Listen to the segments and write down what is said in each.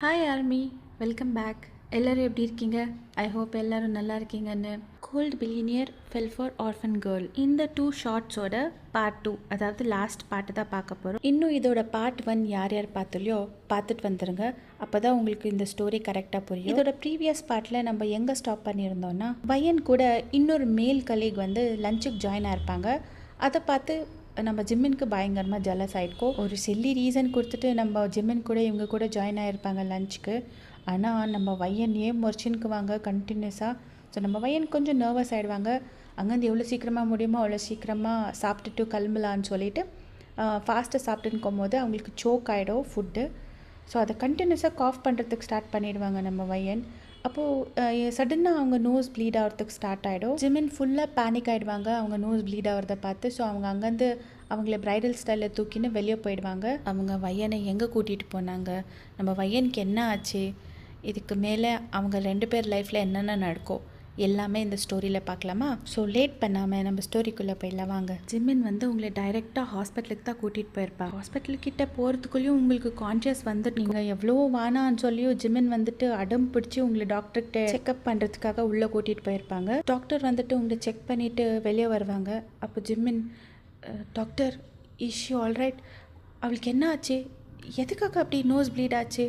Hi army, welcome back. எல்லோரும் எப்படி இருக்கீங்க? ஐ ஹோப் எல்லோரும் நல்லா இருக்கீங்கன்னு. Cold billionaire fell for orphan girl, இந்த 2 ஷார்ட்ஸோட பார்ட் 2, அதாவது லாஸ்ட் பார்ட்டு தான் பார்க்க போகிறோம். இன்னும் இதோட பார்ட் 1 யார் யார் பார்த்துலையோ பார்த்துட்டு வந்துடுங்க. அப்போ தான் உங்களுக்கு இந்த ஸ்டோரி கரெக்டாக புரியும். இதோட ப்ரீவியஸ் பார்ட்டில் நம்ம எங்கே ஸ்டாப் பண்ணியிருந்தோம்னா, வயன் கூட இன்னொரு மேல் கலீக் வந்து லஞ்சுக்கு ஜாயின் ஆயிருப்பாங்க. அதை பார்த்து நம்ம ஜிம்மினுக்கு பயங்கரமாக ஜலஸ் ஆகிருக்கோம். ஒரு சில்லி ரீசன் கொடுத்துட்டு நம்ம ஜிம்மின் கூட இவங்க கூட ஜாயின் ஆகிருப்பாங்க லஞ்சுக்கு. ஆனால் நம்ம வயன் ஏன் முறைச்சின்னுக்குவாங்க கண்டினியூஸாக. ஸோ நம்ம வயன் கொஞ்சம் நர்வஸ் ஆகிடுவாங்க. அங்கேருந்து எவ்வளோ சீக்கிரமாக முடியுமோ அவ்வளோ சீக்கிரமாக சாப்பிட்டுட்டு கிளம்பலான்னு சொல்லிட்டு ஃபாஸ்ட்டாக சாப்பிட்டுன்னு போது அவங்களுக்கு சோக் ஆகிடும் ஃபுட்டு. ஸோ அதை கண்டினியூஸாக காஃப் பண்ணுறதுக்கு ஸ்டார்ட் பண்ணிடுவாங்க நம்ம வயன். அப்போது சடனாக அவங்க நோஸ் ப்ளீட் ஆகிறதுக்கு ஸ்டார்ட் ஆகிடும். ஜிமின் ஃபுல்லாக பேனிக் ஆகிடுவாங்க அவங்க நோஸ் ப்ளீட் ஆகிறத பார்த்து. ஸோ அவங்க அங்கேருந்து அவங்கள ப்ரைடல் ஸ்டைலில் தூக்கின்னு வெளியே போயிடுவாங்க. அவங்க வயனை எங்கே கூட்டிகிட்டு போனாங்க, நம்ம வயனுக்கு என்ன ஆச்சு, இதுக்கு மேலே அவங்க 2 பேர் லைஃப்பில் என்னென்ன நடக்கும் எல்லாமே இந்த ஸ்டோரியில் பார்க்கலாமா? ஸோ லேட் பண்ணாமல் நம்ம ஸ்டோரிக்குள்ளே போயிடலாம் வாங்க. ஜிம்மின் வந்து உங்களை டைரெக்டாக ஹாஸ்பிட்டலுக்கு தான் கூட்டிகிட்டு போயிருப்பா. ஹாஸ்பிட்டலுக்கிட்ட போகிறதுக்குள்ளேயும் உங்களுக்கு கான்ஷியஸ் வந்துட்டு நீங்கள் எவ்வளோ வானான்னு சொல்லியும் ஜிம்மின் வந்துட்டு அடம் பிடிச்சி உங்களை டாக்டர்கிட்ட செக்அப் பண்ணுறதுக்காக உள்ளே கூட்டிகிட்டு போயிருப்பாங்க. டாக்டர் வந்துட்டு உங்களை செக் பண்ணிவிட்டு வெளியே வருவாங்க. அப்போ ஜிம்மின், டாக்டர் இஸ் ஷி ஆல்ரைட், அவளுக்கு என்ன ஆச்சு, எதுக்காக அப்படி நோஸ் ப்ளீட் ஆச்சு,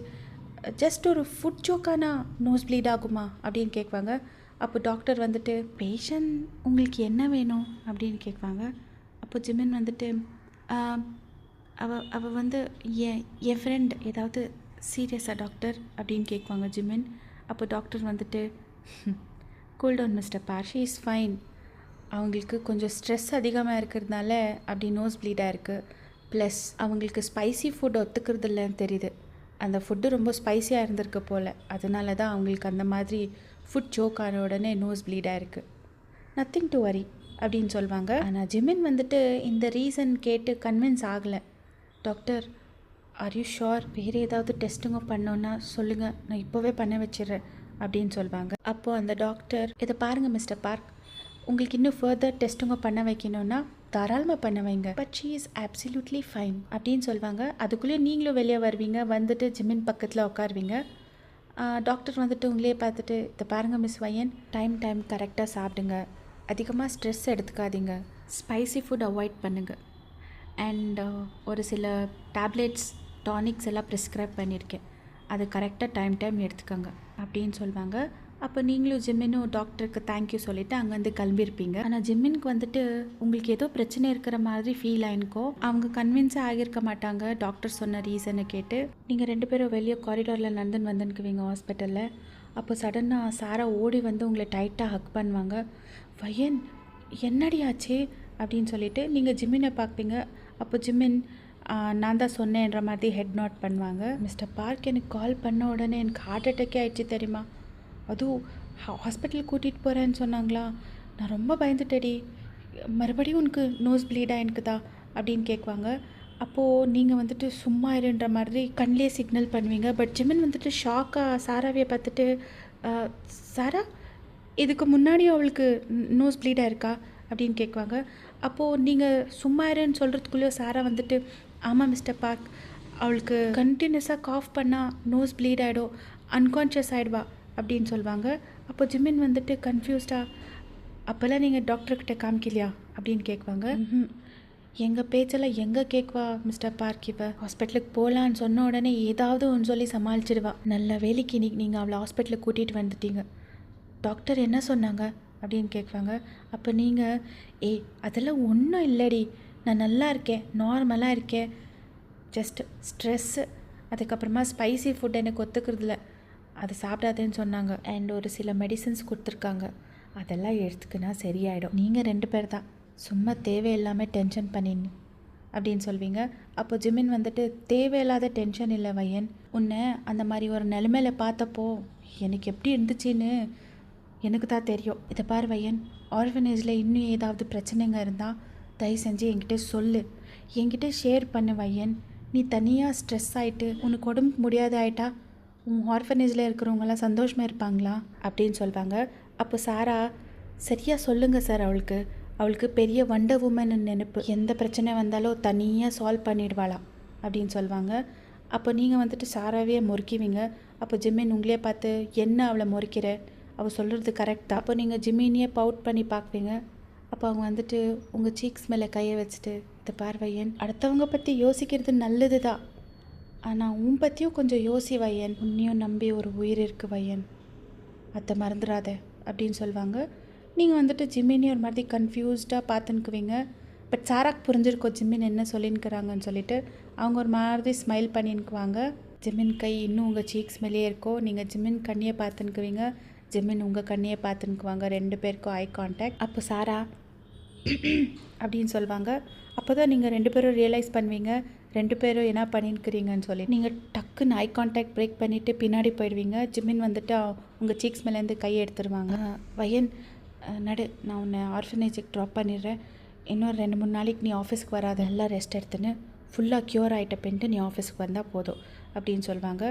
ஜஸ்ட் ஒரு ஃபுட் ஜோக்கானா நோஸ் ப்ளீட் ஆகுமா அப்படின்னு கேட்குவாங்க. அப்போ டாக்டர் வந்துட்டு, பேஷண்ட் உங்களுக்கு என்ன வேணும் அப்படின்னு கேட்குவாங்க. அப்போ ஜிமின் வந்துட்டு, அவள் வந்து என் ஃப்ரெண்ட் ஏதாவது சீரியஸா டாக்டர் அப்படின்னு கேட்குவாங்க ஜிமின். அப்போ டாக்டர் வந்துட்டு, cool down mister Park, she is fine. அவங்களுக்கு கொஞ்சம் ஸ்ட்ரெஸ் அதிகமாக இருக்கிறதுனால அப்படி நோஸ் ப்ளீடாக இருக்குது. ப்ளஸ் அவங்களுக்கு ஸ்பைசி ஃபுட் ஒத்துக்கிறது இல்லைன்னு தெரியுது. அந்த ஃபுட்டு ரொம்ப ஸ்பைஸியாக இருந்திருக்கு போல், அதனால தான் அவங்களுக்கு அந்த மாதிரி ஃபுட் சோக் ஆன உடனே நோஸ் ப்ளீடாக இருக்குது. நத்திங் டு வரி அப்படின்னு சொல்லுவாங்க. ஆனால் ஜிமின் வந்துட்டு இந்த ரீசன் கேட்டு கன்வின்ஸ் ஆகலை. டாக்டர் ஆர் யூ ஷோர், வேறு ஏதாவது டெஸ்ட்டுங்க பண்ணோன்னா சொல்லுங்கள், நான் இப்போவே பண்ண வச்சிடுறேன் அப்படின்னு சொல்லுவாங்க. அப்போது அந்த டாக்டர், இதை பாருங்கள் மிஸ்டர் பார்க், உங்களுக்கு இன்னும் ஃபர்தர் டெஸ்ட்டுங்க பண்ண வைக்கணும்னா தாராளமாக பண்ண வைங்க, but she is absolutely fine அப்படின்னு சொல்லுவாங்க. அதுக்குள்ளேயே நீங்களும் வெளியே வருவீங்க, வந்துட்டு ஜிமின் பக்கத்தில் உட்காருவீங்க. டாக்டர் வந்துட்டு உங்களே பார்த்துட்டு, இதை பாருங்கள் மிஸ் வயன், டைம் கரெக்டாக சாப்பிடுங்க, அதிகமாக ஸ்ட்ரெஸ் எடுத்துக்காதீங்க, ஸ்பைசி ஃபுட் அவாய்ட் பண்ணுங்கள், அண்ட் ஒரு சில டேப்லெட்ஸ் டானிக்ஸ் எல்லாம் ப்ரிஸ்கிரைப் பண்ணியிருக்கேன், அது கரெக்டாக டைம் எடுத்துக்கோங்க அப்படின்னு சொல்லுவாங்க. அப்போ நீங்களும் ஜிம்மினும் டாக்டருக்கு தேங்க்யூ சொல்லிவிட்டு அங்கேருந்து கிளம்பியிருப்பீங்க. ஆனால் ஜிம்மினுக்கு வந்துட்டு உங்களுக்கு ஏதோ பிரச்சனை இருக்கிற மாதிரி ஃபீல் ஆயிருக்கோ. அவங்க கன்வின்ஸே ஆகியிருக்க மாட்டாங்க டாக்டர் சொன்ன ரீசனை கேட்டு. நீங்கள் 2 பேரும் வெளியே காரிடாரில் நடந்துன்னு வந்துக்குவீங்க ஹாஸ்பிட்டலில். அப்போ சடனாக சாரா ஓடி வந்து உங்களை டைட்டாக ஹக் பண்ணுவாங்க. வயன் என்னடி ஆச்சு அப்படின்னு சொல்லிட்டு நீங்கள் ஜிம்மினை பார்ப்பீங்க. அப்போ ஜிம்மின், நான் தான் சொன்னேன்ற மாதிரி ஹெட் நாட் பண்ணுவாங்க. மிஸ்டர் பார்க் எனக்கு கால் பண்ண உடனே எனக்கு ஹார்ட் அட்டாக்கே ஆயிடுச்சு தெரியுமா, அதுவும் ஹாஸ்பிட்டல் கூட்டிகிட்டு போகிறேன்னு சொன்னாங்களா, நான் ரொம்ப பயந்துட்டேடி, மறுபடியும் உனக்கு நோஸ் ப்ளீடாக எனக்குதா அப்படின்னு கேட்குவாங்க. அப்போது நீங்கள் வந்துட்டு சும்மா இருன்ற மாதிரி கண்ணிலே சிக்னல் பண்ணுவீங்க. பட் ஜிமின் வந்துட்டு ஷாக்காக சாராவையை பார்த்துட்டு, சாரா இதுக்கு முன்னாடியும் அவளுக்கு நோஸ் ப்ளீடாக இருக்கா அப்படின்னு கேட்குவாங்க. அப்போது நீங்கள் சும்மா இருன்னு சொல்கிறதுக்குள்ளேயோ சாரா வந்துட்டு, ஆமாம் மிஸ்டர் பார்க், அவளுக்கு கண்டினியூஸாக காஃப் பண்ணால் நோஸ் ப்ளீட் ஆகிடும், அன்கான்ஷியஸ் ஆகிடுவா அப்படின்னு சொல்லுவாங்க. அப்போ ஜிமின் வந்துட்டு கன்ஃபியூஸ்டாக, அப்போல்லாம் நீங்கள் டாக்டர்கிட்ட காமிக்கலையா அப்படின்னு கேட்குவாங்க. எங்கள் பேச்செல்லாம் எங்கே கேட்குவா மிஸ்டர் பார்க், இவ ஹாஸ்பிட்டலுக்கு போகலான்னு சொன்ன உடனே ஏதாவது ஒன்று சொல்லி சமாளிச்சிடுவா. நல்ல வேலைக்கு இன்னைக்கு நீங்கள் அவளை ஹாஸ்பிட்டலுக்கு கூட்டிகிட்டு வந்துட்டீங்க, டாக்டர் என்ன சொன்னாங்க அப்படின்னு கேட்குவாங்க. அப்போ நீங்கள், அதெல்லாம் ஒன்றும் இல்லடி, நான் நல்லா இருக்கேன், நார்மலாக இருக்கேன், ஜஸ்ட் ஸ்ட்ரெஸ்ஸு, அதுக்கப்புறமா ஸ்பைசி ஃபுட் எனக்கு ஒத்துக்கிறதில்ல, அதை சாப்பிடாதேன்னு சொன்னாங்க, அண்ட் ஒரு சில மெடிசன்ஸ் கொடுத்துருக்காங்க, அதெல்லாம் எடுத்துக்கினா சரியாயிடும், நீங்கள் 2 பேர் தான் சும்மா தேவையில்லாமல் டென்ஷன் பண்ணின்னு அப்படின்னு சொல்வீங்க. அப்போ ஜிமின் வந்துட்டு, தேவையில்லாத டென்ஷன் இல்லை வயன், உன்னை அந்த மாதிரி ஒரு நிலைமையில பார்த்தப்போ எனக்கு எப்படி இருந்துச்சின்னு எனக்கு தான் தெரியும். இதை பார் வயன், ஆர்ஃபனேஜில் இன்னும் ஏதாவது பிரச்சனைங்க இருந்தால் தயவு செஞ்சு என்கிட்ட சொல்லு, என்கிட்ட ஷேர் பண்ணு வயன். நீ தனியாக ஸ்ட்ரெஸ் ஆகிட்டு உனக்கு உடம்புக்கு முடியாத ஆகிட்டா உன் ஆர்ஃபனேஜில் இருக்கிறவங்களாம் சந்தோஷமாக இருப்பாங்களா அப்படின்னு சொல்லுவாங்க. அப்போ சாரா, சரியாக சொல்லுங்கள் சார், அவளுக்கு பெரிய வண்டர் உமன் நினைப்பு, எந்த பிரச்சனை வந்தாலும் தனியாக சால்வ் பண்ணிடுவாளாம் அப்படின்னு சொல்லுவாங்க. அப்போ நீங்கள் வந்துட்டு சாராவே முறுக்கிவிங்க. அப்போ ஜிம்மின் உங்களையே பார்த்து என்ன அவளை முறைக்கிற, அவள் சொல்கிறது கரெக்டாக. அப்போ நீங்கள் ஜிம்மினியே பவுட் பண்ணி பார்ப்பீங்க. அப்போ அவங்க வந்துட்டு உங்கள் சீக்ஸ் மேலே கையை வச்சுட்டு, இதை பார் வையன், அடுத்தவங்க பற்றி யோசிக்கிறது நல்லது தான், ஆனால் உன் பற்றியும் கொஞ்சம் யோசி வையன், உன்னையும் நம்பி ஒரு உயிர் இருக்குது வையன், அதை மறந்துடாத அப்படின்னு சொல்லுவாங்க. நீங்கள் வந்துட்டு ஜிம்மினி ஒரு மாதிரி கன்ஃபியூஸ்டாக பார்த்துன்னுக்குவீங்க. பட் சாராக்கு புரிஞ்சிருக்கோம் ஜிம்மின் என்ன சொல்லின்னுக்கிறாங்கன்னு சொல்லிட்டு அவங்க ஒரு மாதிரி ஸ்மைல் பண்ணின்னுக்குவாங்க. ஜிம்மின் கை இன்னும் உங்கள் சீக்ஸ் மேலேயே இருக்கோ. நீங்கள் ஜிம்மின் கண்ணியை பார்த்துன்னுக்குவீங்க, ஜிம்மின் உங்கள் கண்ணியை பார்த்துன்னுக்குவாங்க. 2 பேருக்கும் ஐ கான்டாக்ட். அப்போ சாரா அப்படின்னு சொல்லுவாங்க. அப்போ தான் நீங்கள் 2 பேரும் ரியலைஸ் பண்ணுவீங்க 2 பேரும் என்ன பண்ணின்னுக்கிறீங்கன்னு சொல்லி. நீங்கள் டக்குன்னு ஐ கான்டாக்ட் பிரேக் பண்ணிவிட்டு பின்னாடி போயிடுவீங்க. ஜிம்மின் வந்துட்டு உங்கள் சீக்ஸ் மேலேருந்து கையை எடுத்துருவாங்க. வையன் நடு, நான் உன்னை ஆர்ஃபனேஜுக்கு ட்ராப் பண்ணிடுறேன், இன்னொரு 2-3 நாளைக்கு நீ ஆஃபீஸ்க்கு வராத, நல்லா ரெஸ்ட் எடுத்துன்னு ஃபுல்லாக க்யூர் ஆகிட்ட பின்ட்டு நீ ஆஃபீஸ்க்கு வந்தால் போதும் அப்படின்னு சொல்லுவாங்க.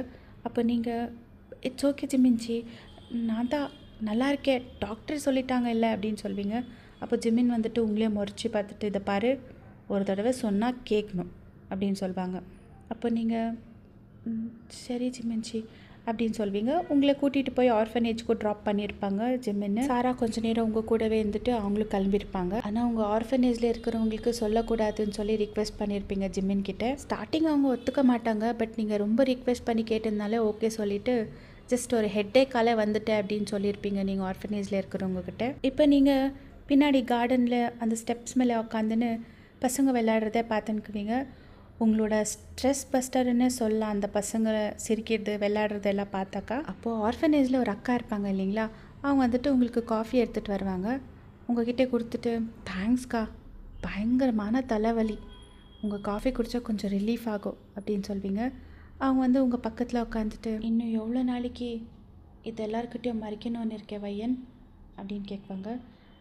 அப்போ நீங்கள் இட்ஸ் ஓகே ஜிம்மின்ஜி, நான் தான் நல்லா இருக்கேன், டாக்டர் சொல்லிட்டாங்க இல்லை அப்படின்னு சொல்வீங்க. அப்போ ஜிம்மின் வந்துட்டு உங்களே முறைச்சி பார்த்துட்டு, இதை பாரு, ஒரு தடவை சொன்னால் கேட்கணும் அப்படின்னு சொல்லுவாங்க. அப்போ நீங்கள் சரி ஜிம்மின்ஜி அப்படின்னு சொல்வீங்க. உங்களை கூட்டிகிட்டு போய் ஆர்ஃபனேஜ்க்கு ட்ராப் பண்ணியிருப்பாங்க ஜிம்மின்னு. சாரா கொஞ்சம் நேரம் உங்கள் கூடவே இருந்துட்டு அவங்களும் கிளம்பியிருப்பாங்க. ஆனால் உங்கள் ஆர்ஃபனேஜில் இருக்கிறவங்களுக்கு சொல்லக்கூடாதுன்னு சொல்லி ரிக்வெஸ்ட் பண்ணியிருப்பீங்க ஜிம்மின் கிட்ட. ஸ்டார்டிங் அவங்க ஒத்துக்க மாட்டாங்க, பட் நீங்கள் ரொம்ப ரிக்வெஸ்ட் பண்ணி கேட்டதுனால ஓகே சொல்லிவிட்டு ஜஸ்ட் ஒரு ஹெட்டேக்கால வந்துட்டேன் அப்படின்னு சொல்லியிருப்பீங்க நீங்கள் ஆர்ஃபனேஜில் இருக்கிறவங்கக்கிட்ட. இப்போ நீங்கள் பின்னாடி கார்டனில் அந்த ஸ்டெப்ஸ் மேலே உட்காந்துன்னு பசங்க விளையாடுறத பார்த்துன்னுக்குவீங்க. உங்களோட ஸ்ட்ரெஸ் பஸ்டர்ன்னு சொல்லலாம் அந்த பசங்க சிரிக்கிறது விளையாடுறது எல்லாம் பார்த்தாக்கா. அப்போது ஆர்ஃபனேஜில் ஒரு அக்கா இருப்பாங்க இல்லைங்களா, அவங்க வந்துட்டு உங்களுக்கு காஃபி எடுத்துகிட்டு வருவாங்க. உங்கள்கிட்ட கொடுத்துட்டு, தேங்க்ஸ்க்கா, பயங்கரமான தலைவலி, உங்கள் காஃபி குடித்தா கொஞ்சம் ரிலீஃப் ஆகும் அப்படின்னு சொல்வீங்க. அவங்க வந்து உங்கள் பக்கத்தில் உட்காந்துட்டு, இன்னும் எவ்வளோ நாளைக்கு இது எல்லாருக்கிட்டையும் மறைக்கணும்னு இருக்கே வையன் அப்படின்னு கேட்பாங்க.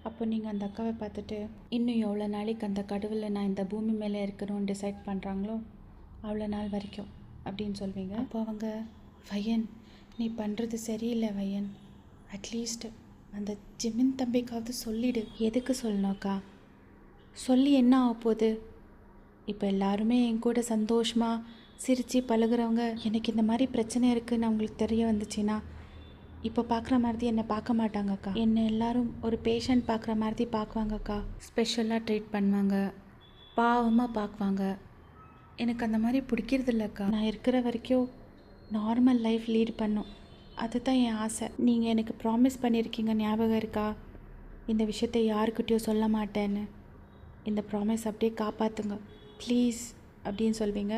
அப்போ நீங்கள் அந்த அக்காவை பார்த்துட்டு, இன்னும் எவ்வளோ நாளைக்கு அந்த கடவுளை நான் இந்த பூமி மேலே இருக்கணும்னு டிசைட் பண்ணுறாங்களோ அவ்வளோ நாள் வரைக்கும் அப்படின்னு சொல்வீங்க. அப்போ அவங்க, வையன் நீ பண்ணுறது சரியில்லை வையன், அட்லீஸ்ட் அந்த ஜிம்மின் தம்பிக்காவது சொல்லிடு. எதுக்கு சொல்லணும்க்கா, சொல்லி என்ன ஆக போகுது, இப்போ எல்லாருமே என் கூட சந்தோஷமாக சிரித்து பழகுறவங்க எனக்கு இந்த மாதிரி பிரச்சனை இருக்குதுன்னு அவங்களுக்கு தெரிய வந்துச்சுன்னா இப்போ பார்க்குற மாதிரி என்னை பார்க்க மாட்டாங்கக்கா, என்னை எல்லோரும் ஒரு பேஷண்ட் பார்க்குற மாதிரி பார்க்குவாங்கக்கா, ஸ்பெஷலாக ட்ரீட் பண்ணுவாங்க, பாவமாக பார்க்குவாங்க. எனக்கு அந்த மாதிரி பிடிக்கிறது இல்லைக்கா. நான் இருக்கிற வரைக்கும் நார்மல் லைஃப் லீட் பண்ணும், அதுதான் என் ஆசை. நீங்கள் எனக்கு ப்ராமிஸ் பண்ணியிருக்கீங்க ஞாபகம் இருக்கா, இந்த விஷயத்தை யாருக்கிட்டையும் சொல்ல மாட்டேன்னு. இந்த ப்ராமிஸ் அப்படியே காப்பாற்றுங்க ப்ளீஸ் அப்படின்னு சொல்வீங்க.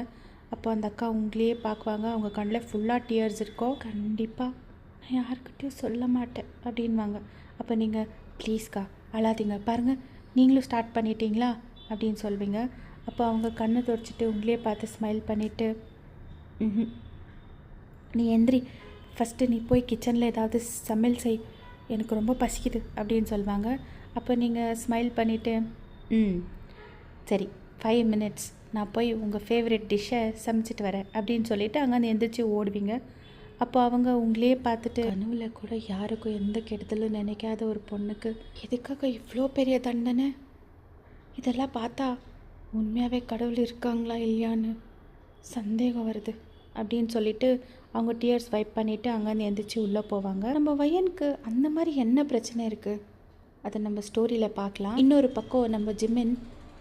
அப்போ அந்த அக்கா உங்களையே பார்க்குவாங்க, அவங்க கண்ணில் ஃபுல்லாக டியர்ஸ் இருக்கும். கண்டிப்பாக நான் யாருக்கிட்டையும் சொல்ல மாட்டேன் அப்படின்வாங்க. அப்போ நீங்கள் ப்ளீஸ்க்கா அழாதீங்க, பாருங்கள் நீங்களும் ஸ்டார்ட் பண்ணிட்டீங்களா அப்படின்னு சொல்வீங்க. அப்போ அவங்க கண்ணை துடைச்சிட்டு உங்களையே பார்த்து ஸ்மைல் பண்ணிவிட்டு, நீ எந்திரி, ஃபஸ்ட்டு நீ போய் கிச்சனில் ஏதாவது சமையல் செய், எனக்கு ரொம்ப பசிக்குது அப்படின்னு சொல்லுவாங்க. அப்போ நீங்கள் ஸ்மைல் பண்ணிவிட்டு, சரி 5 minutes நான் போய் உங்கள் ஃபேவரட் டிஷ்ஷை சமைச்சிட்டு வரேன் அப்படின்னு சொல்லிவிட்டு அங்கேருந்து எந்திரிச்சு ஓடுவீங்க. அப்போ அவங்க உங்களே பார்த்துட்டு, கனவுல கூட யாருக்கும் எந்த கெடுதலும் நினைக்காத ஒரு பொண்ணுக்கு எதுக்காக இவ்வளோ பெரிய தண்டனை, இதெல்லாம் பார்த்தா உண்மையாகவே கடவுள் இருக்காங்களா இல்லையான்னு சந்தேகம் வருது அப்படின்னு சொல்லிட்டு அவங்க டியர்ஸ் வைப் பண்ணிவிட்டு அங்கேருந்து எந்திரிச்சு உள்ளே போவாங்க. நம்ம வையனுக்கு அந்த மாதிரி என்ன பிரச்சனை இருக்குது, அதை நம்ம ஸ்டோரியில் பார்க்கலாம். இன்னொரு பக்கம் நம்ம ஜிம்மின்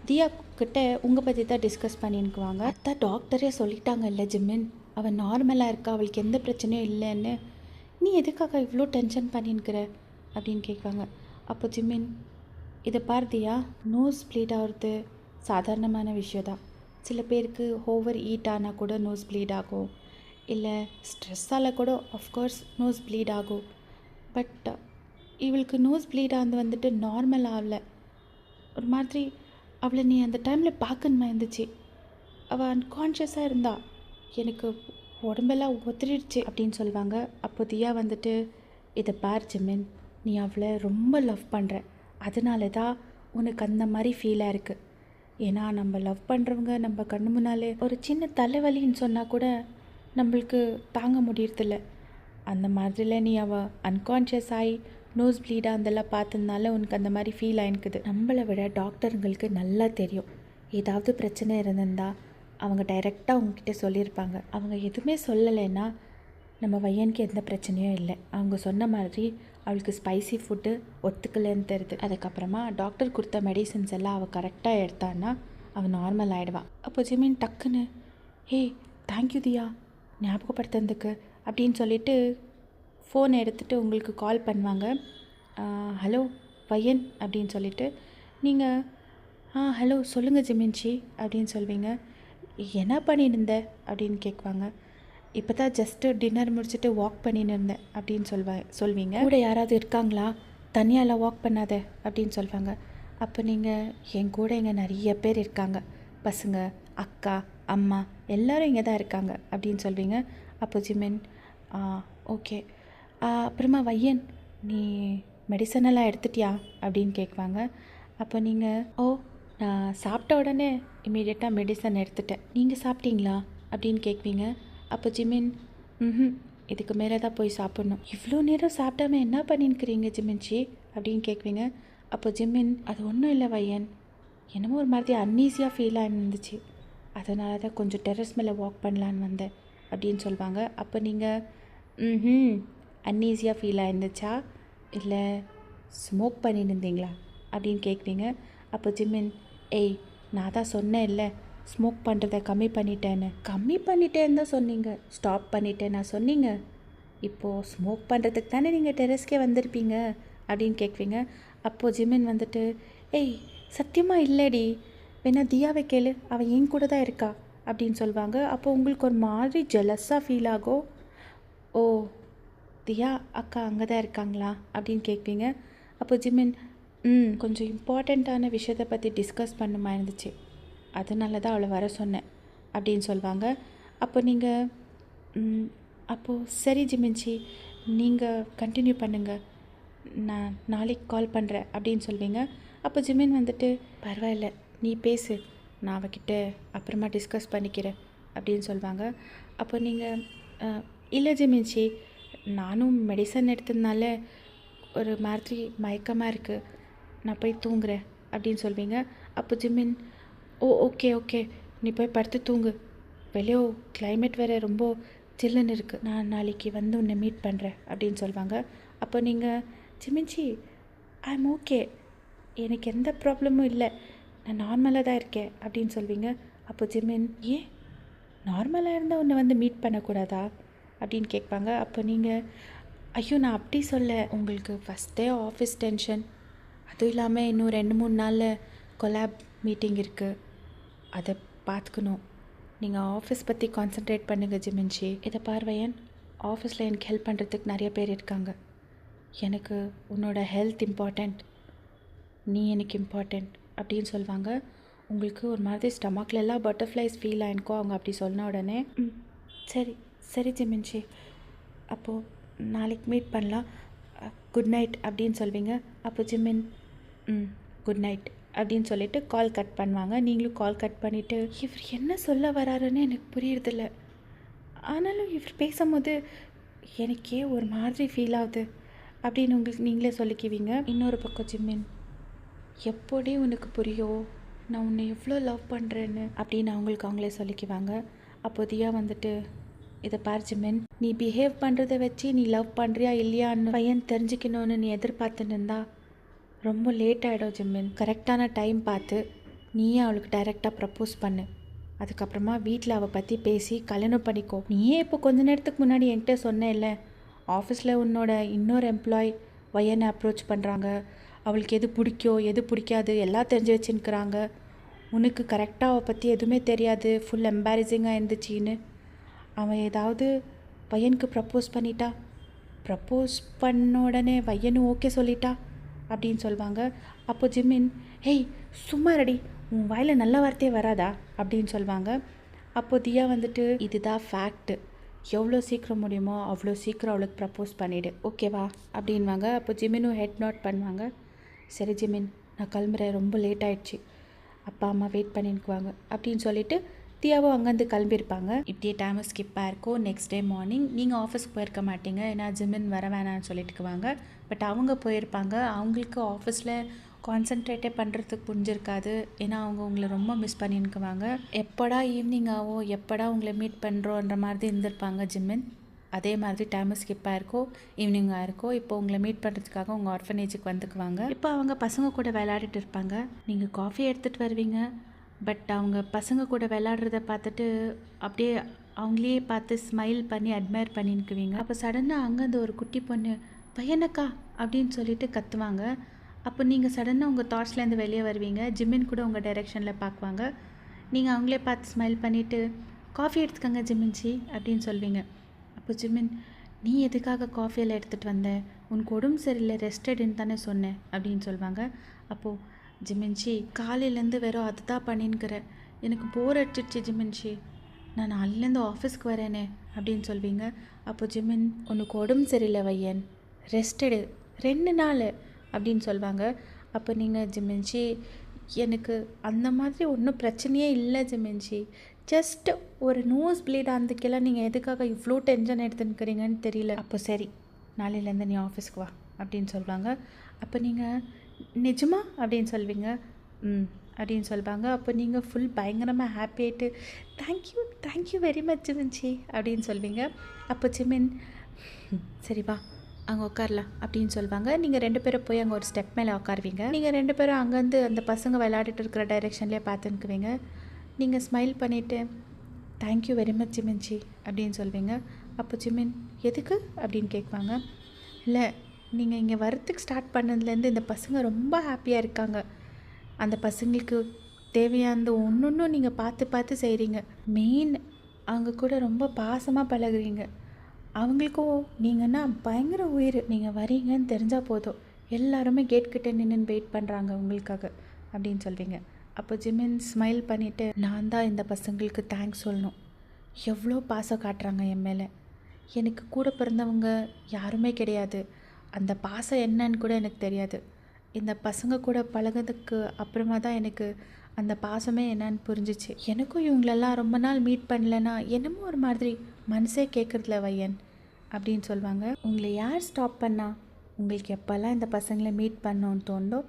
தியா கிட்ட உங்கள் பற்றி தான் டிஸ்கஸ் பண்ணின்னுக்குவாங்க. அதான் டாக்டரே சொல்லிட்டாங்க இல்லை ஜிம்மின், அவள் நார்மலாக இருக்கா, அவளுக்கு எந்த பிரச்சனையும் இல்லைன்னு, நீ எதுக்காக இவ்வளோ டென்ஷன் பண்ணின்னுக்கிற அப்படின்னு கேட்குவாங்க. அப்போ ஜிம்மின், இதை பார்த்தியா, நோஸ் ப்ளீட் ஆகிறது சாதாரணமான விஷயம் தான். சில பேருக்கு ஓவர் ஈட் ஆனால் கூட நோஸ் ப்ளீட் ஆகும், இல்லை ஸ்ட்ரெஸ்ஸால் கூட ஆஃப்கோர்ஸ் நோஸ் ப்ளீட் ஆகும். பட் இவளுக்கு நோஸ் ப்ளீட் ஆனது வந்துட்டு நார்மல் ஆகலை, ஒரு மாதிரி அவளை நீ அந்த டைமில் பார்க்கணுமா இருந்துச்சு, அவள் அன்கான்ஷியஸாக இருந்தா, எனக்கு உடம்பெல்லாம் ஒத்துடுச்சு அப்படின்னு சொல்லுவாங்க. அப்போ தியா வந்துட்டு, இதை பார் ஜிம்மின், நீ அவளை ரொம்ப லவ் பண்ணுற, அதனால தான் உனக்கு அந்த மாதிரி ஃபீலாக இருக்குது. ஏன்னா நம்ம லவ் பண்ணுறவங்க நம்ம கண்ணு முன்னாலே ஒரு சின்ன தலைவலின்னு சொன்னால் கூட நம்மளுக்கு தாங்க முடியறதில்ல. அந்த மாதிரில நீ அவள் அன்கான்ஷியஸ் ஆகி நோஸ் ப்ளீடாக அதெல்லாம் பார்த்ததுனால உனக்கு அந்த மாதிரி ஃபீல் ஆகிருக்குது. நம்மளை விட டாக்டருங்களுக்கு நல்லா தெரியும், ஏதாவது பிரச்சனை இருந்திருந்தால் அவங்க டைரெக்டாக அவங்கக்கிட்ட சொல்லியிருப்பாங்க. அவங்க எதுவுமே சொல்லலைன்னா நம்ம பையனுக்கு எந்த பிரச்சனையும் இல்லை. அவங்க சொன்ன மாதிரி அவளுக்கு ஸ்பைசி ஃபுட்டு ஒத்துக்கலைன்னு தெரியுது. அதுக்கப்புறமா டாக்டர் கொடுத்த மெடிசன்ஸ் எல்லாம் அவள் கரெக்டாக எடுத்தான்னா அவள் நார்மல் ஆகிடுவான். அப்போ ஜிமின் டக்குன்னு தேங்க்யூ தியா ஞாபகப்படுத்துறதுக்கு அப்படின்னு சொல்லிட்டு ஃபோன் எடுத்துகிட்டு உங்களுக்கு கால் பண்ணுவாங்க. ஹலோ பையன் அப்படின்னு சொல்லிட்டு நீங்கள் ஹலோ சொல்லுங்கள் ஜிமின்ச்சி அப்படின்னு சொல்வீங்க. என்ன பண்ணின்னு இருந்த அப்படின்னு கேட்குவாங்க. இப்போ தான் ஜஸ்ட்டு டின்னர் முடிச்சுட்டு வாக் பண்ணின்னு இருந்தேன் அப்படின்னு சொல்வீங்க. கூட யாராவது இருக்காங்களா, தனியாலாம் வாக் பண்ணாத அப்படின்னு சொல்லுவாங்க. அப்போ நீங்கள் என் கூட இங்கே நிறைய பேர் இருக்காங்க, பசங்க, அக்கா, அம்மா எல்லோரும் இங்கே தான் இருக்காங்க அப்படின்னு சொல்வீங்க. அப்போ ஜிமின் ஓகே. அப்புறமா வையன் நீ மெடிசனெல்லாம் எடுத்துட்டியா அப்படின்னு கேட்குவாங்க. அப்போ நீங்கள் நான் சாப்பிட்ட உடனே இமீடியட்டாக மெடிசன் எடுத்துட்டேன், நீங்கள் சாப்பிட்டீங்களா அப்படின்னு கேட்குவீங்க. அப்போ ஜிமின் இதுக்கு மேலே தான் போய் சாப்பிட்ணும், இவ்வளோ நேரம் சாப்பிடாம என்ன பண்ணின்னுக்கிறீங்க ஜிமின்ச்சி அப்படின்னு கேட்குவீங்க. அப்போ ஜிமின் அது ஒன்றும் இல்லை வையன், என்னமோ ஒரு மாதிரி அன்ஈஸியாக ஃபீல் ஆகிருந்துச்சு, அதனால தான் கொஞ்சம் டெரஸ் மேலே வாக் பண்ணலான்னு வந்தேன் அப்படின்னு சொல்லுவாங்க. அப்போ நீங்கள் அன்ஈஸியாக ஃபீல் ஆகிருந்துச்சா இல்லை ஸ்மோக் பண்ணின்னு இருந்தீங்களா அப்படின்னு கேட்குவீங்க. அப்போ ஜிமின் நான் தான் சொன்னேன் இல்லை ஸ்மோக் பண்ணுறத கம்மி பண்ணிட்டேன்னு தான் சொன்னீங்க, ஸ்டாப் பண்ணிட்டேன் நான் சொன்னீங்க, இப்போது ஸ்மோக் பண்ணுறதுக்கு தானே நீங்கள் டெரஸ்க்கே வந்திருப்பீங்க அப்படின்னு கேட்குவீங்க. அப்போது ஜிமின் வந்துட்டு சத்தியமாக இல்லைடி, வேணா தியாவை கேளு, அவள் என் கூட தான் இருக்கா அப்படின்னு சொல்லுவாங்க. அப்போ உங்களுக்கு ஒரு மாதிரி ஜெலஸாக ஃபீல் ஆகும். ஓ தியா அக்கா அங்கே தான் இருக்காங்களா அப்படின்னு கேட்பீங்க. அப்போ ஜிமின் கொஞ்சம் இம்பார்ட்டண்ட்டான விஷயத்தை பற்றி டிஸ்கஸ் பண்ணுமா இருந்துச்சு, அதனால தான் அவளை வர சொன்னேன் அப்படின்னு சொல்லுவாங்க. அப்போ நீங்கள் அப்போது சரி ஜிமின்ச்சி நீங்கள் கண்டினியூ பண்ணுங்கள், நான் நாளைக்கு கால் பண்ணுறேன் அப்படின்னு சொல்வீங்க. அப்போ ஜிமின் வந்துட்டு பரவாயில்ல நீ பேசு, நான் அவகிட்ட அப்புறமா டிஸ்கஸ் பண்ணிக்கிறேன் அப்படின்னு சொல்லுவாங்க. அப்போ நீங்கள் இல்லை ஜிமின்ச்சி நானும் மெடிசன் எடுத்ததுனால ஒரு மாதிரி மயக்கமாக இருக்குது, நான் போய் தூங்குறேன் அப்படின்னு சொல்வீங்க. அப்போ ஜிமின் ஓகே நீ போய் படுத்து தூங்கு, வெளியோ கிளைமேட் வேறு ரொம்ப சில்லுன்னு இருக்குது, நான் நாளைக்கு வந்து உன்னை மீட் பண்ணுறேன் அப்படின்னு சொல்லுவாங்க. அப்போ நீங்கள் ஜிமின்ச்சி ஐ எம் ஓகே, எனக்கு எந்த ப்ராப்ளமும் இல்லை, நான் நார்மலாக தான் இருக்கேன் அப்படின்னு சொல்வீங்க. அப்போ ஜிமின் நார்மலாக இருந்தால் உன்னை வந்து மீட் பண்ணக்கூடாதா அப்படின்னு கேட்பாங்க. அப்போ நீங்கள் ஐயோ நான் அப்படி சொல்ல, உங்களுக்கு ஃபஸ்ட்டே ஆஃபீஸ் டென்ஷன், அதுவும் இல்லாமல் இன்னும் 2-3 நாளில் கொலாப் மீட்டிங் இருக்குது, அதை பார்த்துக்கணும், நீங்கள் ஆஃபீஸ் பற்றி கான்சன்ட்ரேட் பண்ணுங்கள் ஜிமின்ச்சி. இதை பார்வையன், ஆஃபீஸில் எனக்கு ஹெல்ப் பண்ணுறதுக்கு நிறைய பேர் இருக்காங்க, எனக்கு உன்னோட ஹெல்த் இம்பார்ட்டண்ட், நீ எனக்கு இம்பார்ட்டண்ட் அப்படின்னு சொல்லுவாங்க. உங்களுக்கு ஒரு மாதிரி ஸ்டமக்லெல்லாம் பட்டர்ஃப்ளைஸ் ஃபீல் ஆகிருக்கோ அவங்க அப்படி சொன்ன உடனே சரி ஜிமின்ச்சி அப்போது நாளைக்கு மீட் பண்ணலாம், குட் நைட் அப்படின்னு சொல்வீங்க. அப்போ ஜிமின் குட் நைட் அப்படின்னு சொல்லிவிட்டு கால் கட் பண்ணுவாங்க. நீங்களும் கால் கட் பண்ணிவிட்டு இவர் என்ன சொல்ல வராருன்னு எனக்கு புரியுறதில்ல, ஆனாலும் இவர் பேசும்போது எனக்கே ஒரு மாதிரி ஃபீல் ஆகுது அப்படின்னு உங்களுக்கு நீங்களே சொல்லிக்குவீங்க. இன்னொரு பக்கம் ஜிமின் எப்படி உனக்கு புரியும் நான் உன்னை எவ்வளோ லவ் பண்ணுறேன்னு அப்படின்னு அவங்களே சொல்லிக்குவாங்க. அப்போ தியா வந்துட்டு இதை பார் ஜிமின், நீ பிஹேவ் பண்ணுறதை வச்சு நீ லவ் பண்ணுறியா இல்லையான்னு பையன் தெரிஞ்சுக்கணுன்னு நீ எதிர்பார்த்துன்னு இருந்தா ரொம்ப லேட் ஆகிடும் ஜிமின், கரெக்டான டைம் பார்த்து நீயே அவளுக்கு டைரெக்டாக ப்ரப்போஸ் பண்ணு, அதுக்கப்புறமா வீட்டில் அவள் பற்றி பேசி கல்யாணம் பண்ணிக்கோ. நீயே இப்போ கொஞ்ச நேரத்துக்கு முன்னாடி என்கிட்ட சொன்னே இல்லை, ஆஃபீஸில் உன்னோட இன்னொரு எம்ப்ளாய் பையனை அப்ரோச் பண்ணுறாங்க, அவளுக்கு எது பிடிக்கும் எது பிடிக்காது எல்லாம் தெரிஞ்சு வச்சுன்னுக்குறாங்க, உனக்கு கரெக்டாக அவள் பற்றி எதுவுமே தெரியாது, ஃபுல் எம்பாரசிங்காக இருந்துச்சின்னு, அவன் ஏதாவது பையனுக்கு ப்ரப்போஸ் பண்ணிட்டா, ப்ரப்போஸ் பண்ண உடனே பையனும் ஓகே சொல்லிட்டா அப்படின்னு சொல்லுவாங்க. அப்போ ஜிமின் சும்மா ரெடி, உன் வாயில் நல்ல வார்த்தையே வராதா அப்படின்னு சொல்லுவாங்க. அப்போ தியா வந்துட்டு இதுதான் ஃபேக்ட்டு, எவ்வளோ சீக்கிரம் முடியுமோ அவ்வளோ சீக்கிரம் அவளுக்கு ப்ரப்போஸ் பண்ணிவிடு ஓகேவா அப்படின்வாங்க. அப்போ ஜிமினும் ஹெட் நோட் பண்ணுவாங்க. சரி ஜிமின் நான் கிளம்புறேன், ரொம்ப லேட் ஆகிடுச்சு, அப்பா அம்மா வெயிட் பண்ணிக்குவாங்க அப்படின்னு சொல்லிவிட்டு தியாவும் அங்கேருந்து கிளம்பியிருப்பாங்க. இப்படியே டைமும் ஸ்கிப் ஆகிருக்கும். நெக்ஸ்ட் டே மார்னிங் நீங்கள் ஆஃபீஸ்க்கு போயிருக்க மாட்டீங்க, ஏன்னா ஜிமின் வர வேணான்னு சொல்லிட்டுக்குவாங்க. பட் அவங்க போயிருப்பாங்க. அவங்களுக்கு ஆஃபீஸில் கான்சென்ட்ரேட்டே பண்ணுறதுக்கு புரிஞ்சிருக்காது. ஏன்னா அவங்க உங்களை ரொம்ப மிஸ் பண்ணின்னுக்குவாங்க. எப்படா ஈவினிங் ஆகும், எப்படா உங்களை மீட் பண்ணுறோன்ற மாதிரி இருந்திருப்பாங்க ஜிமின். அதே மாதிரி டைமு ஸ்கிப் ஆயிருக்கோ, ஈவினிங் ஆயிருக்கோ, இப்போ உங்களை மீட் பண்ணுறதுக்காக உங்கள் ஆர்ஃபனேஜுக்கு வந்துக்குவாங்க. இப்போ அவங்க பசங்க கூட விளையாடிட்டு இருப்பாங்க. நீங்கள் காஃபி எடுத்துகிட்டு வருவீங்க. பட் அவங்க பசங்க கூட விளையாடுறத பார்த்துட்டு அப்படியே அவங்களே பார்த்து ஸ்மைல் பண்ணி அட்மையர் பண்ணின்னுக்குவீங்க. அப்போ சடனாக அங்கேருந்து ஒரு குட்டி பொண்ணு பையனக்கா அப்படின்னு சொல்லிட்டு கத்துவாங்க. அப்போ நீங்கள் சடனாக உங்கள் தாட்ஸ்லேருந்து வெளியே வருவீங்க. ஜிம்மின் கூட உங்கள் டைரெக்ஷனில் பார்க்குவாங்க. நீங்கள் அவங்களே பார்த்து ஸ்மைல் பண்ணிவிட்டு காஃபி எடுத்துக்கோங்க ஜிம்மின்ச்சி அப்படின்னு சொல்வீங்க. அப்போ ஜிம்மின், நீ எதுக்காக காஃபியெல்லாம் எடுத்துகிட்டு வந்த? உனக்கு உடம்பு சரியில்லை, ரெஸ்ட் எடுன்னு தானே சொன்னேன் அப்படின்னு சொல்லுவாங்க. அப்போது ஜிம்மின்ச்சி, காலையிலேருந்து வெறும் அதுதான் பண்ணின்னுக்கிறேன், எனக்கு போர் அடிச்சிடுச்சு ஜிம்மின்ச்சி, நான் நாளையிலேருந்து ஆஃபீஸ்க்கு வரேனே அப்படின்னு சொல்வீங்க. அப்போ ஜிம்மின், உனக்கு உடம்பு சரியில்லை வையன், ரெஸ்ட் எடு 2 நாள் அப்படின்னு சொல்லுவாங்க. அப்போ நீங்கள் ஜிம்மின்ச்சி, எனக்கு அந்த மாதிரி ஒன்றும் பிரச்சனையே இல்லை ஜிம்மின்ச்சி, ஜஸ்ட் ஒரு நோஸ் ப்ளீட் ஆனதுக்கெல்லாம் நீங்கள் எதுக்காக இவ்வளோ டென்ஷன் எடுத்துன்னுக்கிறீங்கன்னு தெரியல. அப்போ சரி, நாளையிலேருந்து நீ ஆஃபீஸ்க்கு வா அப்படின்னு சொல்லுவாங்க. அப்போ நீங்கள் நிஜமா அப்படின்னு சொல்வீங்க. அப்படின்னு சொல்லுவாங்க. அப்போ நீங்கள் ஃபுல் பயங்கரமாக ஹாப்பி ஆகிட்டு தேங்க்யூ வெரி மச் ஜிமின்ச்சி அப்படின்னு சொல்வீங்க. அப்போ ஜிமின், சரி வா அங்கே உட்காரலாம் அப்படின்னு சொல்லுவாங்க. நீங்கள் 2 பேரும் போய் அங்கே ஒரு ஸ்டெப் மேலே உட்காருவீங்க. நீங்கள் 2 பேரும் அங்கேருந்து அந்த பசங்க விளையாடிட்டு இருக்கிற டைரெக்ஷன்லேயே பார்த்துக்குவீங்க. நீங்கள் ஸ்மைல் பண்ணிவிட்டு தேங்க்யூ வெரி மச் ஜிமின்ச்சி அப்படின்னு சொல்வீங்க. அப்போ ஜிமின், எதுக்கு அப்படின்னு கேட்குவாங்க. இல்லை, நீங்கள் இங்கே வரத்துக்கு ஸ்டார்ட் பண்ணதுலேருந்து இந்த பசங்க ரொம்ப ஹாப்பியாக இருக்காங்க. அந்த பசங்களுக்கு தேவையானது ஒன்று நீங்கள் பார்த்து செய்கிறீங்க. மெயின் அவங்க கூட ரொம்ப பாசமாக பழகுறீங்க. அவங்களுக்கும் நீங்கன்னா பயங்கர உயிர். நீங்கள் வரீங்கன்னு தெரிஞ்சால் போதும், எல்லாருமே கேட்கிட்ட நின்று வெயிட் பண்ணுறாங்க உங்களுக்காக அப்படின்னு சொல்வீங்க. அப்போ ஜிமின் ஸ்மைல் பண்ணிவிட்டு, நான் தான் இந்த பசங்களுக்கு தேங்க்ஸ் சொல்லணும். எவ்வளோ பாசம் காட்டுறாங்க என் மேலே. எனக்கு கூட பிறந்தவங்க யாருமே கிடையாது. அந்த பாசம் என்னன்னு கூட எனக்கு தெரியாது. இந்த பசங்க கூட பழகிறதுக்கு அப்புறமா தான் எனக்கு அந்த பாசமே என்னன்னு புரிஞ்சிச்சு. எனக்கும் இவங்களெல்லாம் ரொம்ப நாள் மீட் பண்ணலைன்னா என்னமோ ஒரு மாதிரி மனசே கேட்குறதில்ல வையன் அப்படின்னு சொல்லுவாங்க. உங்களை யார் ஸ்டாப் பண்ணா? உங்களுக்கு எப்போல்லாம் இந்த பசங்களை மீட் பண்ணோன்னு தோண்டோ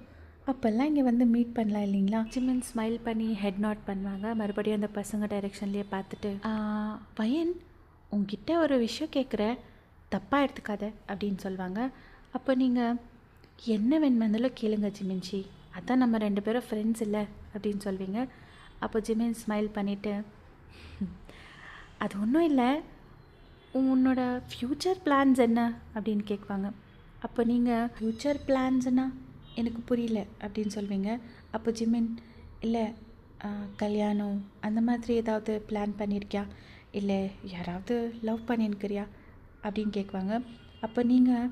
அப்போல்லாம் இங்கே வந்து மீட் பண்ணலாம் இல்லைங்களா? ஜிமின் ஸ்மைல் பண்ணி ஹெட் நாட் பண்ணுவாங்க. மறுபடியும் அந்த பசங்க டைரெக்ஷன்லேயே பார்த்துட்டு, பையன் உங்ககிட்ட ஒரு விஷயம் கேட்குற, தப்பாக எடுத்துக்காத அப்படின்னு சொல்லுவாங்க. அப்போ நீங்கள் என்ன வேணுமெந்தாலும் கேளுங்க ஜிமின்ச்சி, அதான் நம்ம 2 பேரும் ஃப்ரெண்ட்ஸ் இல்லை அப்படின்னு சொல்வீங்க. அப்போ ஜிமின் ஸ்மைல் பண்ணிவிட்டு, அது ஒன்றும் இல்லை, உன்னோட ஃப்யூச்சர் பிளான்ஸ் என்ன அப்படின்னு கேட்குவாங்க. அப்போ நீங்கள் ஃப்யூச்சர் பிளான்ஸ்னா எனக்கு புரியல அப்படின்னு சொல்வீங்க. அப்போ ஜிமின், இல்லை கல்யாணம் அந்த மாதிரி ஏதாவது பிளான் பண்ணியிருக்கியா, இல்லை யாராவது லவ் பண்ணியிருக்கிறியா அப்படின்னு கேட்குவாங்க. அப்போ நீங்கள்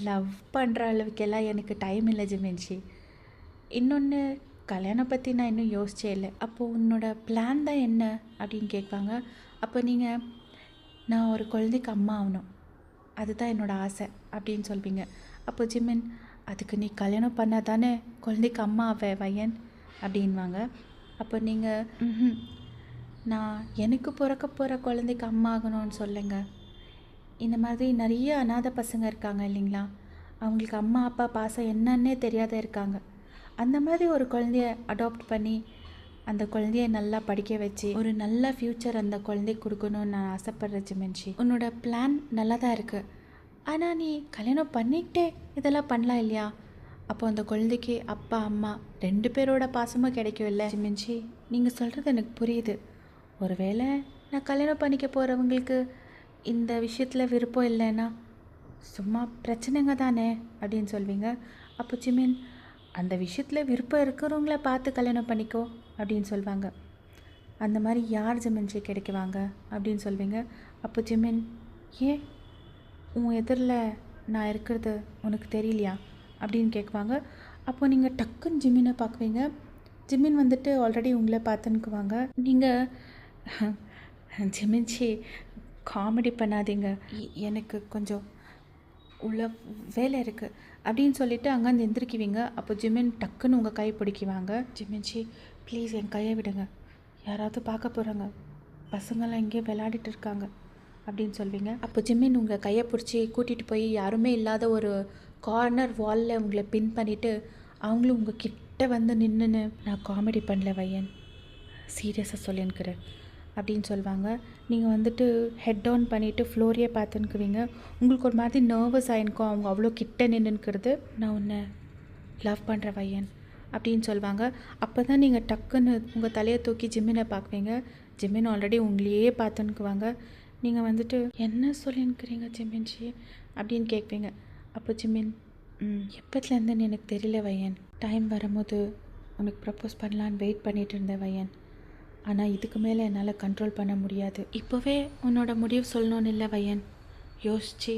லவ் பண்ணுற அளவுக்கெல்லாம் எனக்கு டைம் இல்லை ஜிமின்ச்சி, இன்னொன்று கல்யாணம் பற்றி நான் இன்னும் யோசிச்சே இல்லை. அப்போது உன்னோட பிளான் தான் என்ன அப்படின்னு கேட்பாங்க. அப்போ நீங்கள், நான் ஒரு குழந்தைக்கு அம்மா ஆகணும், அதுதான் என்னோடய ஆசை அப்படின்னு சொல்வீங்க. அப்போ ஜிமின், அதுக்கு நீ கல்யாணம் பண்ணால் தானே குழந்தைக்கு அம்மா ஆவே வையன் அப்படின்வாங்க. அப்போ நீங்கள், நான் எனக்கு பிறக்க போகிற குழந்தைக்கு அம்மா ஆகணும்னு சொல்லுங்க. இந்த மாதிரி நிறைய அனாதை பசங்க இருக்காங்க இல்லைங்களா, அவங்களுக்கு அம்மா அப்பா பாசம் என்னன்னே தெரியாத இருக்காங்க. அந்த மாதிரி ஒரு குழந்தைய அடாப்ட் பண்ணி அந்த குழந்தைய நல்லா படிக்க வச்சு ஒரு நல்ல ஃப்யூச்சர் அந்த குழந்தைக்கு கொடுக்கணும்னு நான் ஆசைப்பட்றேன் ஜிமின்ச்சி. உன்னோட பிளான் நல்லா தான் இருக்குது, ஆனால் நீ கல்யாணம் பண்ணிக்கிட்டே இதெல்லாம் பண்ணலாம் இல்லையா? அப்போ அந்த குழந்தைக்கு அப்பா அம்மா 2 பேரோட பாசமும் கிடைக்கும் இல்லை ஜிமின்ச்சி? நீங்கள் சொல்கிறது எனக்கு புரியுது. ஒருவேளை நான் கல்யாணம் பண்ணிக்க போகிறவங்களுக்கு இந்த விஷயத்தில் விருப்பம் இல்லைன்னா சும்மா பிரச்சனைங்க தானே அப்படின்னு சொல்வீங்க. அப்போ ஜிமின், அந்த விஷயத்தில் விருப்பம் இருக்கிறவங்கள பார்த்து கல்யாணம் பண்ணிக்கோ அப்படின்னு சொல்லுவாங்க. அந்த மாதிரி யார் ஜிமின்ச்சி கிடைக்குவாங்க அப்படின்னு சொல்வீங்க. அப்போ ஜிமின், ஏன் உன் எதிரில் நான் இருக்கிறது உனக்கு தெரியலையா அப்படின்னு கேட்குவாங்க. அப்போது நீங்கள் டக்குன்னு ஜிமினை பார்க்குவீங்க. ஜிமின் வந்துட்டு ஆல்ரெடி உங்களை பார்த்துன்னுக்குவாங்க. நீங்கள், ஜிமின்ச்சி காமெடி பண்ணாதீங்க, எனக்கு கொஞ்சம் உள்ள வேலை இருக்குது அப்படின்னு சொல்லிவிட்டு அங்கேருந்து எந்திரிக்குவீங்க. அப்போ ஜிமின் டக்குன்னு உங்கள் கை பிடிக்குவாங்க. ஜிமின்ச்சி ப்ளீஸ் என் கையை விடுங்க, யாராவது பார்க்க போகிறாங்க, பசங்கள்லாம் இங்கே விளையாடிட்டு இருக்காங்க அப்படின்னு சொல்வீங்க. அப்போ ஜிமின் உங்கள் கையை பிடிச்சி கூட்டிகிட்டு போய் யாருமே இல்லாத ஒரு கார்னர் வாலில் உங்களை பின் பண்ணிவிட்டு அவங்களும் உங்கள் கிட்ட வந்து நின்றுன்னு, நான் காமெடி பண்ணல வையன், சீரியஸாக சொல்லின்னுக்கிறேன் அப்படின்னு சொல்லுவாங்க. நீங்கள் வந்துட்டு ஹெட் டவுன் பண்ணிவிட்டு ஃப்ளோரியே பார்த்துன்னுக்குவீங்க. உங்களுக்கு ஒரு மாதிரி நர்வஸ் ஆகிருக்கும் அவங்க அவ்வளோ கிட்ட நின்றுக்கிறது. நான் உன்னை லவ் பண்ணுற வையன் அப்படின்னு சொல்லுவாங்க. அப்போ தான் நீங்கள் டக்குன்னு உங்கள் தலையை தூக்கி ஜிம்மினை பார்க்குவீங்க. ஜிம்மின் ஆல்ரெடி உங்களையே பார்த்துன்னுக்குவாங்க. நீங்கள் வந்துட்டு என்ன சொல்லின்னுக்கிறீங்க ஜிம்மின்ஜி அப்படின்னு கேட்பீங்க. அப்போ ஜிம்மின், எப்பத்துலேருந்துன்னு எனக்கு தெரியல வையன், டைம் வரும்போது உனக்கு ப்ரப்போஸ் பண்ணலான்னு வெயிட் பண்ணிகிட்டு இருந்தேன் வையன், ஆனால் இதுக்கு மேலே என்னால் கண்ட்ரோல் பண்ண முடியாது. இப்போவே உன்னோட முடிவு சொல்லணும்னு இல்லை வையன், யோசித்து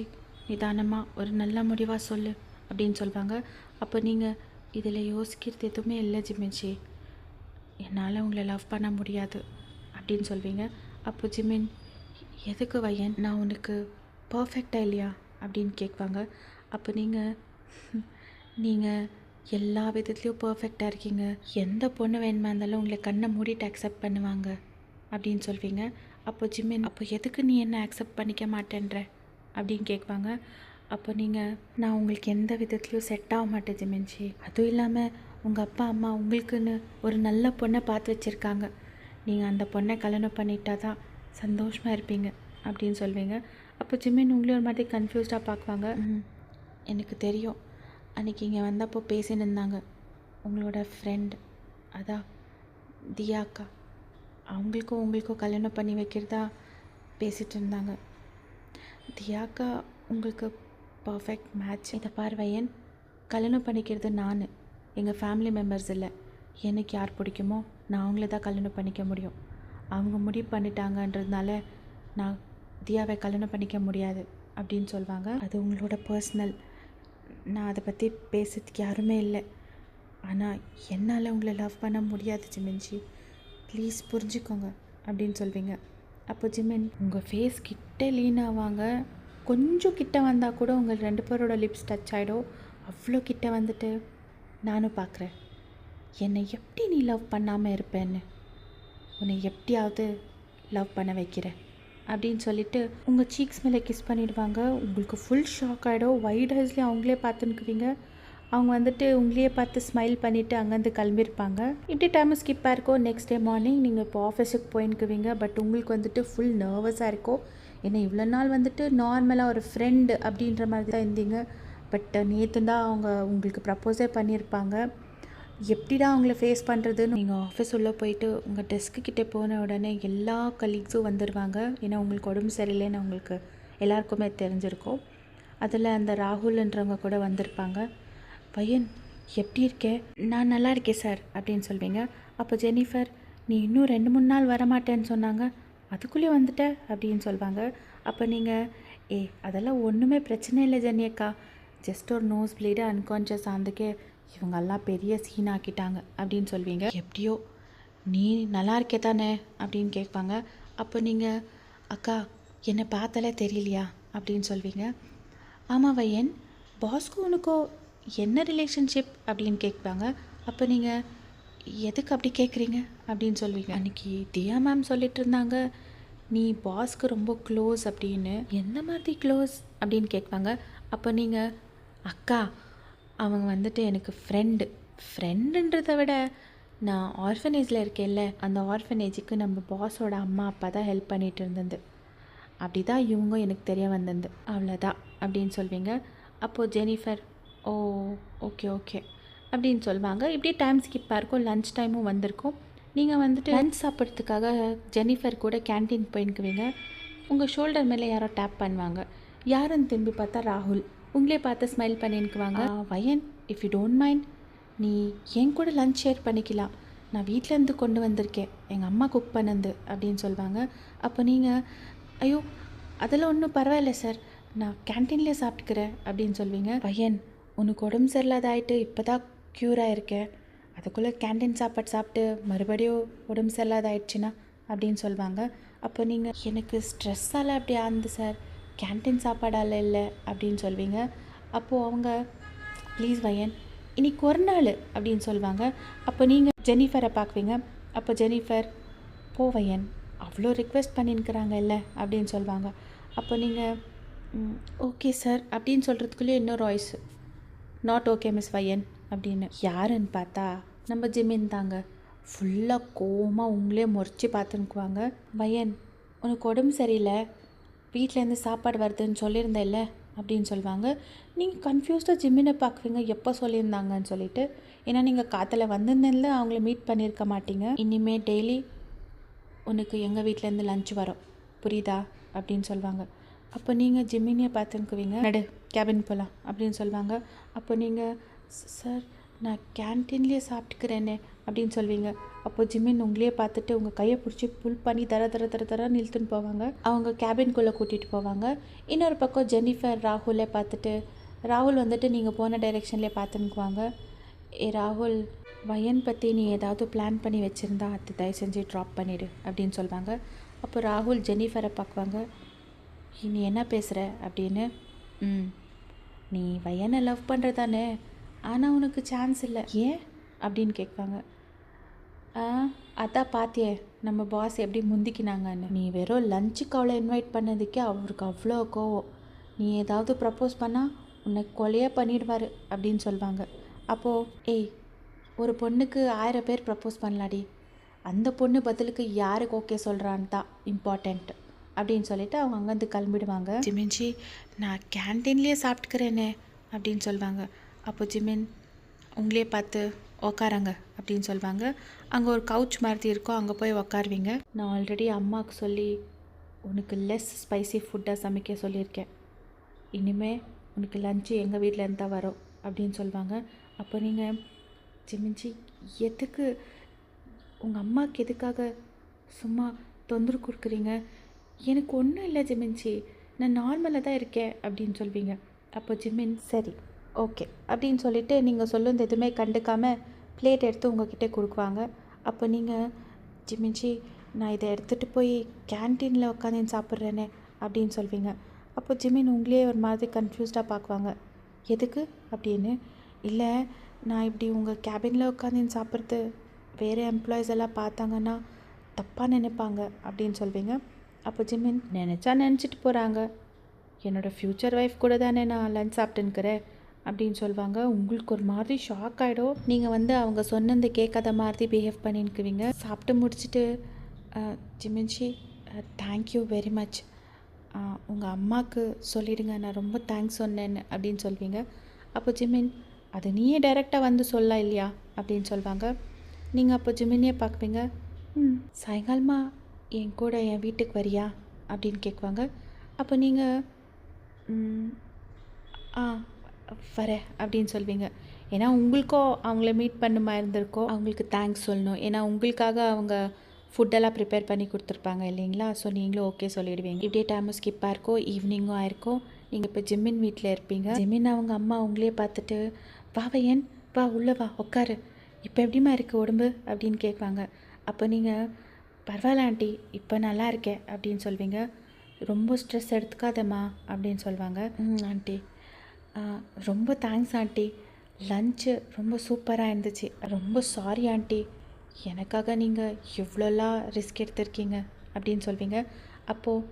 நிதானமாக ஒரு நல்ல முடிவாக சொல்லு அப்படின்னு சொல்லுவாங்க. அப்போ நீங்கள் இதில் யோசிக்கிறது எதுவுமே இல்லை ஜிமின்ஜி, என்னால் உங்களை லவ் பண்ண முடியாது அப்படின்னு சொல்வீங்க. அப்போ ஜிமின், எதுக்கு வையன், நான் உனக்கு பர்ஃபெக்டாக இல்லையா அப்படின்னு கேட்பாங்க. அப்போ நீங்கள் எல்லா விதத்துலேயும் பர்ஃபெக்டாக இருக்கீங்க, எந்த பொண்ணு வேணுமா இருந்தாலும் உங்களை கண்ணை மூடிட்டு அக்செப்ட் பண்ணுவாங்க அப்படின்னு சொல்வீங்க. அப்போ ஜிமின், அப்போ எதுக்கு நீ என்ன அக்செப்ட் பண்ணிக்க மாட்டேன்ற அப்படின்னு கேட்பாங்க. அப்போ நீங்கள், நான் உங்களுக்கு எந்த விதத்துலையும் செட் ஆக மாட்டேன் ஜிமின்ஜி, அதுவும் இல்லாமல் உங்கள் அப்பா அம்மா உங்களுக்குன்னு ஒரு நல்ல பொண்ணை பார்த்து வச்சுருக்காங்க, நீங்கள் அந்த பொண்ணை கல்யாணம் பண்ணிட்டா தான் சந்தோஷமாக இருப்பீங்க அப்படின்னு சொல்வீங்க. அப்போ ஜிமின் உங்களே ஒரு மாதிரி கன்ஃபியூஸ்டாக பார்க்குவாங்க. எனக்கு தெரியும், அன்றைக்கி இங்கே வந்தப்போ பேசின்னு இருந்தாங்க உங்களோட ஃப்ரெண்ட், அதான் தியாக்கா, அவங்களுக்கும் உங்களுக்கும் கல்யாணம் பண்ணி வைக்கிறதா பேசிகிட்டு இருந்தாங்க. தியாக்கா உங்களுக்கு பர்ஃபெக்ட் மேட்ச். இதை பார்வையன், கல்யாணம் பண்ணிக்கிறது நான், எங்கள் ஃபேமிலி மெம்பர்ஸ் இல்லை. எனக்கு யார் பிடிக்குமோ நான் அவங்கள தான் கல்யாணம் பண்ணிக்க முடியும். அவங்க முடிவு பண்ணிட்டாங்கன்றதுனால நான் தியாவை கல்யாணம் பண்ணிக்க முடியாது அப்படின்னு சொல்லுவாங்க. அது உங்களோட பர்சனல், நான் அதை பற்றி பேசுறதுக்கு யாருமே இல்லை. ஆனால் என்னால் உங்களை லவ் பண்ண முடியாது ஜிமின்ஜி, ப்ளீஸ் புரிஞ்சுக்கோங்க அப்படின்னு சொல்வீங்க. அப்போ ஜிமின், உங்கள் ஃபேஸ் கிட்டே லீன் ஆவாங்க, கொஞ்சம் கிட்ட வந்தால் கூட உங்கள் 2 பேரோட லிப்ஸ் டச் ஆகிடும். அவ்வளோ கிட்ட வந்துட்டு, நானும் பார்க்குறேன் என்னை எப்படி நீ லவ் பண்ணாமல் இருப்பேன்னு, உன்னை எப்படியாவது லவ் பண்ண வைக்கிறேன் அப்படின்னு சொல்லிட்டு உங்கள் சீக்ஸ் மேலே கிஸ் பண்ணிவிடுவாங்க. உங்களுக்கு ஃபுல் ஷாக் ஆகிடும். வைட் ஹைஸ்லேயே அவங்களே பார்த்துன்னுக்குவீங்க. அவங்க வந்துட்டு உங்களையே பார்த்து ஸ்மைல் பண்ணிவிட்டு அங்கேருந்து கிளம்பியிருப்பாங்க. இப்படி டைம் ஸ்கிப்பாக இருக்கும். நெக்ஸ்ட் டே மார்னிங் நீங்கள் இப்போ ஆஃபீஸுக்கு போயின்னுக்குவீங்க. பட் உங்களுக்கு வந்துட்டு ஃபுல் நர்வஸாக இருக்கும். ஏன்னா இவ்வளோ நாள் வந்துட்டு நார்மலாக ஒரு ஃப்ரெண்டு அப்படின்ற மாதிரி தான் இருந்தீங்க. பட் நேற்று தான் அவங்க உங்களுக்கு ப்ரப்போஸே பண்ணியிருப்பாங்க. எப்படிடா அவங்கள ஃபேஸ் பண்ணுறதுன்னு நீங்கள் ஆஃபீஸ் உள்ளே போயிட்டு உங்கள் டெஸ்க்கு கிட்டே போன உடனே எல்லா கலீக்ஸும் வந்துடுவாங்க. ஏன்னா உங்களுக்கு உடம்பு சரியில்லைன்னு அவங்களுக்கு எல்லாருக்குமே தெரிஞ்சிருக்கும். அதில் அந்த ராகுல்ன்றவங்க கூட வந்திருப்பாங்க. பையன், எப்படி இருக்கே? நான் நல்லா இருக்கேன் சார் அப்படின்னு சொல்வீங்க. அப்போ ஜெனிஃபர், நீ இன்னும் 2-3 நாள் வரமாட்டேன்னு சொன்னாங்க, அதுக்குள்ளேயே வந்துட்ட அப்படின்னு சொல்லுவாங்க. அப்போ நீங்கள், அதெல்லாம் ஒன்றுமே பிரச்சனை இல்லை ஜெனியக்கா, ஜஸ்ட் ஒரு நோஸ் ப்ளீடு, அன்கான்ஷியஸ் ஆனதுக்கே இவங்கெல்லாம் பெரிய சீன் ஆக்கிட்டாங்க அப்படின்னு சொல்வீங்க. எப்படியோ நீ நல்லா இருக்கே தானே அப்படின்னு கேட்பாங்க. அப்போ நீங்கள், அக்கா என்னை பார்த்தாலே தெரியலையா அப்படின்னு சொல்வீங்க. ஆமாம் வையன், பாஸ்கோ உனக்கோ என்ன ரிலேஷன்ஷிப் அப்படின்னு கேட்பாங்க. அப்போ நீங்கள், எதுக்கு அப்படி கேட்குறீங்க அப்படின்னு சொல்வீங்க. அன்றைக்கி தியா மேம் சொல்லிட்டு இருந்தாங்க நீ பாஸ்க்கு ரொம்ப க்ளோஸ் அப்படின்னு. எந்த மாதிரி க்ளோஸ் அப்படின்னு கேட்பாங்க. அப்போ நீங்கள், அக்கா அவங்க வந்துட்டு எனக்கு ஃப்ரெண்டுன்றதை விட நான் ஆர்ஃபனேஜில் இருக்கேன்ல, அந்த ஆர்ஃபனேஜுக்கு நம்ம பாஸோட அம்மா அப்பா தான் ஹெல்ப் பண்ணிகிட்டு இருந்தது, அப்படி தான் இவங்க எனக்கு தெரிய வந்தது, அவ்வளோதான் அப்படின்னு சொல்வீங்க. அப்போது ஜெனிஃபர், ஓ ஓகே ஓகே அப்படின்னு சொல்லுவாங்க. இப்படி டைம் ஸ்கிப்பாக இருக்கும். லன்ச் டைமும் வந்திருக்கும். நீங்கள் வந்துட்டு லன்ச் சாப்பிட்றதுக்காக ஜெனிஃபர் கூட கேன்டீன் போயின்னுக்குவீங்க. உங்கள் ஷோல்டர் மேலே யாரோ டேப் பண்ணுவாங்க. யாருன்னு திரும்பி பார்த்தா ராகுல். உங்களே பார்த்து ஸ்மைல் பண்ணின்னுக்குவாங்க. வயன், இஃப் யூ டோன்ட் மைண்ட், நீ என் கூட லன்ச் ஷேர் பண்ணிக்கலாம், நான் வீட்டிலேருந்து கொண்டு வந்திருக்கேன், எங்கள் அம்மா குக் பண்ணது அப்படின்னு சொல்லுவாங்க. அப்போ நீங்கள், ஐயோ அதெல்லாம் ஒன்றும் பரவாயில்ல சார், நான் கேன்டீன்லேயே சாப்பிட்டுக்கிறேன் அப்படின்னு சொல்வீங்க. பையன், உனக்கு உடம்பு சரியில்லாத ஆகிட்டு இப்போ தான் க்யூர் ஆகிருக்கேன், அதுக்குள்ளே கேன்டீன் சாப்பாடு சாப்பிட்டு மறுபடியும் உடம்பு சரியில்லாத ஆயிடுச்சுன்னா அப்படின்னு சொல்லுவாங்க. அப்போ நீங்கள், எனக்கு ஸ்ட்ரெஸ்ஸால் அப்படி ஆனது சார், கேன்டீன் சாப்பாடால் இல்லை அப்படின்னு சொல்வீங்க. அப்போது அவங்க, ப்ளீஸ் வயன் இன்னைக்கு ஒரு நாள் அப்படின்னு சொல்லுவாங்க. அப்போ நீங்கள் ஜெனிஃபரை பார்க்குவீங்க. அப்போ ஜெனிஃபர், போ வயன், அவ்வளோ ரிக்வெஸ்ட் பண்ணின்னுக்கிறாங்க இல்லை அப்படின்னு சொல்லுவாங்க. அப்போ நீங்கள் ஓகே சார் அப்படின்னு சொல்கிறதுக்குள்ளே இன்னொரு வாய்ஸ், நாட் ஓகே மிஸ் வையன் அப்படின்னு. யாருன்னு பார்த்தா நம்ம ஜிமின் தாங்க. ஃபுல்லாக கோவமாக உங்களே முறைச்சி பார்த்துக்குவாங்க. வையன், உனக்கு உடம்பு சரியில்லை, வீட்டிலேருந்து சாப்பாடு வருதுன்னு சொல்லியிருந்தேல்ல அப்படின்னு சொல்லுவாங்க. நீங்கள் கன்ஃபியூஸ்டாக ஜிம்மினை பார்க்குறீங்க, எப்போ சொல்லியிருந்தாங்கன்னு சொல்லிட்டு. ஏன்னா நீங்கள் காத்தில் வந்திருந்தேன்ல, அவங்கள மீட் பண்ணியிருக்க மாட்டீங்க. இனிமேல் டெய்லி உனக்கு எங்கள் வீட்டிலேருந்து லஞ்ச் வரும், புரியுதா அப்படின்னு சொல்லுவாங்க. அப்போ நீங்கள் ஜிம்மினியை பார்த்துக்குவீங்க. நடு கேபின் போகலாம் அப்படின்னு சொல்லுவாங்க. அப்போ நீங்கள் சார் நான் கேன்டீன்லேயே சாப்பிட்டுக்கிறேனே அப்படின்னு சொல்வீங்க. அப்போ ஜிம்மின் உங்களையே பார்த்துட்டு உங்கள் கையை பிடிச்சி புல் பண்ணி தர நிறுத்துன்னு போவாங்க. அவங்க கேபின்குள்ளே கூட்டிகிட்டு போவாங்க. இன்னொரு பக்கம் ஜெனிஃபர் ராகுலே பார்த்துட்டு, ராகுல் வந்துட்டு நீங்கள் போன டைரெக்ஷன்லேயே பார்த்துக்குவாங்க. ஏ ராகுல், வயன் பற்றி நீ ஏதாவது பிளான் பண்ணி வச்சுருந்தா அது தயவு செஞ்சு ட்ராப் பண்ணிவிடு அப்படின்னு சொல்லுவாங்க. அப்போ ராகுல் ஜெனிஃபரை பார்க்குவாங்க. நீ என்ன பேசுகிற அப்படின்னு. நீ வயனை லவ் பண்ணுறதானே, ஆனால் உனக்கு சான்ஸ் இல்லை, ஏன் அப்படின்னு கேட்பாங்க. அதான் பார்த்தியே நம்ம பாஸ் எப்படி முந்திக்கினாங்கன்னு. நீ வெறும் லஞ்சுக்கு அவளை இன்வைட் பண்ணதுக்கே அவருக்கு அவ்வளோ கோவம். நீ ஏதாவது ப்ரப்போஸ் பண்ணால் உன்னை கொலையே பண்ணிடுவார் அப்படின்னு சொல்லுவாங்க. அப்போது ஏய், ஒரு பொண்ணுக்கு 1000 பேர் ப்ரப்போஸ் பண்ணலாடி, அந்த பொண்ணு பதிலுக்கு யாருக்கு ஓகே சொல்கிறான்னு தான் இம்பார்ட்டண்ட் அப்படின்னு சொல்லிட்டு அவங்க அங்கேருந்து கிளம்பிடுவாங்க. ஜிமின்ஜி, நான் கேன்டீன்லேயே சாப்பிட்டுக்கிறேனே அப்படின்னு சொல்லுவாங்க. அப்போ ஜிமின் உங்களே பார்த்து உக்காராங்க அப்படின்னு சொல்லுவாங்க. அங்கே ஒரு கவுச் மாதிரி இருக்கும், அங்கே போய் உக்காருவீங்க. நான் ஆல்ரெடி அம்மாவுக்கு சொல்லி உனக்கு லெஸ் ஸ்பைசி ஃபுட்டாக சமைக்க சொல்லியிருக்கேன், இனிமேல் உனக்கு லஞ்சு எங்கள் வீட்டிலேருந்து தான் வரும் அப்படின்னு சொல்லுவாங்க. அப்போ நீங்கள் ஜிமின்ஜி, எதுக்கு உங்கள் அம்மாவுக்கு எதுக்காக சும்மா தொந்தரவு கொடுக்குறீங்க? எனக்கு ஒன்றும் இல்லை ஜிமின்ஜி, நான் நார்மலாக தான் இருக்கேன் அப்படின்னு சொல்வீங்க. அப்போ ஜிமின் சரி ஓகே அப்படின்னு சொல்லிவிட்டு நீங்கள் சொல்லுறது எதுவுமே கண்டுக்காமல் பிளேட் எடுத்து உங்ககிட்ட கொடுக்குவாங்க. அப்போ நீங்கள் ஜிமின்ஜி, நான் இதை எடுத்துகிட்டு போய் கேன்டீனில் உட்காந்து சாப்பிட்றேனே அப்படின்னு சொல்வீங்க. அப்போ ஜிமின் உங்களே ஒரு மாதிரி கன்ஃபியூஸ்டாக பார்க்குவாங்க. எதுக்கு அப்படின்னு. இல்லை, நான் இப்படி உங்கள் கேபினில் உட்காந்து சாப்பிட்றது வேறு எம்ப்ளாயீஸ் எல்லாம் பார்த்தாங்கன்னா தப்பாக நினைப்பாங்க அப்படின்னு சொல்வீங்க. அப்போ ஜிமின் நினச்சிட்டு போகிறாங்க, என்னோடய ஃப்யூச்சர் ஒய்ஃப் கூட தானே நான் லஞ்ச் சாப்பிட்டுன்னுக்கிறேன் அப்படின்னு சொல்லுவாங்க. உங்களுக்கு ஒரு மாதிரி ஷாக் ஆகிடும். நீங்கள் அவங்க சொன்னது கேட்காத மாதிரி பிஹேவ் பண்ணின்னுக்குவீங்க. சாப்பிட்டு முடிச்சுட்டு ஜிமின்ஜி தேங்க்யூ வெரி மச், உங்கள் அம்மாவுக்கு சொல்லிவிடுங்க நான் ரொம்ப தேங்க்ஸ் சொன்னேன்னு அப்படின்னு சொல்வீங்க. அப்போ ஜிமின், அது நீயே டைரெக்டாக வந்து சொல்லலாம் இல்லையா அப்படின்னு சொல்லுவாங்க. நீங்கள் அப்போ ஜிமினே பார்க்குவீங்க. சாயங்காலமா என் கூட என் வீட்டுக்கு வரியா அப்படின்னு கேட்குவாங்க. அப்போ நீங்கள் வரேன் அப்படின்னு சொல்வீங்க. ஏன்னா உங்களுக்கோ அவங்கள மீட் பண்ணுமா இருந்திருக்கோ, அவங்களுக்கு தேங்க்ஸ் சொல்லணும். ஏன்னா உங்களுக்காக அவங்க ஃபுட்டெல்லாம் ப்ரிப்பேர் பண்ணி கொடுத்துருப்பாங்க இல்லைங்களா. ஸோ நீங்களும் ஓகே சொல்லிடுவீங்க. இப்படியே டைமும் ஸ்கிப்பாக இருக்கும், ஈவினிங்கும் ஆயிருக்கும். நீங்கள் இப்போ ஜிம்மின் வீட்டில் இருப்பீங்க. ஜிம்மின் அவங்க அம்மா உங்களே பார்த்துட்டு, வா வையன் வா உள்ளே வா உட்காரு, இப்போ எப்படிமா இருக்குது உடம்பு அப்படின்னு கேட்பாங்க. அப்போ நீங்கள் பரவாயில்ல ஆண்டி, இப்போ நல்லா இருக்கேன் அப்படின்னு சொல்வீங்க. ரொம்ப ஸ்ட்ரெஸ் எடுத்துக்காதம்மா அப்படின்னு சொல்லுவாங்க. ஆண்டி ரொம்ப தேங்க்ஸ் ஆண்டி, லஞ்சு ரொம்ப சூப்பராக இருந்துச்சு, ரொம்ப சாரி ஆண்டி, எனக்காக நீங்கள் எவ்வளோலாம் ரிஸ்க் எடுத்திருக்கீங்க அப்படின்னு சொல்வீங்க. அப்போது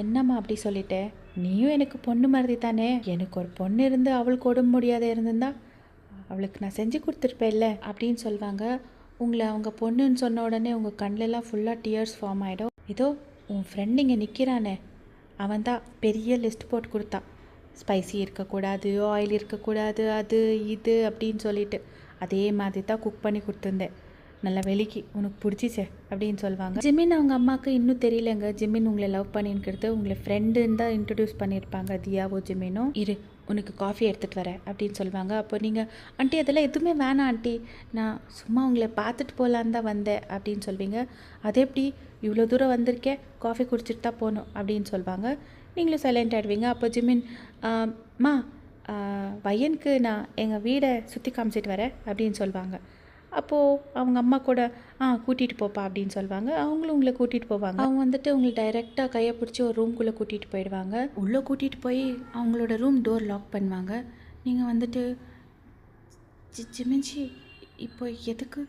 என்னம்மா அப்படி சொல்லிட்டேன், நீயும் எனக்கு பொண்ணு மாதிரி தானே, எனக்கு ஒரு பொண்ணு இருந்து அவளுக்கு உடம்பு முடியாத இருந்திருந்தா அவளுக்கு நான் செஞ்சு கொடுத்துருப்பேன்ல அப்படின்னு சொல்லுவாங்க. உங்களை அவங்க பொண்ணுன்னு சொன்ன உடனே உங்கள் கண்ணிலலாம் ஃபுல்லாக டியர்ஸ் ஃபார்ம் ஆகிடும். ஏதோ உன் ஃப்ரெண்ட் இங்கே நிற்கிறானே, அவன் தான் பெரிய லிஸ்ட் போட்டு கொடுத்தான், ஸ்பைசி இருக்கக்கூடாது, ஆயில் இருக்கக்கூடாது, அது இது அப்படின்னு சொல்லிட்டு அதே மாதிரி தான் குக் பண்ணி கொடுத்துருந்தேன், நல்லா வெளிக்கு உனக்கு பிடிச்சிச்சே அப்படின்னு சொல்லுவாங்க. ஜிமின் அவங்க அம்மாவுக்கு இன்னும் தெரியலங்க ஜிமின் உங்களை லவ் பண்ணின்னுக்கிறது. உங்களை ஃப்ரெண்டுன்னு தான் இன்ட்ரடியூஸ் பண்ணியிருப்பாங்க, தியாவோ ஜிமினும். இரு உனக்கு காஃபி எடுத்துகிட்டு வரேன் அப்படின்னு சொல்லுவாங்க. அப்போ நீங்கள் ஆண்டி அதெல்லாம் எதுவுமே வேணாம் ஆண்டி, நான் சும்மா உங்களை பார்த்துட்டு போகலான்னு தான் வந்தேன் அப்படின்னு சொல்வீங்க. அதே எப்படி இவ்வளோ தூரம் வந்திருக்கேன், காஃபி குடிச்சிட்டு தான் போகணும் அப்படின்னு சொல்லுவாங்க. நீங்களும் சைலண்ட் ஆகிடுவீங்க. அப்போ ஜிமின், மா வையனுக்கு நான் எங்கள் வீடை சுற்றி காமிச்சிட்டு வரேன் அப்படின்னு சொல்லுவாங்க. அப்போது அவங்க அம்மா கூட கூட்டிகிட்டு போப்பா அப்படின்னு சொல்லுவாங்க. அவங்களும் உங்களை கூட்டிகிட்டு போவாங்க. அவங்க வந்துட்டு உங்களை டைரெக்டாக கையை பிடிச்சி ஒரு ரூம்குள்ளே கூட்டிகிட்டு போயிடுவாங்க. உள்ளே கூட்டிகிட்டு போய் அவங்களோட ரூம் டோர் லாக் பண்ணுவாங்க. நீங்கள் வந்துட்டு ஜிமின்ஜி இப்போ எதுக்கு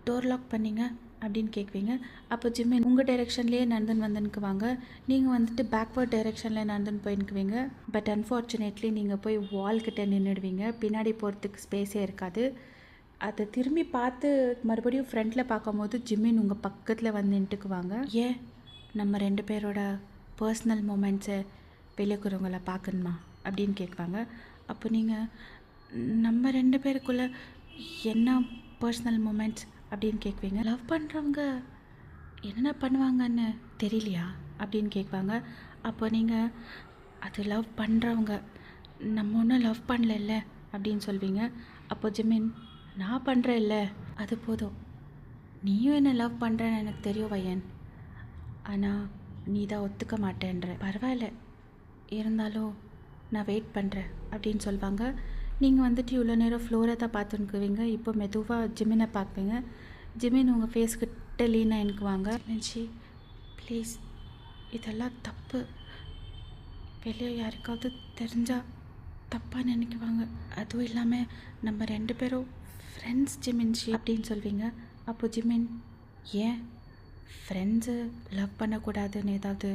டோர் லாக் பண்ணீங்க அப்படின்னு கேட்குவீங்க. அப்போ ஜிம்மின் உங்கள் டைரெக்ஷன்லேயே நடந்துன்னு வந்துன்னுக்குவாங்க. நீங்கள் வந்துட்டு பேக்வர்ட் டைரெக்ஷனில் நடந்துன்னு போயின்னுக்குவீங்க. பட் அன்ஃபார்ச்சுனேட்லி நீங்கள் போய் வால்கிட்ட நின்றுடுவீங்க. பின்னாடி போகிறதுக்கு ஸ்பேஸே இருக்காது. அதை திரும்பி பார்த்து மறுபடியும் ஃப்ரண்ட்டில் பார்க்கும்போது ஜிம்மின் உங்கள் பக்கத்தில் வந்து நின்றுக்குவாங்க. ஏன் நம்ம 2 பேரோட பர்சனல் மூமெண்ட்ஸை வெளியேக்கிறவங்கள பார்க்கணுமா அப்படின்னு கேட்பாங்க. அப்போ நீங்கள் நம்ம 2 பேருக்குள்ளே என்ன பர்சனல் மூமெண்ட்ஸ் அப்படின்னு கேட்குவீங்க. லவ் பண்ணுறவங்க என்னென்ன பண்ணுவாங்கன்னு தெரியலையா அப்படின்னு கேட்பாங்க. அப்போ நீங்கள் அது லவ் பண்ணுறவங்க, நம்ம ஒன்றும் லவ் பண்ணல அப்படின்னு சொல்வீங்க. அப்போ ஜிமின், நான் பண்ணுறேன் இல்லை, அது போதும். நீயும் என்ன லவ் பண்ணுறேன்னு எனக்கு தெரியும் வையன், ஆனால் நீ தான் ஒத்துக்க மாட்டேன்ற. பரவாயில்ல, இருந்தாலும் நான் வெயிட் பண்ணுறேன் அப்படின்னு சொல்லுவாங்க. நீங்கள் வந்துட்டு இவ்வளோ நேரம் ஃப்ளோரை தான் பார்த்துக்குவீங்க. இப்போ மெதுவாக ஜிமினை பார்க்குவீங்க. ஜிமின் உங்கள் ஃபேஸ்கிட்ட லீனாக எனக்குவாங்க. நினச்சி, ப்ளீஸ், இதெல்லாம் தப்பு, வெளியே யாருக்காவது தெரிஞ்சால் தப்பாக நினைக்குவாங்க. அதுவும் இல்லாமல் நம்ம 2 பேரும் ஃப்ரெண்ட்ஸ் ஜிமின்ஜி அப்படின்னு சொல்வீங்க. அப்போ ஜிமின், ஏன் ஃப்ரெண்ட்ஸு லவ் பண்ணக்கூடாதுன்னு ஏதாவது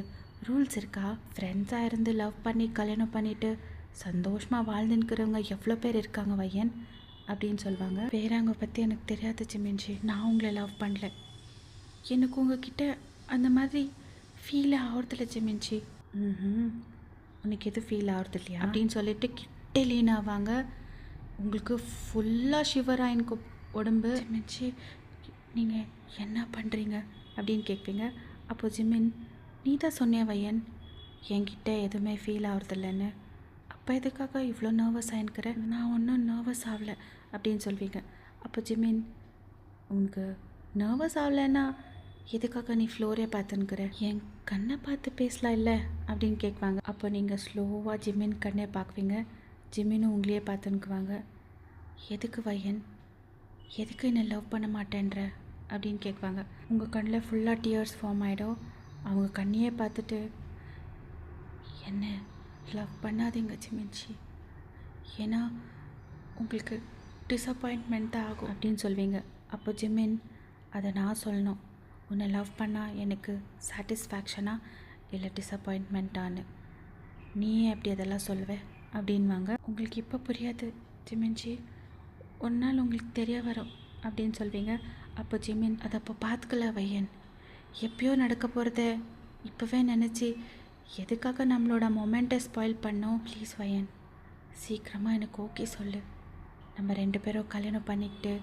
ரூல்ஸ் இருக்கா? ஃப்ரெண்ட்ஸாக இருந்து லவ் பண்ணி கல்யாணம் பண்ணிவிட்டு சந்தோஷமாக வாழ்ந்துன்னுக்கிறவங்க எவ்வளோ பேர் இருக்காங்க வையன் அப்படின்னு சொல்லுவாங்க. வேறவங்க பற்றி எனக்கு தெரியாது ஜிமின்ஜி, நான் உங்களை லவ் பண்ணல, எனக்கு உங்ககிட்ட அந்த மாதிரி ஃபீல் ஆகிறதில்ல ஜிமின்ஜி. உனக்கு எதுவும் ஃபீல் ஆகிறது இல்லையா அப்படின்னு சொல்லிட்டு கிட்டே லீன் ஆவாங்க. உங்களுக்கு ஃபுல்லாக ஷிவராக எனக்கு உடம்பு. ஜிமின்ஜி, நீங்கள் என்ன பண்ணுறீங்க அப்படின்னு கேட்பீங்க. அப்போ ஜிமின், நீ தான் சொன்னிய வையன் என்கிட்ட எதுவுமே ஃபீல் ஆகிறதில்லன்னு, அப்போ எதுக்காக இவ்வளோ நர்வஸ் ஆகின்னுக்கிற? நான் ஒன்றும் நர்வஸ் ஆகலை அப்படின்னு சொல்வீங்க. அப்போ ஜிமின், உனக்கு நர்வஸ் ஆகலைன்னா எதுக்காக நீ ஃப்ளோரே பார்த்துன்னுக்கிற? என் கண்ணை பார்த்து பேசலாம் இல்லை அப்படின்னு கேட்குவாங்க. அப்போ நீங்கள் ஸ்லோவாக ஜிமின் கண்ணை பார்க்குவீங்க. ஜிமினும் உங்களையே பார்த்துன்னுக்குவாங்க. எதுக்கு வையன், எதுக்கு என்னை லவ் பண்ண மாட்டேன்ற அப்படின்னு கேட்குவாங்க. உங்கள் கண்ணில் ஃபுல்லாக டியர்ஸ் ஃபார்ம் ஆகிடும். அவங்க கண்ணையே பார்த்துட்டு, என்ன லவ் பண்ணாதீங்க ஜிமின்ஜி, ஏன்னா உங்களுக்கு டிஸப்பாயின்ட்மெண்ட் தான் ஆகும் அப்படின்னு சொல்வீங்க. அப்போ ஜிமின், அதை நான் சொல்லணும், உன்னை லவ் பண்ணால் எனக்கு சாட்டிஸ்ஃபேக்ஷனா இல்லை டிஸப்பாயின்ட்மெண்ட்டான்னு, நீயே எப்படி அதெல்லாம் சொல்லுவேன் அப்படின்வாங்க. உங்களுக்கு இப்போ புரியாது ஜிமின்ஜி, ஒரு நாள் உங்களுக்கு தெரிய வரும் அப்படின்னு சொல்வீங்க. அப்போ ஜிமின், அதை அப்போ பார்த்துக்கல வையன், எப்பயோ நடக்க போகிறத இப்போவே நினச்சி எதுக்காக நம்மளோட மொமெண்ட்டை ஸ்பாயில் பண்ணோம்? ப்ளீஸ் வையன், சீக்கிரமாக எனக்கு ஓகே சொல்லு. நம்ம 2 பேரும் கல்யாணம் பண்ணிக்கிட்டு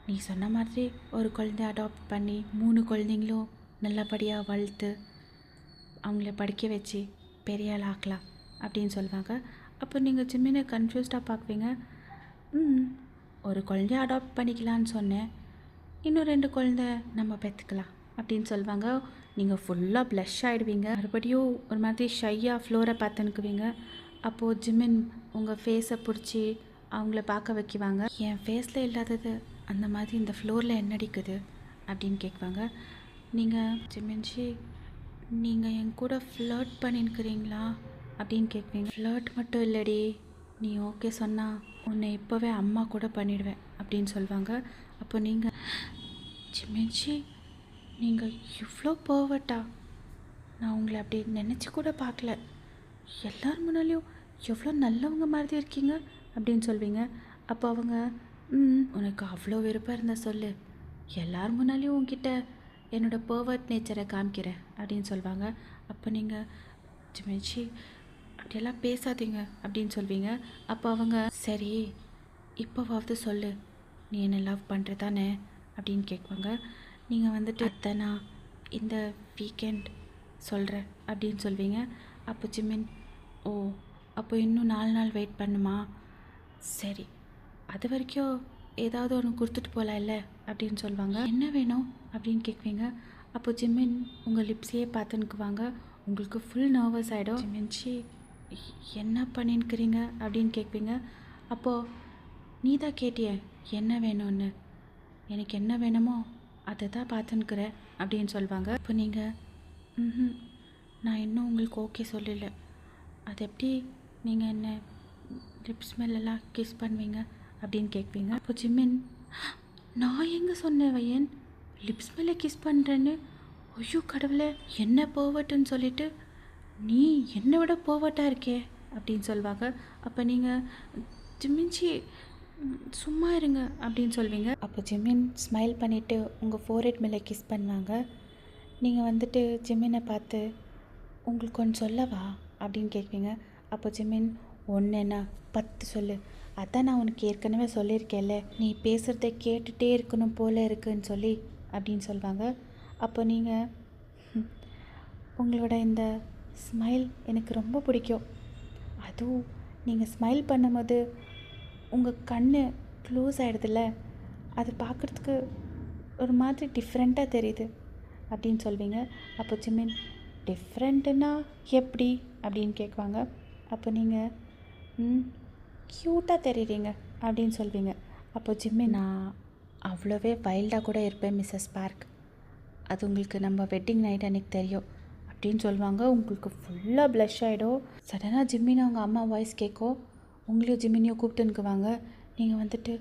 நீ சொன்ன மாதிரி ஒரு குழந்தை அடாப்ட் பண்ணி 3 குழந்தைங்களும் நல்லபடியாக வளர்த்து அவங்கள படிக்க வச்சு பெரிய ஆள் ஆக்கலாம் அப்படின்னு சொல்லுவாங்க. அப்போ நீங்கள் ஜிம்மினை கன்ஃபியூஸ்டாக பார்க்குவீங்க. ஒரு குழந்தைய அடாப்ட் பண்ணிக்கலான்னு சொன்னேன், இன்னும் 2 குழந்தை நம்ம பெற்றுக்கலாம் அப்படின்னு சொல்லுவாங்க. நீங்கள் ஃபுல்லாக ப்ளஷ் ஆகிடுவீங்க. மறுபடியும் ஒரு மாதிரி ஷையாக ஃப்ளோரை பார்த்துன்னுக்குவீங்க. அப்போது ஜிமின் உங்கள் ஃபேஸை பிடிச்சி அவங்கள பார்க்க வைக்குவாங்க. என் ஃபேஸில் இல்லாதது அந்த மாதிரி இந்த ஃப்ளோரில் என்ன அடிக்குது அப்படின்னு கேட்குவாங்க. நீங்கள் ஜிமின்ஜி, நீங்கள் என் கூட ஃப்ளர்ட் பண்ணின்னுக்கிறீங்களா அப்படின்னு கேட்குவீங்க. ஃப்ளர்ட் மட்டும் இல்லடி, நீ ஓகே சொன்னால் உன்னை இப்போவே அம்மா கூட பண்ணிடுவேன் அப்படின்னு சொல்லுவாங்க. அப்போ நீங்கள், ஜிமின்ஜி, நீங்கள் இவ்வளோ பர்ஃபெக்ட்டா, நான் உங்களை அப்படி நினச்சி கூட பார்க்கல, எல்லார் முன்னாலேயும் எவ்வளோ நல்லவங்க மாதிரி இருக்கீங்க அப்படின்னு சொல்வீங்க. அப்போ அவங்க, உனக்கு அவ்வளோ விருப்பம் இருந்தால் சொல்லு, எல்லார் முன்னாலேயும் உங்ககிட்ட என்னோடய பர்வர்ட் நேச்சரை காமிக்கிறேன் அப்படின்னு சொல்லுவாங்க. அப்போ நீங்கள், ஜிமின்ஜி, அப்படியெல்லாம் பேசாதீங்க அப்படின்னு சொல்வீங்க. அப்போ அவங்க, சரி இப்போவாவது சொல்லு, நீ என்னை லவ் பண்ணுறதானே அப்படின்னு கேட்குவாங்க. நீங்கள் வந்துட்டு, அத்தை நான் இந்த வீக்கெண்ட் சொல்கிறேன் அப்படின்னு சொல்வீங்க. அப்போ ஜிமின், ஓ அப்போ இன்னும் 4 நாள் வெயிட் பண்ணுமா? சரி, அது வரைக்கும் ஏதாவது ஒன்று கொடுத்துட்டு போகலாம் இல்லை அப்படின்னு சொல்லுவாங்க. என்ன வேணும் அப்படின்னு கேட்குவீங்க. அப்போ ஜிமின் உங்கள் லிப்ஸையே பார்த்துன்னுக்குவாங்க. உங்களுக்கு ஃபுல் நர்வஸ் ஆகிடும். ஜிமின்ஜி, என்ன பண்ணின்னுக்கிறீங்க அப்படின்னு கேட்பீங்க. அப்போது நீ தான் கேட்டிய என்ன வேணும்னு, எனக்கு என்ன வேணுமோ அதை தான் பார்த்துன்னுக்கிறேன் அப்படின்னு சொல்லுவாங்க. இப்போ நீங்கள், நான் இன்னும் உங்களுக்கு ஓகே சொல்லலை, அது எப்படி நீங்கள் என்ன லிப்ஸ் மேலெல்லாம் கிஸ் பண்ணுவீங்க அப்படின்னு கேட்பீங்க. அப்போ ஜிமின், நான் எங்கே சொன்னேன் வையன் லிப்ஸ் மேலே கிஸ் பண்ணுறேன்னு. ஐயோ கடவுளே, என்ன போவட்டுன்னு சொல்லிட்டு நீ என்னை விட போவட்டாக இருக்கே அப்படின்னு சொல்லுவாங்க. அப்போ நீங்கள் ஜிமின்ஜி சும்மா இருங்க அப்படின்னு சொல்வீங்க. அப்போ ஜிமின் ஸ்மைல் பண்ணிவிட்டு உங்கள் ஃபோர்ஹெட் மேலே கிஸ் பண்ணுவாங்க. நீங்கள் வந்துட்டு ஜிமினை பார்த்து உங்களுக்கு ஒன்று சொல்லவா அப்படின்னு கேட்பீங்க. அப்போ ஜிமின் ஒன்றுனா 10 சொல்லு, அதான் நான் உனக்கு ஏற்கனவே சொல்லியிருக்கேன்ல, நீ பேசுகிறத கேட்டுகிட்டே இருக்கணும் போல இருக்குன்னு சொல்லி அப்படின்னு சொல்லுவாங்க. அப்போ நீங்கள் உங்களோட இந்த ஸ்மைல் எனக்கு ரொம்ப பிடிக்கும், அதுவும் நீங்கள் ஸ்மைல் பண்ணும்போது உங்கள் கண் க்ளோஸ் ஆகிடுதுல்ல, அது பார்க்குறதுக்கு ஒரு மாதிரி டிஃப்ரெண்ட்டாக தெரியுது அப்படின்னு சொல்வீங்க. அப்போ ஜிமின் டிஃப்ரெண்ட்டுன்னா எப்படி அப்படின்னு கேட்குவாங்க. அப்போ நீங்கள் க்யூட்டாக தெரியுறீங்க அப்படின்னு சொல்வீங்க. அப்போ ஜிமின் நான் அவ்வளோவே வைல்டாக கூட இருப்பேன் மிஸ்ஸஸ் பார்க், அது உங்களுக்கு நம்ம வெட்டிங் நைட் அன்றைக்கி தெரியும் அப்படின்னு சொல்லுவாங்க. உங்களுக்கு ஃபுல்லாக ப்ளஷ் ஆகிடும். சடனாக ஜிம்மின்னு அவங்க அம்மா வாய்ஸ் கேட்கும். உங்களையும் ஜிம்மினியும் கூப்பிட்டுன்னுக்குவாங்க. நீங்கள் வந்துட்டு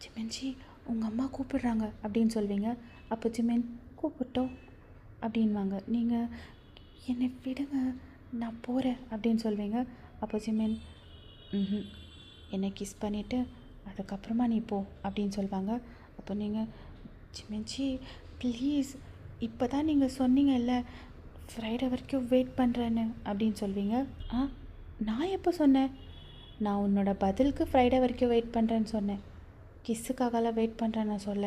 ஜிமின்ஜி உங்கள் அம்மா கூப்பிடுறாங்க அப்படின்னு சொல்வீங்க. அப்போ ஜிமின் கூப்பிட்டோம் அப்படின்வாங்க. நீங்கள் என்னை விடுங்க நான் போகிறேன் அப்படின்னு சொல்வீங்க. அப்போ ஜிமின் என்னை கிஸ் பண்ணிவிட்டு அதுக்கப்புறமா நீ போ அப்படின்னு சொல்லுவாங்க. அப்போ நீங்கள் ஜிமின்ஜி ப்ளீஸ், இப்போ தான் நீங்கள் சொன்னீங்கல்ல ஃப்ரைடே வரைக்கும் வெயிட் பண்ணுறேன்னு அப்படின்னு சொல்வீங்க. நான் எப்போ சொன்னேன்? நான் உன்னோட பதிலுக்கு ஃப்ரைடே வரைக்கும் வெயிட் பண்ணுறேன்னு சொன்னேன், கிஸ்ஸுக்காகலாம் வெயிட் பண்ணுறேன்னு நான் சொல்ல.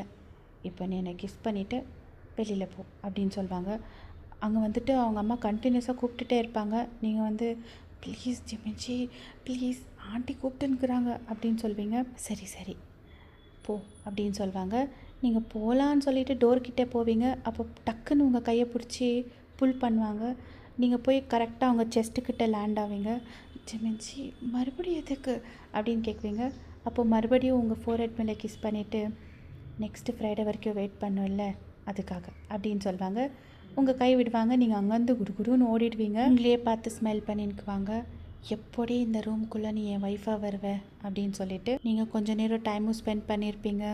இப்போ நீ என்னை கிஸ் பண்ணிவிட்டு வெளியில் போ அப்படின்னு சொல்லுவாங்க. அங்கே வந்துட்டு அவங்க அம்மா கண்டினியூஸாக கூப்பிட்டுட்டே இருப்பாங்க. நீங்கள் வந்து ப்ளீஸ் ஜிமின்ஜி ப்ளீஸ், ஆண்டி கூப்பிட்டுன்னுக்குறாங்க அப்படின்னு சொல்வீங்க. சரி சரி போ அப்படின்னு சொல்லுவாங்க. நீங்கள் போகலான்னு சொல்லிவிட்டு டோர்கிட்டே போவீங்க. அப்போ டக்குன்னு உங்கள் கையை பிடிச்சி புல் பண்ணுவாங்க. நீங்கள் போய் கரெக்டாக அவங்க செஸ்ட்டுக்கிட்ட லேண்ட் ஆவீங்க. ஜிமின்ஜி மறுபடியும் எதுக்கு அப்படின்னு கேட்குவீங்க. அப்போ மறுபடியும் உங்கள் ஃபோர்ஹெட் மேலே கிஸ் பண்ணிவிட்டு நெக்ஸ்ட்டு ஃப்ரைடே வரைக்கும் வெயிட் பண்ணும்ல அதுக்காக அப்படின்னு சொல்லுவாங்க. உங்கள் கை விடுவாங்க. நீங்கள் அங்கேருந்து குடுகுடுன்னு ஓடிடுவீங்க. உங்களையே பார்த்து ஸ்மைல் பண்ணிக்குவாங்க. எப்படி இந்த ரூம்குள்ளே நீ என் ஒய்ஃபாக வருவ அப்படின்னு சொல்லிட்டு நீங்கள் கொஞ்சம் நேரம் டைமும் ஸ்பெண்ட் பண்ணியிருப்பீங்க.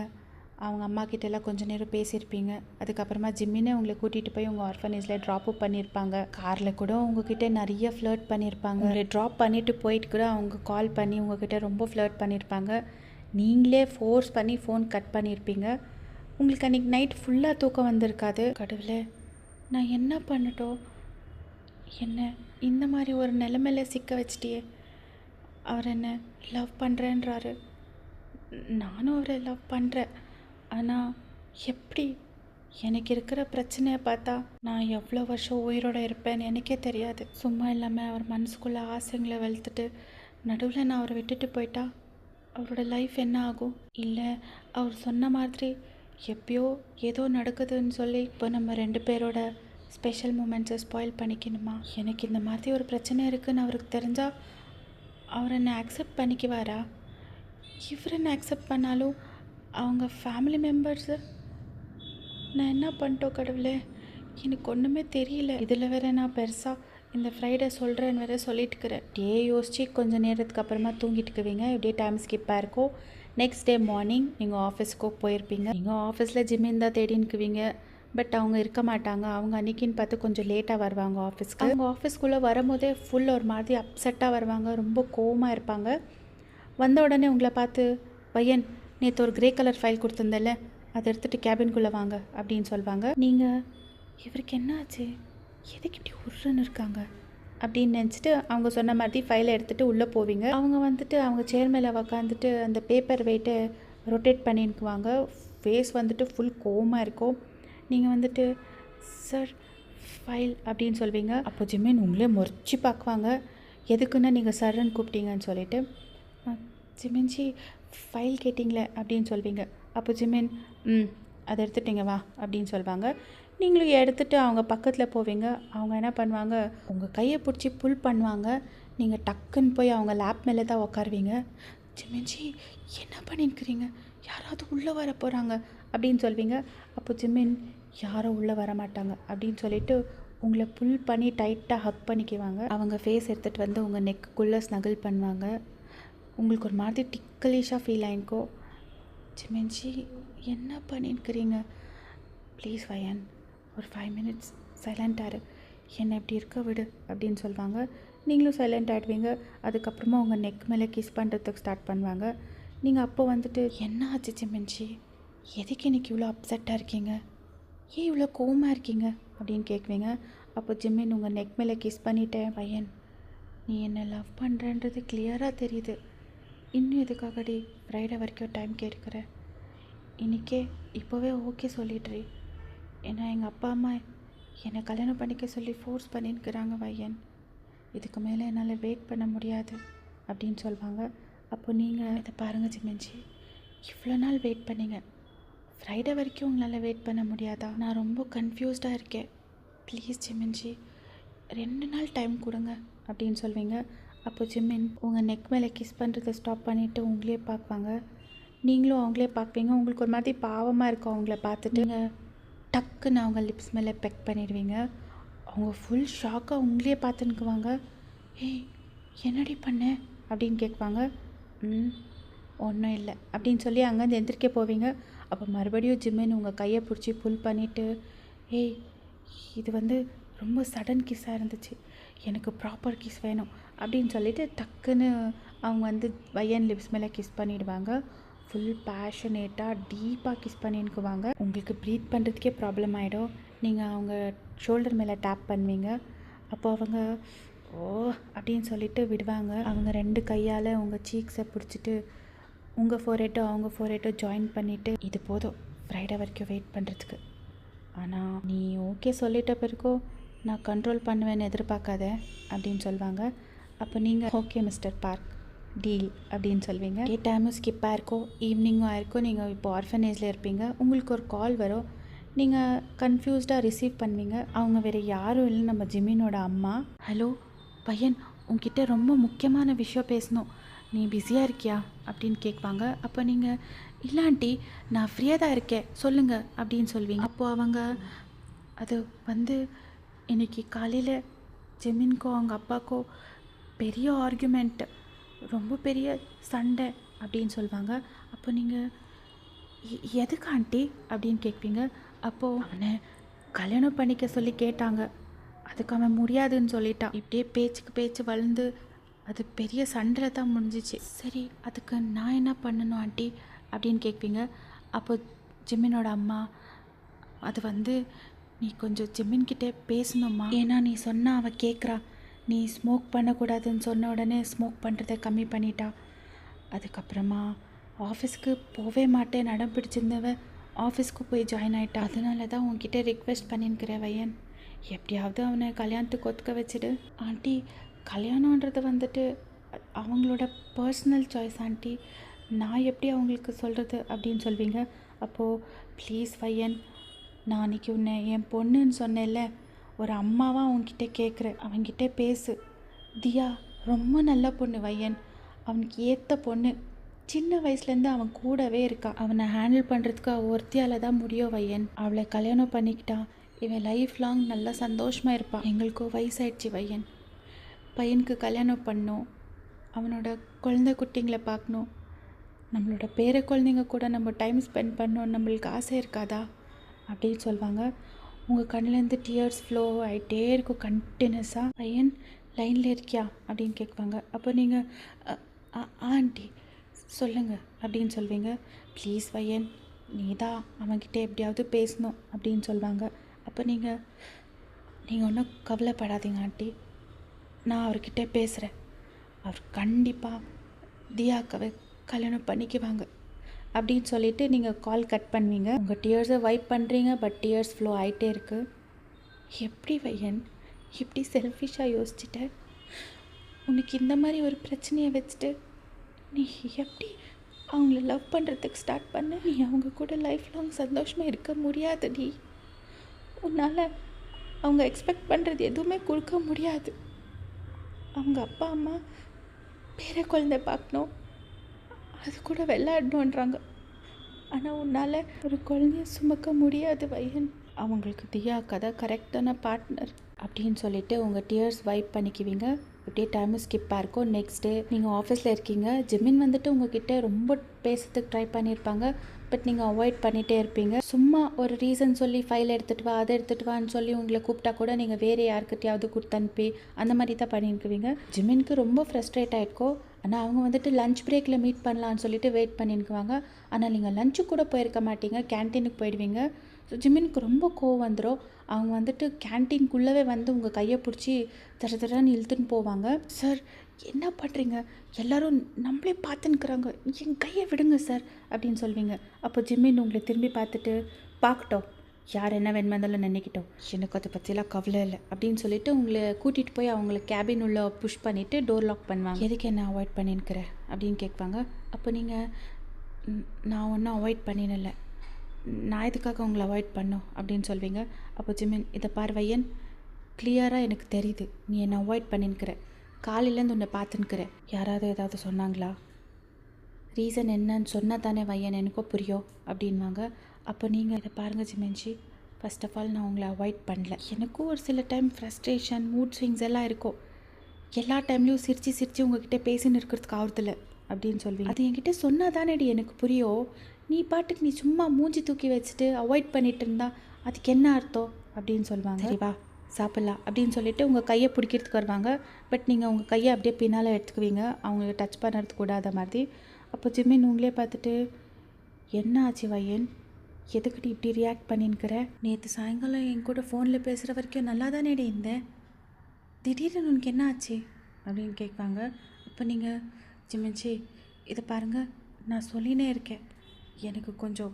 அவங்க அம்மா கிட்டெல்லாம் கொஞ்சம் நேரம் பேசியிருப்பீங்க. அதுக்கப்புறமா ஜிம்மினே உங்களை கூட்டிகிட்டு போய் உங்கள் ஆர்ஃபனேஜில் ட்ராப்பும் பண்ணியிருப்பாங்க. காரில் கூட உங்ககிட்ட நிறைய ஃப்ளர்ட் பண்ணியிருப்பாங்க. உங்களை ட்ராப் பண்ணிவிட்டு போயிட்டு கூட அவங்க கால் பண்ணி உங்ககிட்ட ரொம்ப ஃப்ளர்ட் பண்ணியிருப்பாங்க. நீங்களே ஃபோர்ஸ் பண்ணி ஃபோன் கட் பண்ணியிருப்பீங்க. உங்களுக்கு அன்றைக்கி நைட் ஃபுல்லாக தூக்கம் வந்திருக்காது. கடவுளே, நான் என்ன பண்ணட்டும், என்ன இந்த மாதிரி ஒரு நிலைமையில சிக்க வச்சிட்டியே. அவர் என்ன லவ் பண்ணுறேன்றாரு, நானும் அவரை லவ் பண்ணுறேன். ஆனால் எப்படி? எனக்கு இருக்கிற பிரச்சனையை பார்த்தா நான் எவ்வளோ வருஷம் உயிரோடு இருப்பேன்னு எனக்கே தெரியாது. சும்மா இல்லாமல் அவர் மனசுக்குள்ளே ஆசைங்களை வளர்த்துட்டு நடுவில் நான் அவரை விட்டுட்டு போயிட்டா அவரோட லைஃப் என்ன ஆகும்? இல்லை அவர் சொன்ன மாதிரி எப்பயோ ஏதோ நடக்குதுன்னு சொல்லி இப்போ நம்ம 2 பேரோட ஸ்பெஷல் மூமெண்ட்ஸை ஸ்பாயில் பண்ணிக்கணுமா? எனக்கு இந்த மாதிரி ஒரு பிரச்சனை இருக்குதுன்னு அவருக்கு தெரிஞ்சால் அவர் என்னை அக்செப்ட் பண்ணிக்குவாரா? இவர் என்ன அக்செப்ட் பண்ணாலும் அவங்க ஃபேமிலி மெம்பர்ஸு, நான் என்ன பண்ணிட்டோம் கடவுளே, எனக்கு ஒன்றுமே தெரியல. இதில் வேற நான் பெருசாக இந்த ஃப்ரைடே சொல்கிறேன்னு வேறு சொல்லிட்டுக்கிறேன். டே யோசிச்சு கொஞ்சம் நேரத்துக்கு அப்புறமா தூங்கிட்டுக்குவீங்க. இப்படியே டைம் ஸ்கிப்பாக இருக்கும். நெக்ஸ்ட் டே மார்னிங் நீங்கள் ஆஃபீஸ்க்கோ போயிருப்பீங்க. நீங்கள் ஆஃபீஸில் ஜிம்மின் தான் தேடின்னுக்குவீங்க. பட் அவங்க இருக்க மாட்டாங்க. அவங்க அன்றைக்கின்னு பார்த்து கொஞ்சம் லேட்டாக வருவாங்க ஆஃபீஸ்க்கு. அவங்க ஆஃபீஸ்க்குள்ளே வரும்போதே ஃபுல் ஒரு மாதிரி அப்செட்டாக வருவாங்க. ரொம்ப கோவமாக இருப்பாங்க. வந்த உடனே உங்களை பார்த்து, பையன் நேற்று ஒரு கிரே கலர் ஃபைல் கொடுத்துருந்தல, அதை எடுத்துகிட்டு கேபின்குள்ளே வாங்க அப்படின்னு சொல்லுவாங்க. நீங்கள் இவருக்கு என்ன ஆச்சு, எதுக்கிட்டே உருன்னு இருக்காங்க அப்படின்னு நினச்சிட்டு அவங்க சொன்ன மாதிரி ஃபைலை எடுத்துகிட்டு உள்ளே போவீங்க. அவங்க வந்துட்டு அவங்க சேர் மேலே உக்காந்துட்டு அந்த பேப்பர் வெயிட்டை ரொட்டேட் பண்ணிக்குவாங்க. ஃபேஸ் வந்துட்டு ஃபுல் கோவமாக இருக்கும். நீங்கள் வந்துட்டு சார் ஃபைல் அப்படின்னு சொல்வீங்க. அப்போ ஜிம்மின் உங்களே முறைச்சி பார்க்குவாங்க. எதுக்குன்னா நீங்கள் சர்ன்னு கூப்பிட்டீங்கன்னு சொல்லிட்டு, ஜிமின்ஜி ஃபைல் கேட்டிங்களே அப்படின்னு சொல்வீங்க. அப்போ ஜிமின் அதை எடுத்துட்டிங்க வா அப்படின்னு சொல்லுவாங்க. நீங்களும் எடுத்துகிட்டு அவங்க பக்கத்தில் போவீங்க. அவங்க என்ன பண்ணுவாங்க, உங்கள் கையை பிடிச்சி புல் பண்ணுவாங்க. நீங்கள் டக்குன்னு போய் அவங்க லேப் மேலே தான் உக்காருவீங்க. ஜிமின்ஜி என்ன பண்ணிருக்கிறீங்க, யாராவது உள்ளே வர போகிறாங்க அப்படின்னு சொல்வீங்க. அப்போ ஜிமின் யாரும் உள்ளே வர மாட்டாங்க அப்படின்னு சொல்லிட்டு உங்களை புல் பண்ணி டைட்டாக ஹக் பண்ணிக்குவாங்க. அவங்க ஃபேஸ் எடுத்துகிட்டு வந்து உங்கள் நெக்குள்ளே ஸ்னகிள் பண்ணுவாங்க. உங்களுக்கு ஒரு மாதிரி டிக்கலிஷாக ஃபீல் ஆகிருக்கோ. ஜிமின்ஜி என்ன பண்ணிருக்கிறீங்க, ப்ளீஸ் வயன் ஒரு 5 மினிட்ஸ் சைலண்டாக இரு, என்னை இப்படி இருக்க விடு அப்படின்னு சொல்லுவாங்க. நீங்களும் சைலண்ட் ஆகிடுவீங்க. அதுக்கப்புறமா உங்கள் நெக் மேலே கிஸ் பண்ணுறதுக்கு ஸ்டார்ட் பண்ணுவாங்க. நீங்கள் அப்போ வந்துட்டு என்ன ஆச்சு சிம்மன்ஷி, எதுக்கு இன்றைக்கி இவ்வளோ அப்செட்டாக இருக்கீங்க, ஏன் இவ்வளோ கோவமாக இருக்கீங்க அப்படின்னு கேட்குவீங்க. அப்போ ஜிம்மின் உங்கள் நெக் மேலே கிஸ் பண்ணிட்டேன். பையன், நீ என்னை லவ் பண்ணுறன்றது கிளியராக தெரியுது, இன்னும் எதுக்காகடி ஃப்ரைடே வரைக்கும் டைம் கேட்குற, இன்றைக்கே இப்போவே ஓகே சொல்லிடுறி, ஏன்னா எங்கள் அப்பா அம்மா என்னை கல்யாணம் பண்ணிக்க சொல்லி ஃபோர்ஸ் பண்ணியிருக்கிறாங்க வையன், இதுக்கு மேலே என்னால் வெயிட் பண்ண முடியாது அப்படின்னு சொல்லுவாங்க. அப்போ நீங்கள் இதை பாருங்கள் ஜிம்மன்ஜி, இவ்வளோ நாள் வெயிட் பண்ணீங்க, ஃப்ரைடே வரைக்கும் உங்களால் வெயிட் பண்ண முடியாதா? நான் ரொம்ப கன்ஃபியூஸ்டாக இருக்கேன், ப்ளீஸ் ஜிம்மன்ஜி 2 நாள் டைம் கொடுங்க அப்படின்னு சொல்வீங்க. அப்போ ஜிம்மின் உங்கள் நெக் மேலே கிஸ் பண்ணுறதை ஸ்டாப் பண்ணிவிட்டு உங்களே பார்ப்பாங்க. நீங்களும் அவங்களே பார்ப்பீங்க. உங்களுக்கு ஒரு மாதிரி பாவமாக இருக்கும் அவங்கள பார்த்துட்டு. நீங்கள் டக்குன்னு அவங்க லிப்ஸ் மேலே பெக் பண்ணிடுவீங்க. அவங்க ஃபுல் ஷாக்காக உங்களே பார்த்துன்னுக்குவாங்க. ஏய் என்னடி பண்ண அப்படின்னு கேட்குவாங்க. ஒன்றும் இல்லை அப்படின்னு சொல்லி அங்கேருந்து எந்திரிக்க போவீங்க. அப்போ மறுபடியும் ஜிம்மின் உங்கள் கையை பிடிச்சி புல் பண்ணிவிட்டு, ஏய் இது ரொம்ப சடன் கிஸ்ஸாக இருந்துச்சு, எனக்கு ப்ராப்பர் கிஸ் வேணும் அப்படின்னு சொல்லிட்டு டக்குன்னு அவங்க வயன் லிப்ஸ் மேலே கிஸ் பண்ணிடுவாங்க. ஃபுல் பேஷனேட்டாக டீப்பாக கிஸ் பண்ணிக்குவாங்க. உங்களுக்கு ப்ரீத் பண்ணுறதுக்கே ப்ராப்ளம் ஆகிடும். நீங்கள் அவங்க ஷோல்டர் மேலே டேப் பண்ணுவீங்க. அப்போ அவங்க ஓ அப்படின்னு சொல்லிட்டு விடுவாங்க. அவங்க 2 கையால் உங்கள் சீக்ஸை பிடிச்சிட்டு உங்கள் ஃபோரேட்டோ அவங்க ஃபோரேட்டோ ஜாயின் பண்ணிவிட்டு, இது போதும் ஃப்ரைடே வரைக்கும் வெயிட் பண்ணுறதுக்கு, ஆனால் நீ ஓகே சொல்லிட்ட பிறகோ நான் கண்ட்ரோல் பண்ணுவேன்னு எதிர்பார்க்காத அப்படின்னு சொல்லுவாங்க. அப்போ நீங்கள் ஓகே மிஸ்டர் பார்க் டீல் அப்படின்னு சொல்வீங்க. டைமும் ஸ்கிப் ஆயிருக்கும், ஈவினிங்கும் ஆயிருக்கும். நீங்கள் இப்போ ஆர்ஃபனேஜில் இருப்பீங்க. உங்களுக்கு ஒரு கால் வரும். நீங்கள் கன்ஃபியூஸ்டாக ரிசீவ் பண்ணுவீங்க. அவங்க வேறு யாரும் இல்லை, நம்ம ஜிம்மினோட அம்மா. ஹலோ பையன், உங்ககிட்ட ரொம்ப முக்கியமான விஷயம் பேசணும், நீ பிஸியாக இருக்கியா அப்படின்னு கேட்பாங்க. அப்போ நீங்கள் இல்லை ஆண்டி நான் ஃப்ரீயாக தான் இருக்கேன் சொல்லுங்கள் அப்படின்னு சொல்வீங்க. அப்போது அவங்க அது இன்றைக்கி காலையில் ஜெமின்கோ அவங்க அப்பாக்கோ பெரிய ஆர்கியூமெண்ட்டு, ரொம்ப பெரிய சண்டை அப்படின்னு சொல்லுவாங்க. அப்போ நீங்கள் எதுக்கு ஆண்டி அப்படின்னு கேட்பீங்க. அப்போது அவனை கல்யாணம் பண்ணிக்க சொல்லி கேட்டாங்க, அதுக்கு அவன் முடியாதுன்னு சொல்லிட்டான். இப்படியே பேச்சுக்கு பேச்சு வளர்ந்து அது பெரிய சண்டையில் தான் முடிஞ்சிச்சு. சரி அதுக்கு நான் என்ன பண்ணணும் ஆண்டி அப்படின்னு கேட்பீங்க. அப்போ ஜிம்மினோட அம்மா அது நீ கொஞ்சம் ஜிம்மின்கிட்டே பேசணுமா, ஏன்னா நீ சொன்னால் அவள் கேட்குறா, நீ ஸ்மோக் பண்ணக்கூடாதுன்னு சொன்ன உடனே ஸ்மோக் பண்ணுறதை கம்மி பண்ணிட்டா. அதுக்கப்புறமா ஆஃபீஸ்க்கு போவே மாட்டேன் நடம் பிடிச்சிருந்தவ ஆஃபீஸ்க்கு போய் ஜாயின் ஆகிட்டா. அதனால தான் உன்கிட்ட ரிக்வெஸ்ட் பண்ணின்னுக்கிற வையன், எப்படியாவது அவனை கல்யாணத்துக்கு ஒத்துக்க வச்சுடு. ஆண்டி கல்யாணன்றது அவங்களோட பர்சனல் சாய்ஸ் ஆண்டி, நான் எப்படி அவங்களுக்கு சொல்கிறது அப்படின்னு சொல்வீங்க. அப்போது ப்ளீஸ் வையன், நான் அன்றைக்கி உன்னை என் பொண்ணுன்னு சொன்னேன்ல, ஒரு அம்மாவாக அவன்கிட்ட கேட்குறேன், அவன்கிட்ட பேசு. தியா ரொம்ப நல்ல பொண்ணு வையன், அவனுக்கு ஏற்ற பொண்ணு, சின்ன வயசுலேருந்து அவன் கூடவே இருக்கா, அவனை ஹேண்டில் பண்ணுறதுக்கு ஒருத்தியால் தான் முடியும் வையன். அவளை கல்யாணம் பண்ணிக்கிட்டா இவன் லைஃப் லாங் நல்லா சந்தோஷமாக இருப்பான். எங்களுக்கோ வயசாயிடுச்சு வையன், பையனுக்கு கல்யாணம் பண்ணணும், அவனோட குழந்தை குட்டிங்களை பார்க்கணும், நம்மளோட பேர குழந்தைங்க கூட நம்ம டைம் ஸ்பெண்ட் பண்ணணும், நம்மளுக்கு ஆசை இருக்காதா அப்படின்னு சொல்லுவாங்க. உங்கள் கண்ணிலேருந்து டியர்ஸ் ஃப்ளோ ஆகிட்டே இருக்கும் கண்டினியூஸாக. பையன் லைனில் இருக்கியா அப்படின்னு கேட்குவாங்க. அப்போ நீங்கள் ஆண்டி சொல்லுங்கள் அப்படின்னு சொல்வீங்க. ப்ளீஸ் பையன், நீ தான் அவன்கிட்ட எப்படியாவது பேசணும் அப்படின்னு சொல்லுவாங்க. அப்போ நீங்கள் ஒன்றும் கவலைப்படாதீங்க ஆண்டி, நான் அவர்கிட்ட பேசுகிறேன், அவர் கண்டிப்பாக தியாக்காவை கல்யாணம் பண்ணிக்குவாங்க அப்படின்னு சொல்லிவிட்டு நீங்கள் கால் கட் பண்ணுவீங்க. உங்கள் டியர்ஸை வைப் பண்ணுறீங்க, பட் டியர்ஸ் ஃப்ளோ ஆகிட்டே இருக்குது. எப்படி வையன் இப்படி செல்ஃபிஷாக யோசிச்சுட்ட, உனக்கு இந்த மாதிரி ஒரு பிரச்சனையை வச்சுட்டு நீ எப்படி அவங்கள லவ் பண்ணுறதுக்கு ஸ்டார்ட் பண்ண? நீ அவங்க கூட லைஃப் லாங் சந்தோஷமாக இருக்க முடியாதுடி, உன்னால் அவங்க எக்ஸ்பெக்ட் பண்ணுறது எதுவுமே கொடுக்க முடியாது. அவங்க அப்பா அம்மா பேர குழந்தை பார்க்கணும், அது கூட விளையாடணுன்றாங்க, ஆனால் உன்னால் ஒரு குழந்தைய சுமக்க முடியாது வையன். அவங்களுக்கு தியா கதை கரெக்டான பார்ட்னர் அப்படின்னு சொல்லிட்டு உங்கள் டியர்ஸ் வைப் பண்ணிக்குவீங்க. இப்படியே டைமும் ஸ்கிப்பாக இருக்கும். நெக்ஸ்ட் டே நீங்கள் ஆஃபீஸில் இருக்கீங்க. ஜிமின் உங்ககிட்ட ரொம்ப பேசுறதுக்கு ட்ரை பண்ணியிருப்பாங்க, பட் நீங்கள் அவாய்ட் பண்ணிகிட்டே இருப்பீங்க. சும்மா ஒரு ரீசன் சொல்லி ஃபைல் எடுத்துகிட்டு வா, அதை எடுத்துகிட்டு வான்னு சொல்லி உங்களை கூப்பிட்டா கூட நீங்கள் வேறு யாருக்கிட்டையாவது கொடுத்து அனுப்பி அந்த மாதிரி தான் பண்ணியிருக்குவீங்க. ஜிமினுக்கு ரொம்ப ஃப்ரஸ்ட்ரேட் ஆகிருக்கோம். ஆனால் அவங்க வந்துட்டு லஞ்ச் பிரேக்கில் மீட் பண்ணலான்னு சொல்லிட்டு வெயிட் பண்ணியிருக்குவாங்க. ஆனால் நீங்கள் லஞ்சுக்கு கூட போயிருக்க மாட்டீங்க, கேன்டீனுக்கு போயிடுவீங்க. ஸோ ஜிமினுக்கு ரொம்ப கோவம் வந்துடும். அவங்க வந்துட்டு கேன்டீனுக்குள்ளவே வந்து உங்கள் கையை பிடிச்சி தரன்னு இழுத்துன்னு போவாங்க. சார் என்ன பண்ணுறீங்க, எல்லோரும் நம்மளே பார்த்துன்னுக்குறாங்க, என் கையை விடுங்க சார் அப்படின்னு சொல்வீங்க. அப்போ ஜிமின் உங்களை திரும்பி பார்த்துட்டு பார்க்கட்டும், யார் என்ன வேணுமா இருந்தாலும் நினைக்கிட்டோம், எனக்கு அதை பற்றிலாம் கவலை இல்லை அப்படின்னு சொல்லிட்டு உங்களை கூட்டிகிட்டு போய் அவங்கள கேபின் உள்ள புஷ் பண்ணிவிட்டு டோர் லாக் பண்ணுவாங்க. எதுக்கு என்ன அவாய்ட் பண்ணின்னுக்கிறேன் அப்படின்னு கேட்பாங்க. அப்போ நீங்கள் நான் ஒன்றும் அவாய்ட் பண்ணிடல, நான் எதுக்காக உங்களை அவாய்ட் பண்ணோம் அப்படின்னு சொல்வீங்க. அப்போ ஜிமின், இதை பார் வையன், கிளியராக எனக்கு தெரியுது நீ என்னை அவாய்ட் பண்ணின்னுக்கிற, காலையிலேருந்து உன்னை பார்த்துன்னுக்கிறேன், யாராவது ஏதாவது சொன்னாங்களா, ரீசன் என்னன்னு சொன்னால் தானே வையன் எனக்கோ புரியும் அப்படின்வாங்க. அப்போ நீங்கள் இதை பாருங்கள் ஜிமென்ஜி, ஃபர்ஸ்ட் ஆஃப் ஆல் நான் உங்களை அவாய்ட் பண்ணல, எனக்கும் ஒரு சில டைம் ஃப்ரஸ்ட்ரேஷன், மூட் ஸ்விங்ஸ் எல்லாம் இருக்கும், எல்லா டைம்லேயும் சிரித்து உங்ககிட்ட பேசின்னு இருக்கிறதுக்கு ஆகுறதில்ல அப்படின்னு சொல்வீங்க. அது என்கிட்ட சொன்னால் தானேடி எனக்கு புரியும், நீ பாட்டுக்கு நீ சும்மா மூஞ்சி தூக்கி வச்சுட்டு அவாய்ட் பண்ணிட்டு இருந்தா அதுக்கு என்ன அர்த்தம் அப்படின்னு சொல்லுவாங்க. சரி வா சாப்பிட்லாம் அப்படின்னு சொல்லிட்டு உங்கள் கையை பிடிக்கிறதுக்கு வருவாங்க. பட் நீங்கள் உங்கள் கையை அப்படியே பின்னால் எடுத்துக்குவீங்க, அவங்கள டச் பண்ணுறது கூடாத மாதிரி. அப்போ ஜிமின் உங்களே பார்த்துட்டு, என்ன ஆச்சு வையன், எதுக்கிட்ட இப்படி ரியாக்ட் பண்ணின்னுக்கிற, நேற்று சாயங்காலம் என் கூட ஃபோனில் பேசுகிற வரைக்கும் நல்லா தானே இருந்தேன், திடீர்னு உனக்கு என்ன ஆச்சு அப்படின்னு கேட்பாங்க. அப்போ நீங்கள் ஜிமின்ஜி, இதை பாருங்கள், நான் சொல்லினே இருக்கேன், எனக்கு கொஞ்சம்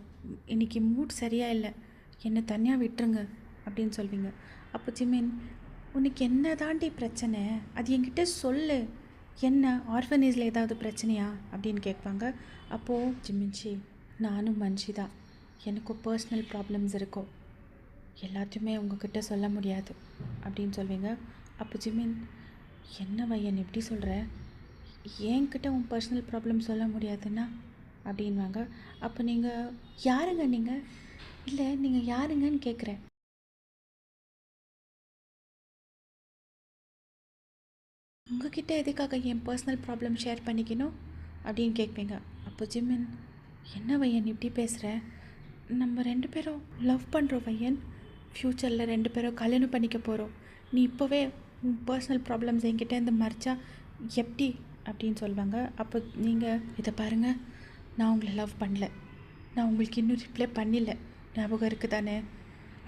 இன்றைக்கி மூட் சரியாக இல்லை, என்னை தனியாக விட்டுருங்க அப்படின்னு சொல்வீங்க. அப்போ ஜிமின், உனக்கு என்ன தாண்டி பிரச்சனை, அது என்கிட்ட சொல்லு, என்ன ஆர்ஃபனேஜில் ஏதாவது பிரச்சனையா அப்படின்னு கேட்பாங்க. அப்போது ஜிமின்ஜி, நானும் மனுஷி தான், எனக்கும் பர்சனல் ப்ராப்ளம்ஸ் இருக்கும், எல்லாத்தையுமே உங்ககிட்ட சொல்ல முடியாது அப்படின்னு சொல்வீங்க. அப்போ ஜிமின், என்ன வையன் எப்படி சொல்கிற, என்கிட்ட உன் பர்சனல் ப்ராப்ளம் சொல்ல முடியாதுன்னா அப்படின்வாங்க. அப்போ நீங்கள் யாருங்க, நீங்கள் இல்லை நீங்கள் யாருங்கன்னு கேட்குறேன். உங்ககிட்ட எதுக்காக என் பர்சனல் ப்ராப்ளம் ஷேர் பண்ணிக்கணும் அப்படின்னு கேட்பீங்க. அப்போ ஜிமின், என்ன வையன் இப்படி பேசுகிற, நம்ம 2 பேரும் லவ் பண்ணுறோம் வையன், ஃப்யூச்சரில் 2 பேரும் கல்யாணம் பண்ணிக்க போகிறோம், நீ இப்போவே உன் பர்சனல் ப்ராப்ளம்ஸ் என்கிட்ட இருந்து மறைச்சா எப்படி அப்படின்னு சொல்லுவாங்க. அப்போ நீங்கள் இதை பாருங்கள், நான் உங்களை லவ் பண்ணல, நான் உங்களுக்கு இன்னும் ரிப்ளை பண்ணல, ஞாபகம் இருக்குது தானே,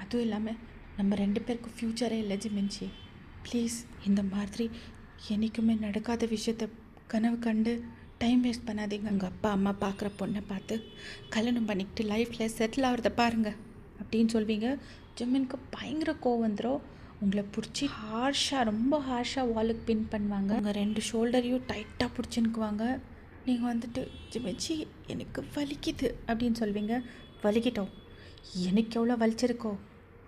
அதுவும் இல்லாமல் நம்ம 2 பேருக்கும் ஃப்யூச்சரே இல்லை ஜிமின்ஜி, ப்ளீஸ் இந்த மாதிரி என்றைக்குமே நடக்காத விஷயத்த கனவு கண்டு டைம் வேஸ்ட் பண்ணாதீங்க, உங்கள் அப்பா அம்மா பார்க்குற பொண்ணை பார்த்து கல்யாணம் பண்ணிக்கிட்டு லைஃப்பில் செட்டில் ஆகிறத பாருங்கள் அப்படின்னு சொல்வீங்க. ஜிமினுக்கு பயங்கர கோவம் வந்துடும். உங்களை பிடிச்சி ரொம்ப ஹார்ஷாக வாலுக்கு பின் பண்ணுவாங்க. உங்கள் 2 ஷோல்டரையும் டைட்டாக பிடிச்சின்னுக்குவாங்க. நீங்கள் வந்துட்டு ஜிமின்ஜி எனக்கு வலிக்குது அப்படின்னு சொல்வீங்க. வலிக்கிட்டோம், எனக்கு எவ்வளோ வலிச்சிருக்கோ,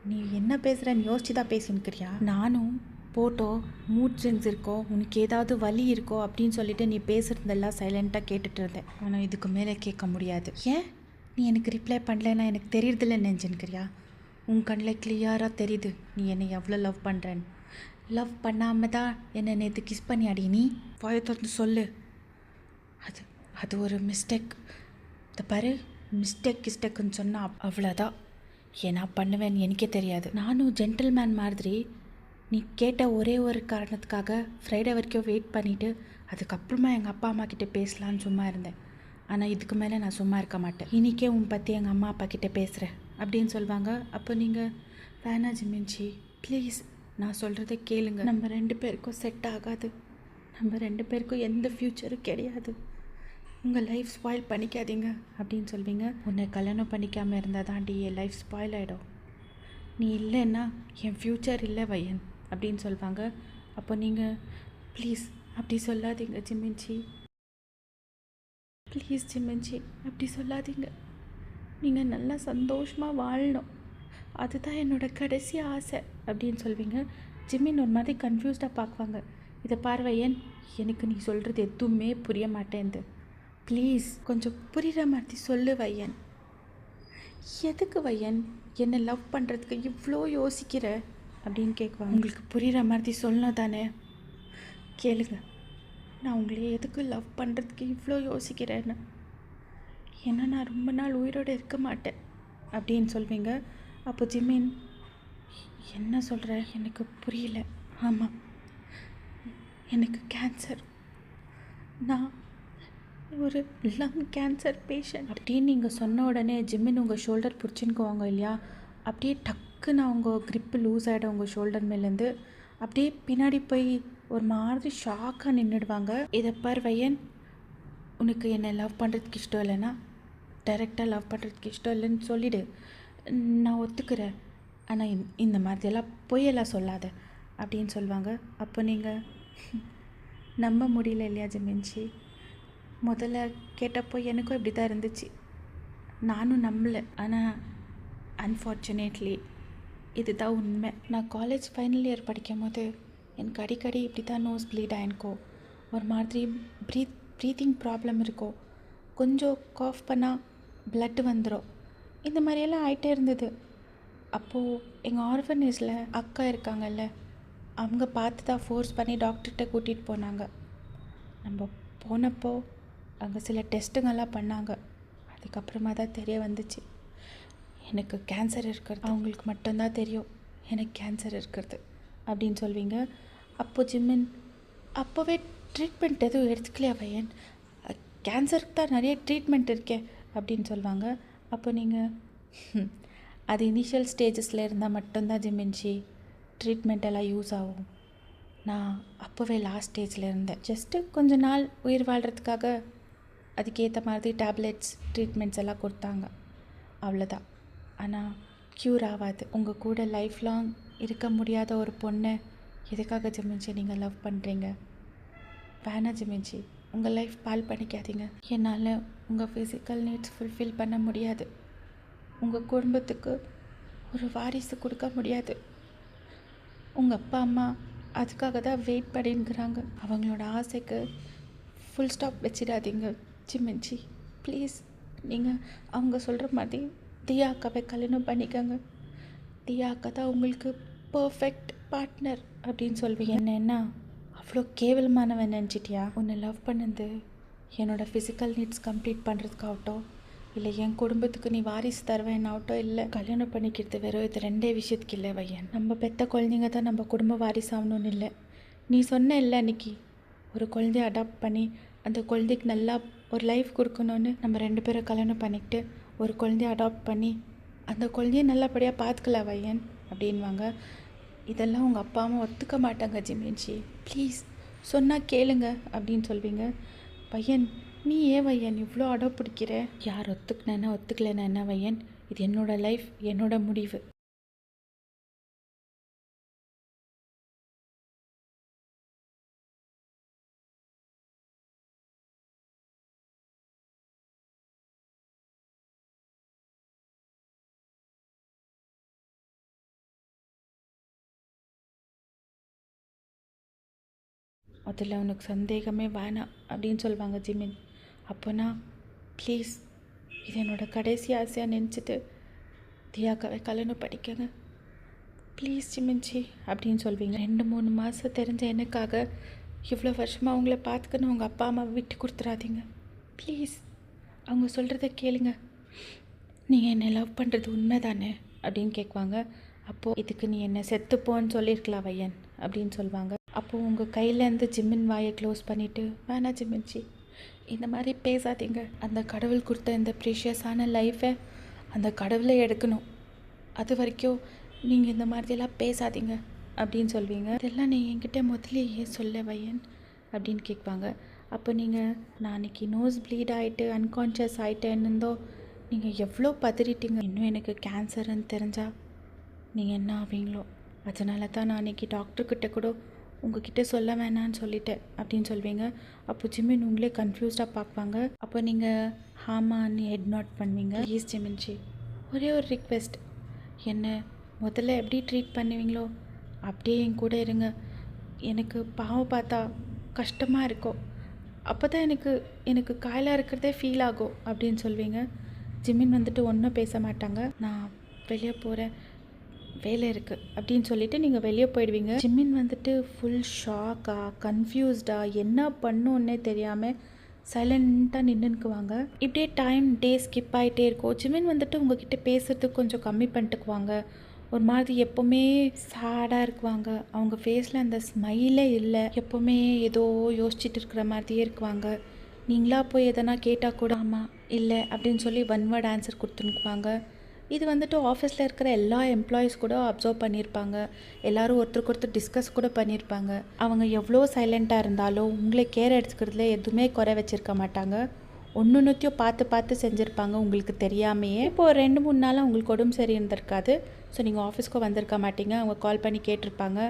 நீ என்ன பேசுகிறேன்னு யோசிச்சு தான் பேசினுக்கிறியா, நானும் போட்டோ மூட் ஸ்விங்ஸ் இருக்கோ, உனக்கு ஏதாவது வலி இருக்கோ அப்படின்னு சொல்லிட்டு நீ பேசுகிறதெல்லாம் சைலண்ட்டாக கேட்டுட்டு இருந்தேன், ஆனால் இதுக்கு மேலே கேட்க முடியாது. ஏன் நீ எனக்கு ரிப்ளை பண்ணலன்னா எனக்கு தெரியறதில்ல நினச்சின்னுக்கிறியா, உன் கண்ணில் கிளியராக தெரியுது நீ என்னை எவ்வளோ லவ் பண்ணுறேன்னு, லவ் பண்ணாமல் தான் என்னை நேற்று கிஸ் பண்ணி அடி, நீ வாயை திறந்து சொல்லு, அது ஒரு மிஸ்டேக், இந்த பாரு மிஸ்டேக்குன்னு சொன்னால் அவ்வளோதான், ஏன்னா பண்ணுவேன்னு எனக்கே தெரியாது, நானும் ஜென்டில்மேன் மாதிரி நீ கேட்ட ஒரே ஒரு காரணத்துக்காக ஃப்ரைடே வரைக்கும் வெயிட் பண்ணிவிட்டு அதுக்கப்புறமா எங்கள் அப்பா அம்மா கிட்டே பேசலான்னு சும்மா இருந்தேன், ஆனால் இதுக்கு மேலே நான் சும்மா இருக்க மாட்டேன், இன்றைக்கே உன் பற்றி எங்கள் அம்மா அப்பா கிட்டே பேசுகிறேன் அப்படின்னு சொல்லுவாங்க. அப்போ நீங்கள் வேணா ஜிமின்ஜி ப்ளீஸ் நான் சொல்கிறத கேளுங்க, நம்ம 2 பேருக்கும் செட் ஆகாது, நம்ம 2 பேருக்கும் எந்த ஃப்யூச்சரும் கிடையாது, உங்கள் லைஃப் ஸ்பாயில் பண்ணிக்காதீங்க அப்படின்னு சொல்வீங்க. உன்னை கல்யாணம் பண்ணிக்காமல் இருந்தால் தாண்டி என் லைஃப் ஸ்பாயில் ஆகிடும், நீ இல்லைன்னா என் ஃப்யூச்சர் இல்லை வையன் அப்படின்னு சொல்லுவாங்க. அப்போ நீங்கள் ப்ளீஸ் அப்படி சொல்லாதீங்க ஜிமின்ஜி, ப்ளீஸ் ஜிமின்ஜி அப்படி சொல்லாதீங்க, நீங்கள் நல்லா சந்தோஷமாக வாழணும், அதுதான் என்னோடய கடைசி ஆசை அப்படின்னு சொல்வீங்க. ஜிமின் ஒரு மாதிரி கன்ஃபியூஸ்டாக பார்க்குவாங்க. இதை பார்வையன், எனக்கு நீ சொல்கிறது எதுவுமே புரிய மாட்டேன்து, ப்ளீஸ் கொஞ்சம் புரிகிற மாதிரி சொல்லு வையன், எதுக்கு வையன் என்னை லவ் பண்ணுறதுக்கு இவ்வளோ யோசிக்கிற அப்படின்னு கேட்குவாங்க. உங்களுக்கு புரிகிற மாதிரி சொல்லணும் தானே, கேளுங்க, நான் உங்களை எதுக்கு லவ் பண்ணுறதுக்கு இவ்வளோ யோசிக்கிறேன்னு, ஏன்னா நான் ரொம்ப நாள் உயிரோடு இருக்க மாட்டேன் அப்படின்னு சொல்வீங்க. அப்போ ஜிமின், என்ன சொல்கிற, எனக்கு புரியல. ஆமாம், எனக்கு கேன்சர், நான் ஒரு லங் கேன்சர் பேஷண்ட் அப்படின்னு நீங்கள் சொன்ன உடனே ஜிம்மின் உங்கள் ஷோல்டர் பிடிச்சின்க்குவாங்க இல்லையா, அப்படியே டக்குன்னு அவங்க க்ரிப்பு லூஸ் ஆகிடும் உங்கள் ஷோல்டர் மேலேருந்து. அப்படியே பின்னாடி போய் ஒரு மாதிரி ஷாக்காக நின்றுடுவாங்க. இதை பார் வையன், உனக்கு என்னை லவ் பண்ணுறதுக்கு இஷ்டம் இல்லைன்னா டைரெக்டாக லவ் பண்ணுறதுக்கு இஷ்டம் இல்லைன்னு சொல்லிவிடு, நான் ஒத்துக்கிறேன். ஆனால் இந்த மாதிரியெல்லாம் பொய்யெல்லாம் சொல்லாத அப்படின்னு சொல்லுவாங்க. அப்போ நீங்கள் நம்ப முடியல இல்லையா ஜிமின்ஜி? முதல்ல கேட்டப்போ எனக்கும் இப்படி தான் இருந்துச்சு, நானும் நம்பலை. ஆனால் அன்ஃபார்ச்சுனேட்லி இதுதான் உண்மை. நான் காலேஜ் ஃபைனல் இயர் படிக்கும் போது எனக்கு அடிக்கடி இப்படி தான் நோஸ் ப்ளீட் ஆகிருக்கோம். ஒரு மாதிரி ப்ரீத்திங் ப்ராப்ளம் இருக்கும், கொஞ்சம் காஃப் பண்ணால் பிளட்டு வந்துடும், இந்த மாதிரியெல்லாம் ஆகிட்டே இருந்தது. அப்போது எங்கள் ஆர்ஃபனேஜில் அக்கா இருக்காங்கல்ல, அவங்க பார்த்து தான் ஃபோர்ஸ் பண்ணி டாக்டர்கிட்ட கூட்டிகிட்டு போனாங்க. நம்ம போனப்போ அங்கே சில டெஸ்ட்டுங்கெல்லாம் பண்ணாங்க. அதுக்கப்புறமா தான் தெரிய வந்துச்சு எனக்கு கேன்சர் இருக்கிறது. அவங்களுக்கு மட்டும்தான் தெரியும் எனக்கு கேன்சர் இருக்கிறது அப்படின்னு சொல்வீங்க. அப்போது ஜிம்மின், அப்போவே ட்ரீட்மெண்ட் எதுவும் எடுத்துக்கலையா பையன்? கேன்சருக்கு தான் நிறைய ட்ரீட்மெண்ட் இருக்கே அப்படின்னு சொல்லுவாங்க. அப்போ நீங்கள் அது இனிஷியல் ஸ்டேஜஸில் இருந்தால் மட்டும்தான் ஜிமின்ஜி ட்ரீட்மெண்ட் எல்லாம் யூஸ் ஆகும். நான் அப்போவே லாஸ்ட் ஸ்டேஜில் இருந்தேன். ஜஸ்ட்டு கொஞ்ச நாள் உயிர் வாழ்கிறதுக்காக அதுக்கேற்ற மாதிரி டேப்லெட்ஸ் ட்ரீட்மெண்ட்ஸ் எல்லாம் கொடுத்தாங்க, அவ்வளோதான். ஆனால் க்யூர் ஆகாது. உங்கள் கூட லைஃப் லாங் இருக்க முடியாத ஒரு பொண்ணை எதுக்காக ஜிமின்ஜி நீங்கள் லவ் பண்ணுறீங்க? வேணாம் ஜிமின்ஜி, உங்கள் லைஃப் பால் பண்ணிக்காதீங்க. என்னால் உங்கள் ஃபிசிக்கல் நீட்ஸ் ஃபுல்ஃபில் பண்ண முடியாது, உங்கள் குடும்பத்துக்கு ஒரு வாரிசு கொடுக்க முடியாது. உங்கள் அப்பா அம்மா அதுக்காக தான் வெயிட் பண்ணிங்கிறாங்க. அவங்களோட ஆசைக்கு ஃபுல் ஸ்டாப் வச்சிடாதீங்க ஜிமின்ஜி, ப்ளீஸ். நீங்கள் அவங்க சொல்கிற மாதிரி தியா அக்காவை கல்யாணம் பண்ணிக்கோங்க. தியா அக்கா தான் உங்களுக்கு பர்ஃபெக்ட் பார்ட்னர் அப்படின்னு சொல்வீங்க. என்னன்னா அவ்வளோ கேவலமானவன் நினச்சிட்டியா? உன்னை லவ் பண்ணது என்னோடய ஃபிசிக்கல் நீட்ஸ் கம்ப்ளீட் பண்ணுறதுக்காகட்டும், இல்லை என் குடும்பத்துக்கு நீ வாரிசு தருவேன்னாகட்டும், இல்லை கல்யாணம் பண்ணிக்கிறது வெறும் இது ரெண்டே விஷயத்துக்கு இல்லை வையன். நம்ம பெற்ற குழந்தைங்க தான் நம்ம குடும்ப வாரிசு ஆகணும்னு இல்லை. நீ சொன்ன இல்லை அன்றைக்கி, ஒரு குழந்தைய அடாப்ட் பண்ணி அந்த குழந்தைக்கு நல்லா ஒரு லைஃப் கொடுக்கணுன்னு நம்ம 2 பேரும் கல்யாணம் பண்ணிக்கிட்டு ஒரு குழந்தைய அடாப்ட் பண்ணி அந்த குழந்தைய நல்லபடியாக பார்த்துக்கலாம் வையன் அப்படின்வாங்க. இதெல்லாம் உங்கள் அப்பா அம்மா ஒத்துக்க மாட்டாங்க ஜிமின்ஜி, ப்ளீஸ் சொன்னால் கேளுங்க அப்படின்னு சொல்வீங்க. பையன், நீ ஏன் வையன் இவ்வளோ அடம் பிடிக்கிற? யார் ஒத்துக்கினேன்னா ஒத்துக்கலைன்னா என்ன வையன், இது என்னோடய லைஃப், என்னோட முடிவு. அதில் உனக்கு சந்தேகமே வேணாம் அப்படின்னு சொல்லுவாங்க ஜிமின். அப்போனா ப்ளீஸ் இது என்னோடய கடைசி ஆசையாக நினச்சிட்டு தியாக்காவை கல்யாணம் பண்ணிக்கங்க ப்ளீஸ் ஜிமின்ஜி அப்படின்னு சொல்வீங்க. 2-3 மாதம் தெரிஞ்ச எனக்காக இவ்வளோ வருஷமாக அவங்கள பார்த்துக்கணும் உங்கள் அப்பா அம்மாவை விட்டு கொடுத்துடாதீங்க ப்ளீஸ். அவங்க சொல்கிறத கேளுங்க. நீங்கள் என்னை லவ் பண்ணுறது உண்மை தானே அப்படின்னு கேட்குவாங்க. அப்போது இதுக்கு நீ என்னை செத்துப்போன்னு சொல்லியிருக்கலாம் வையன் அப்படின்னு சொல்லுவாங்க. அப்போது உங்கள் கையிலேருந்து ஜிம்மின் வாயை க்ளோஸ் பண்ணிவிட்டு, வேணாம் ஜிமின்ஜி இந்த மாதிரி பேசாதீங்க, அந்த கடவுள் கொடுத்த இந்த ப்ரீஷியஸான லைஃபை அந்த கடவுளை எடுக்கணும், அது வரைக்கும் நீங்கள் இந்த மாதிரியெல்லாம் பேசாதீங்க அப்படின்னு சொல்வீங்க. இதெல்லாம் நீ என்கிட்ட முதலேயே சொல்ல வையன் அப்படின்னு கேட்பாங்க. அப்போ நீங்கள் நான் அன்றைக்கி நோஸ் ப்ளீட் ஆகிட்டு அன்கான்ஷியஸ் ஆகிட்டேன்னு நீங்கள் எவ்வளோ பதறிட்டீங்க. இன்னும் எனக்கு கேன்சர்னு தெரிஞ்சால் நீங்கள் என்ன ஆவீங்களோ, அதனால தான் நான் அன்றைக்கி டாக்டர்கிட்ட கூட உங்ககிட்ட சொல்ல வேணான்னு சொல்லிட்டேன் அப்படின்னு சொல்வீங்க. அப்போ ஜிமின் உங்களே கன்ஃபியூஸ்டாக பார்ப்பாங்க. அப்போ நீங்கள் ஹாமான்னு ஹெட் நாட் பண்ணுவீங்க. ப்ளீஸ் ஜிமின்ஜி, ஒரே ஒரு ரிக்வெஸ்ட், என்னை முதல்ல எப்படி ட்ரீட் பண்ணுவீங்களோ அப்படியே என் கூட இருங்க. எனக்கு பாவம் பார்த்தா கஷ்டமாக இருக்கும், அப்போ தான் எனக்கு காயலாக இருக்கிறதே ஃபீல் ஆகும் அப்படின்னு சொல்வீங்க. ஜிமின் வந்துட்டு ஒன்றும் பேச மாட்டாங்க. நான் வெளியே போகிறேன், வேலை இருக்குது அப்படின்னு சொல்லிவிட்டு நீங்கள் வெளியே போயிடுவீங்க. ஜிமின் வந்துட்டு ஃபுல் ஷாக்காக கன்ஃபியூஸ்டாக என்ன பண்ணுன்னே தெரியாமல் சைலண்ட்டாக நின்றுக்குவாங்க. இப்படியே டைம் டே ஸ்கிப் ஆகிட்டே இருக்கும். ஜிமின் வந்துட்டு உங்ககிட்ட பேசுகிறதுக்கு கொஞ்சம் கம்மி பண்ணிட்டுக்குவாங்க. ஒரு மாதிரி எப்போவுமே சேடாக இருக்குவாங்க. அவங்க ஃபேஸில் அந்த ஸ்மைலே இல்லை. எப்போவுமே ஏதோ யோசிச்சுட்டு இருக்கிற மாதிரியே இருக்குவாங்க. நீங்களா போய் எதனா கேட்டால் கூட ஆமாம் இல்லை அப்படின்னு சொல்லி ஒன் வேர்ட் ஆன்சர் கொடுத்துனுக்குவாங்க. இது வந்துட்டு ஆஃபீஸில் இருக்கிற எல்லா எம்ப்ளாயீஸ் கூட அப்சர்வ் பண்ணியிருப்பாங்க. எல்லோரும் ஒருத்தருக்கு ஒருத்தர் டிஸ்கஸ் கூட பண்ணியிருப்பாங்க. அவங்க எவ்வளோ சைலண்ட்டாக இருந்தாலும் உங்களை கேர் எடுத்துக்கிறதுல எதுவுமே குறை வச்சுருக்க மாட்டாங்க. ஒன்றுத்தையும் பார்த்து பார்த்து செஞ்சுருப்பாங்க உங்களுக்கு தெரியாமையே. இப்போது 2-3 நாளாக உங்களுக்கு உடம்பு சரி இருந்திருக்காது. ஸோ நீங்கள் ஆஃபீஸ்க்கு வந்திருக்க மாட்டீங்க. அவங்க கால் பண்ணி கேட்டிருப்பாங்க.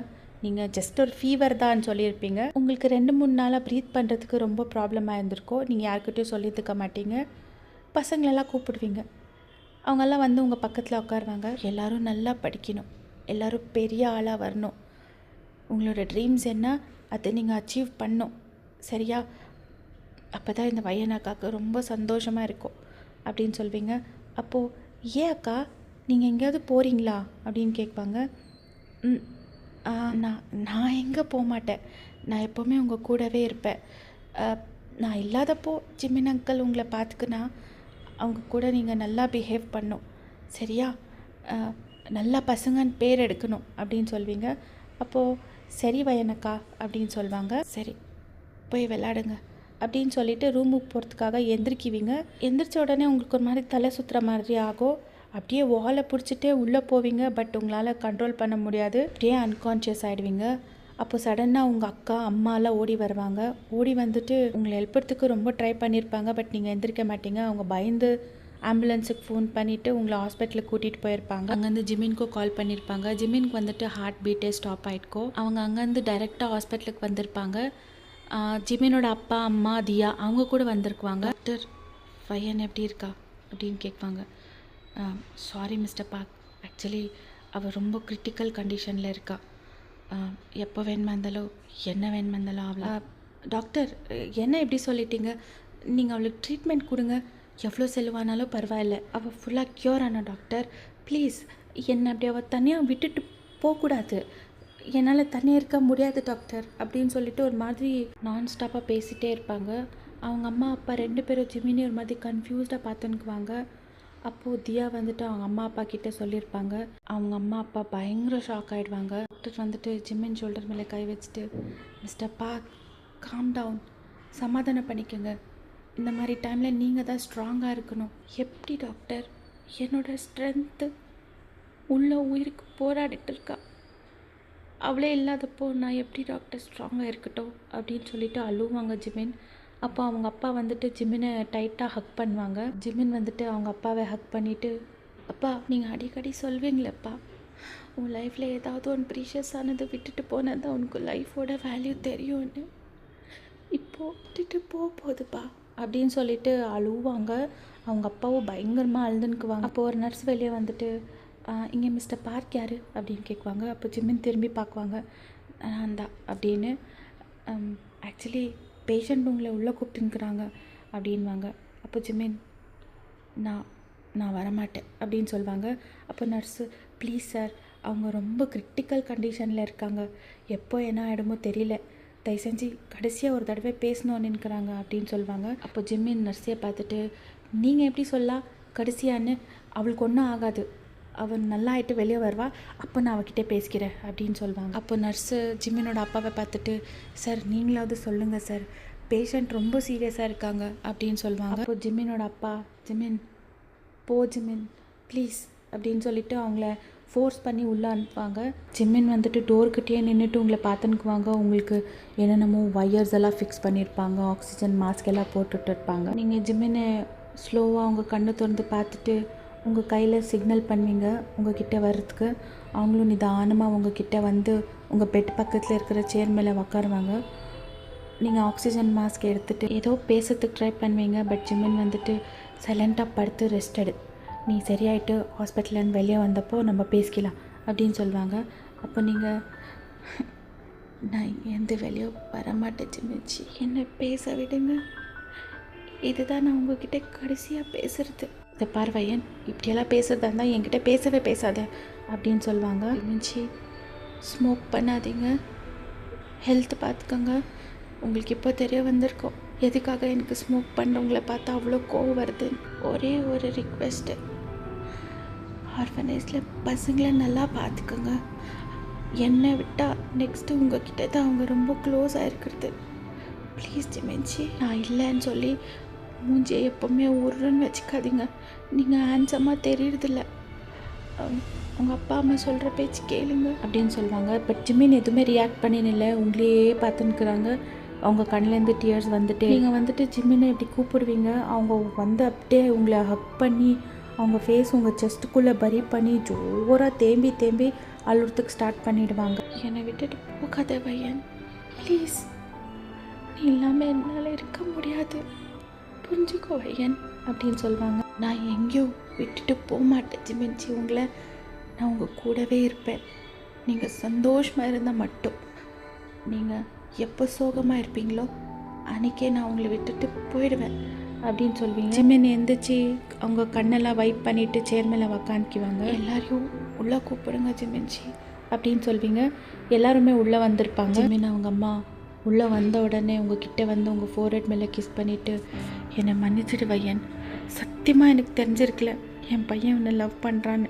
நீங்கள் ஜஸ்ட் ஒரு ஃபீவர் தான் சொல்லியிருப்பீங்க. உங்களுக்கு 2-3 நாளாக ப்ரீத் பண்ணுறதுக்கு ரொம்ப ப்ராப்ளமாக இருந்திருக்கோ. நீங்கள் யார்கிட்டையும் சொல்லியிருக்க மாட்டீங்க. பசங்களெல்லாம் கூப்பிடுவீங்க. அவங்கெல்லாம் வந்து உங்கள் பக்கத்தில் உட்காருவாங்க. எல்லோரும் நல்லா படிக்கணும், எல்லோரும் பெரிய ஆளாக வரணும், உங்களோட ட்ரீம்ஸ் என்ன அதை நீங்கள் அச்சீவ் பண்ணணும், சரியா? அப்போ தான் இந்த வையனாக்காவுக்கு ரொம்ப சந்தோஷமாக இருக்கும் அப்படின்னு சொல்வீங்க. அப்போது ஏன் அக்கா நீங்கள் எங்கேயாவது போகிறீங்களா அப்படின்னு கேட்பாங்க. நான் எங்கே போக மாட்டேன், நான் எப்போவுமே உங்கள் கூடவே இருப்பேன். நான் இல்லாதப்போ ஜிமின் அங்கிள் உங்களை பார்த்துக்குன்னா அவங்க கூட நீங்கள் நல்லா பிஹேவ் பண்ணணும், சரியா? நல்லா பசங்கன்னு பேர் எடுக்கணும் அப்படின்னு சொல்வீங்க. அப்போது சரி வயனக்கா அப்படின்னு சொல்லுவாங்க. சரி போய் விளையாடுங்க அப்படின்னு சொல்லிவிட்டு ரூமுக்கு போகிறதுக்காக எந்திரிக்குவீங்க. எந்திரிச்ச உடனே உங்களுக்கு ஒரு மாதிரி தலை சுற்றுற மாதிரி ஆகும். அப்படியே வாலை பிடிச்சிட்டே உள்ளே போவீங்க. பட் உங்களால் கண்ட்ரோல் பண்ண முடியாது. அப்படியே அன்கான்ஷியஸ் ஆகிடுவீங்க. அப்போ சடனாக உங்கள் அக்கா அம்மாலாம் ஓடி வருவாங்க. ஓடி வந்துட்டு உங்களை எழுப்புறதுக்கு ரொம்ப ட்ரை பண்ணியிருப்பாங்க. பட் நீங்கள் எந்திரிக்க மாட்டீங்க. அவங்க பயந்து ஆம்புலன்ஸுக்கு ஃபோன் பண்ணிவிட்டு உங்களை ஹாஸ்பிட்டலுக்கு கூட்டிகிட்டு போயிருப்பாங்க. அங்கேருந்து ஜிமின்க்கும் கால் பண்ணியிருப்பாங்க. ஜிமின்க்கு வந்துட்டு ஹார்ட் பீட்டே ஸ்டாப் ஆகிருக்கும். அவங்க அங்கேருந்து டைரெக்டாக ஹாஸ்பிட்டலுக்கு வந்திருப்பாங்க. ஜிமினோட அப்பா அம்மா தியா அவங்க கூட வந்திருக்குவாங்க. டாக்டர் பையன் எப்படி இருக்கா அப்படின்னு கேட்பாங்க. சாரி மிஸ்டர் பார்க், ஆக்சுவலி அவள் ரொம்ப கிரிட்டிக்கல் கண்டிஷனில் இருக்கா. எப்போ வேணுமா இருந்தாலும் என்ன வேணுமா இருந்தாலும் அவளா. டாக்டர் என்ன எப்படி சொல்லிட்டீங்க? நீங்கள் அவளுக்கு ட்ரீட்மெண்ட் கொடுங்க, எவ்வளோ செலவானாலும் பரவாயில்ல. அவள் ஃபுல்லாக க்யூர் ஆனா டாக்டர். ப்ளீஸ் என்னை அப்படி அவள் தனியாக விட்டுட்டு போகக்கூடாது. என்னால் தனியாக இருக்க முடியாது டாக்டர் அப்படின்னு சொல்லிட்டு ஒரு மாதிரி நான் ஸ்டாப்பாக பேசிகிட்டே இருப்பாங்க. அவங்க அம்மா அப்பா 2 பேரும் ஜிமினி ஒரு மாதிரி கன்ஃபியூஸ்டாக பார்த்துன்னுக்குவாங்க. அப்போது தியா வந்துட்டு அவங்க அம்மா அப்பா கிட்டே சொல்லியிருப்பாங்க. அவங்க அம்மா அப்பா பயங்கர ஷாக் ஆகிடுவாங்க. டாக்டர் வந்துட்டு ஜிமின் ஷோல்டர் மேலே கை வச்சுட்டு, மிஸ்டர் பார்க் காம் டவுன், சமாதானம் பண்ணிக்கோங்க. இந்த மாதிரி டைமில் நீங்கள் தான் ஸ்ட்ராங்காக இருக்கணும். எப்படி டாக்டர்? என்னோடய ஸ்ட்ரென்த்து உள்ள உயிருக்கு போராடிட்டு இருக்கா. அவளே இல்லாதப்போ நான் எப்படி டாக்டர் ஸ்ட்ராங்காக இருக்கட்டும் அப்படின்னு சொல்லிட்டு அழுவாங்க ஜிமின். அப்போ அவங்க அப்பா வந்துட்டு ஜிமினை டைட்டாக ஹக் பண்ணுவாங்க. ஜிமின் வந்துட்டு அவங்க அப்பாவை ஹக் பண்ணிவிட்டு, அப்பா நீங்கள் அடிக்கடி சொல்வீங்களேப்பா, உன் லைஃப்பில் ஏதாவது ஒன்று ப்ரீஷியஸானது விட்டுட்டு போனால் தான் உனக்கு லைஃபோட வேல்யூ தெரியும்னு. இப்போது விட்டுட்டு போகுதுப்பா அப்படின்னு சொல்லிட்டு அழுவாங்க. அவங்க அப்பாவும் பயங்கரமாக அழுதுன்னுக்குவாங்க. அப்போது ஒரு நர்ஸ் வெளியே வந்துட்டு, இங்கே மிஸ்டர் பார்க் யார் அப்படின்னு கேட்குவாங்க. அப்போ ஜிமின் திரும்பி பார்க்குவாங்க. நான் தான் அப்படின்னு. ஆக்சுவலி பேஷண்ட் உங்களை உள்ளே கூப்பிட்டுருக்குறாங்க அப்படின்வாங்க. அப்போ ஜிமின் நான் வரமாட்டேன் அப்படின்னு சொல்லுவாங்க. அப்போ நர்ஸு, ப்ளீஸ் சார், அவங்க ரொம்ப கிரிட்டிக்கல் கண்டிஷனில் இருக்காங்க, எப்போ என்ன ஆகிடுமோ தெரியல, தயவு செஞ்சு கடைசியாக ஒரு தடவை பேசணும்னு நினைக்கிறாங்க அப்படின்னு சொல்லுவாங்க. அப்போ ஜிமின் நர்ஸையை பார்த்துட்டு, நீங்கள் எப்படி சொல்லலாம் கடைசியான்னு? அவளுக்கு ஒன்றும் ஆகாது, அவன் நல்லா ஆகிட்டு வெளியே வருவா, அப்போ நான் அவகிட்டே பேசிக்கிறேன் அப்படின்னு சொல்லுவாங்க. அப்போ நர்ஸு ஜிமினோட அப்பாவை பார்த்துட்டு, சார் நீங்களாவது சொல்லுங்கள் சார், பேஷண்ட் ரொம்ப சீரியஸாக இருக்காங்க அப்படின்னு சொல்லுவாங்க. அப்போ ஜிமினோட அப்பா, ஜிமின் போ ஜிமின் ப்ளீஸ் அப்படின்னு சொல்லிட்டு அவங்கள ஃபோர்ஸ் பண்ணி உள்ளே அனுப்புவாங்க. ஜிமின் வந்துட்டு டோர்கிட்டே நின்றுட்டு உங்களை பார்த்துனுக்குவாங்க. உங்களுக்கு என்னென்னமோ ஒயர்ஸ் எல்லாம் ஃபிக்ஸ் பண்ணியிருப்பாங்க, ஆக்சிஜன் மாஸ்க் எல்லாம் போட்டுட்டு இருப்பாங்க. நீங்கள் ஜிமினை ஸ்லோவாக அவங்க கண்ணை திறந்து பார்த்துட்டு உங்கள் கையில் சிக்னல் பண்ணுவீங்க உங்ககிட்ட வர்றதுக்கு. அவங்களும் நிதானமாக உங்ககிட்ட வந்து உங்கள் பெட் பக்கத்தில் இருக்கிற சேர் மேலே உக்காருவாங்க. நீங்கள் ஆக்சிஜன் மாஸ்க் எடுத்துகிட்டு ஏதோ பேசுறதுக்கு ட்ரை பண்ணுவீங்க. பட் ஜிமின் வந்துட்டு சைலண்ட்டாக படுத்து ரெஸ்ட் எடு, நீ சரியாயிட்டு ஹாஸ்பிட்டல்லேருந்து வெளியே வந்தப்போ நம்ம பேசிக்கலாம் அப்படின்னு சொல்லுவாங்க. அப்போ நீங்கள், நான் எந்த வெளியே வரமாட்டேன் ஜிமின்ச்சி, என்னை பேச விடுங்க, இதுதான் நான் உங்ககிட்ட கடைசியாக பேசுகிறது. இந்த பார்வையன் இப்படியெல்லாம் பேசுகிறதா இருந்தால் என்கிட்ட பேசவே பேசாத அப்படின்னு சொல்லுவாங்க. ஜிமின்ச்சி ஸ்மோக் பண்ணாதீங்க, ஹெல்த் பார்த்துக்கோங்க, உங்களுக்கு இப்போ தெரிய வந்திருக்கோம் எதுக்காக எனக்கு ஸ்மோக் பண்ணுறவங்கள பார்த்தா அவ்வளோ கோவம் வருதுன்னு. ஒரே ஒரு ரிக்வெஸ்ட்டு, ஆர்ஃபனேஜில் பசங்களை நல்லா பார்த்துக்கோங்க. என்னை விட்டால் நெக்ஸ்ட்டு உங்ககிட்ட தான் அவங்க ரொம்ப க்ளோஸாக இருக்கிறது. ப்ளீஸ் ஜிமின்ஜி, நான் இல்லைன்னு சொல்லி மூஞ்சியை எப்போவுமே உருன்னு வச்சுக்காதீங்க. நீங்கள் ஹேண்ட்ஸமாக தெரியறதில்ல. உங்கள் அப்பா அம்மா சொல்கிற பேச்சு கேளுங்க அப்படின்னு சொல்லுவாங்க. பட் ஜிமின் எதுவுமே ரியாக்ட் பண்ணினில்லை, உங்களையே பார்த்துன்னுக்குறாங்க. அவங்க கண்ணிலேருந்து டியர்ஸ் வந்துட்டு, நீங்கள் வந்துட்டு ஜிம்மினை எப்படி கூப்பிடுவீங்க, அவங்க வந்து அப்படியே உங்களை ஹக் பண்ணி அவங்க ஃபேஸ் உங்கள் செஸ்ட்டுக்குள்ளே பரி பண்ணி ஜோராக தேம்பி தேம்பி அழுறதுக்கு ஸ்டார்ட் பண்ணிவிடுவாங்க. என்னை விட்டுட்டு போகாத பையன், ப்ளீஸ். நீ இல்லாமல் என்னால் இருக்க முடியாது, புரிஞ்சுக்கோ பையன் அப்படின்னு சொல்லுவாங்க. நான் எங்கேயும் விட்டுட்டு போக மாட்டேன் ஜிமின்ஜி, உங்களை நான் உங்கள் கூடவே இருப்பேன். நீங்கள் சந்தோஷமாக இருந்தால் மட்டும். நீங்கள் எப்போ சோகமாக இருப்பீங்களோ அன்றைக்கே நான் உங்களை விட்டுட்டு போயிடுவேன் அப்படின்னு சொல்வீங்க. ஜிமின் எந்திரிச்சு அவங்க கண்ணெல்லாம் வைப் பண்ணிவிட்டு சேர் மேலே உக்காந்துக்குவாங்க. எல்லாரையும் உள்ளே கூப்பிடுங்க ஜிமின்ஜி அப்படின்னு சொல்வீங்க. எல்லாருமே உள்ளே வந்திருப்பாங்க. ஜிமின் அவங்க அம்மா உள்ளே வந்த உடனே உங்ககிட்ட வந்து உங்கள் ஃபோர்ஹெட் மேலே கிஸ் பண்ணிவிட்டு, என்னை மன்னிச்சிடு பையன், சத்தியமாக எனக்கு தெரிஞ்சிருக்கல என் பையன் உன்னை லவ் பண்ணுறான்னு.